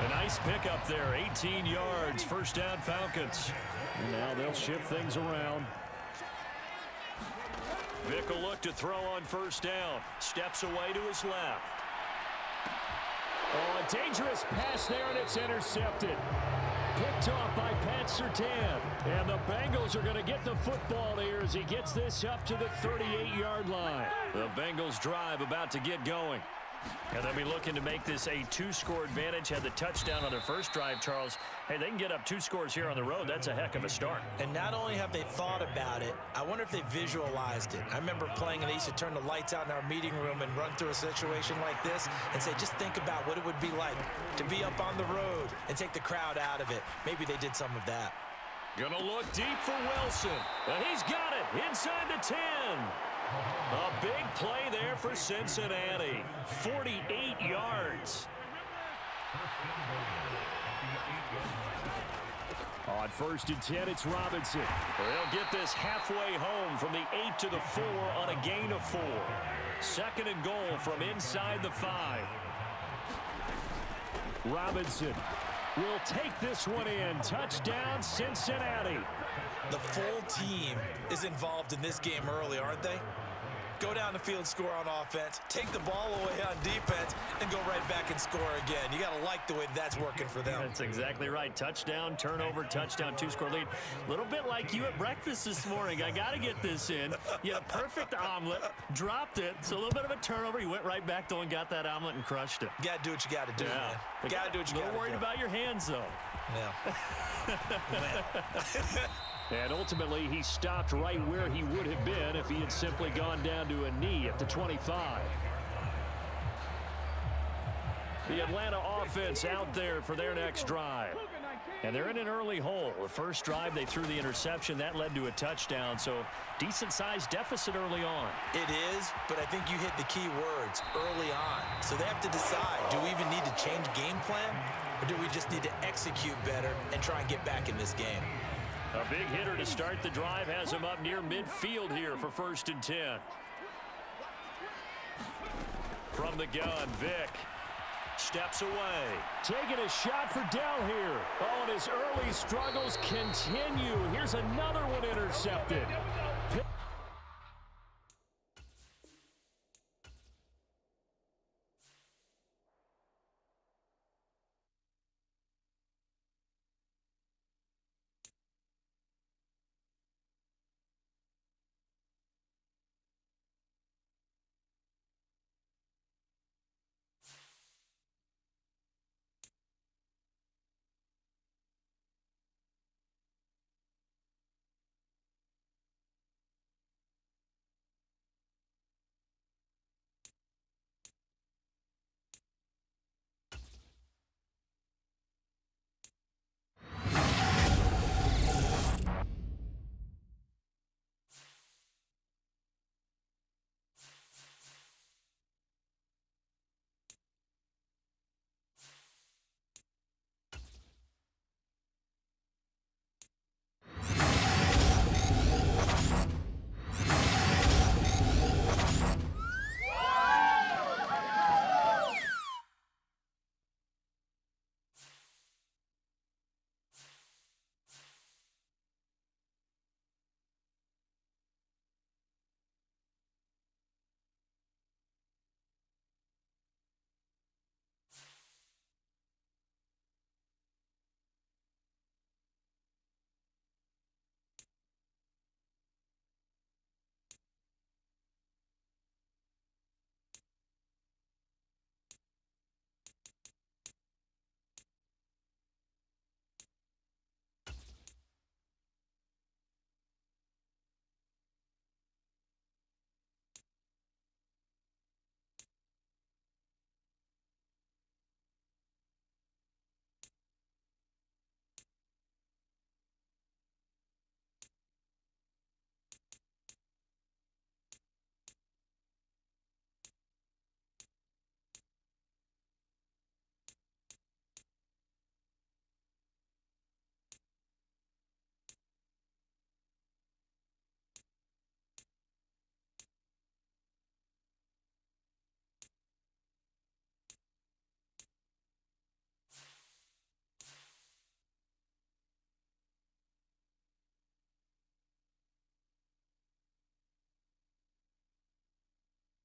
A nice pickup there, 18 yards, 1st down Falcons. Now they'll shift things around. Vic will look to throw on 1st down. Steps away to his left. Oh, a dangerous pass there, and it's intercepted. Picked off by Pat Surtain. And the Bengals are going to get the football here as he gets this up to the 38-yard line. The Bengals drive about to get going. And they'll be looking to make this a 2-score advantage. Had the touchdown on their first drive, Charles. Hey, they can get up 2 scores here on the road. That's a heck of a start. And not only have they thought about it, I wonder if they visualized it. I remember playing and they used to turn the lights out in our meeting room and run through a situation like this and say, just think about what it would be like to be up on the road and take the crowd out of it. Maybe they did some of that. Gonna look deep for Wilson. And he's got it inside the 10. A big play there for Cincinnati. 48 yards. On 1st and 10, it's Robinson. They'll get this halfway home from the 8 to the 4 on a gain of 4. 2nd and goal from inside the 5. Robinson will take this one in. Touchdown, Cincinnati. The full team is involved in this game early, aren't they? Go down the field, score on offense, take the ball away on defense, and go right back and score again. You got to like the way that's working for them. That's exactly right. Touchdown, turnover, touchdown, 2-score lead. A little bit like you at breakfast this morning. I got to get this in. You had a perfect omelet, dropped it. So a little bit of a turnover. You went right back, though, and got that omelet and crushed it. You got to do what you got to do, man. You got to do what you got to do. A little worried about your hands, though. Yeah. And ultimately, he stopped right where he would have been if he had simply gone down to a knee at the 25. The Atlanta offense out there for their next drive. And they're in an early hole. The first drive, they threw the interception. That led to a touchdown, so decent-sized deficit early on. It is, but I think you hit the key words, early on. So they have to decide, do we even need to change game plan, or do we just need to execute better and try and get back in this game? A big hitter to start the drive has him up near midfield here for 1st and 10. From the gun, Vick steps away. Taking a shot for Dell here. Oh, and his early struggles continue. Here's another one intercepted.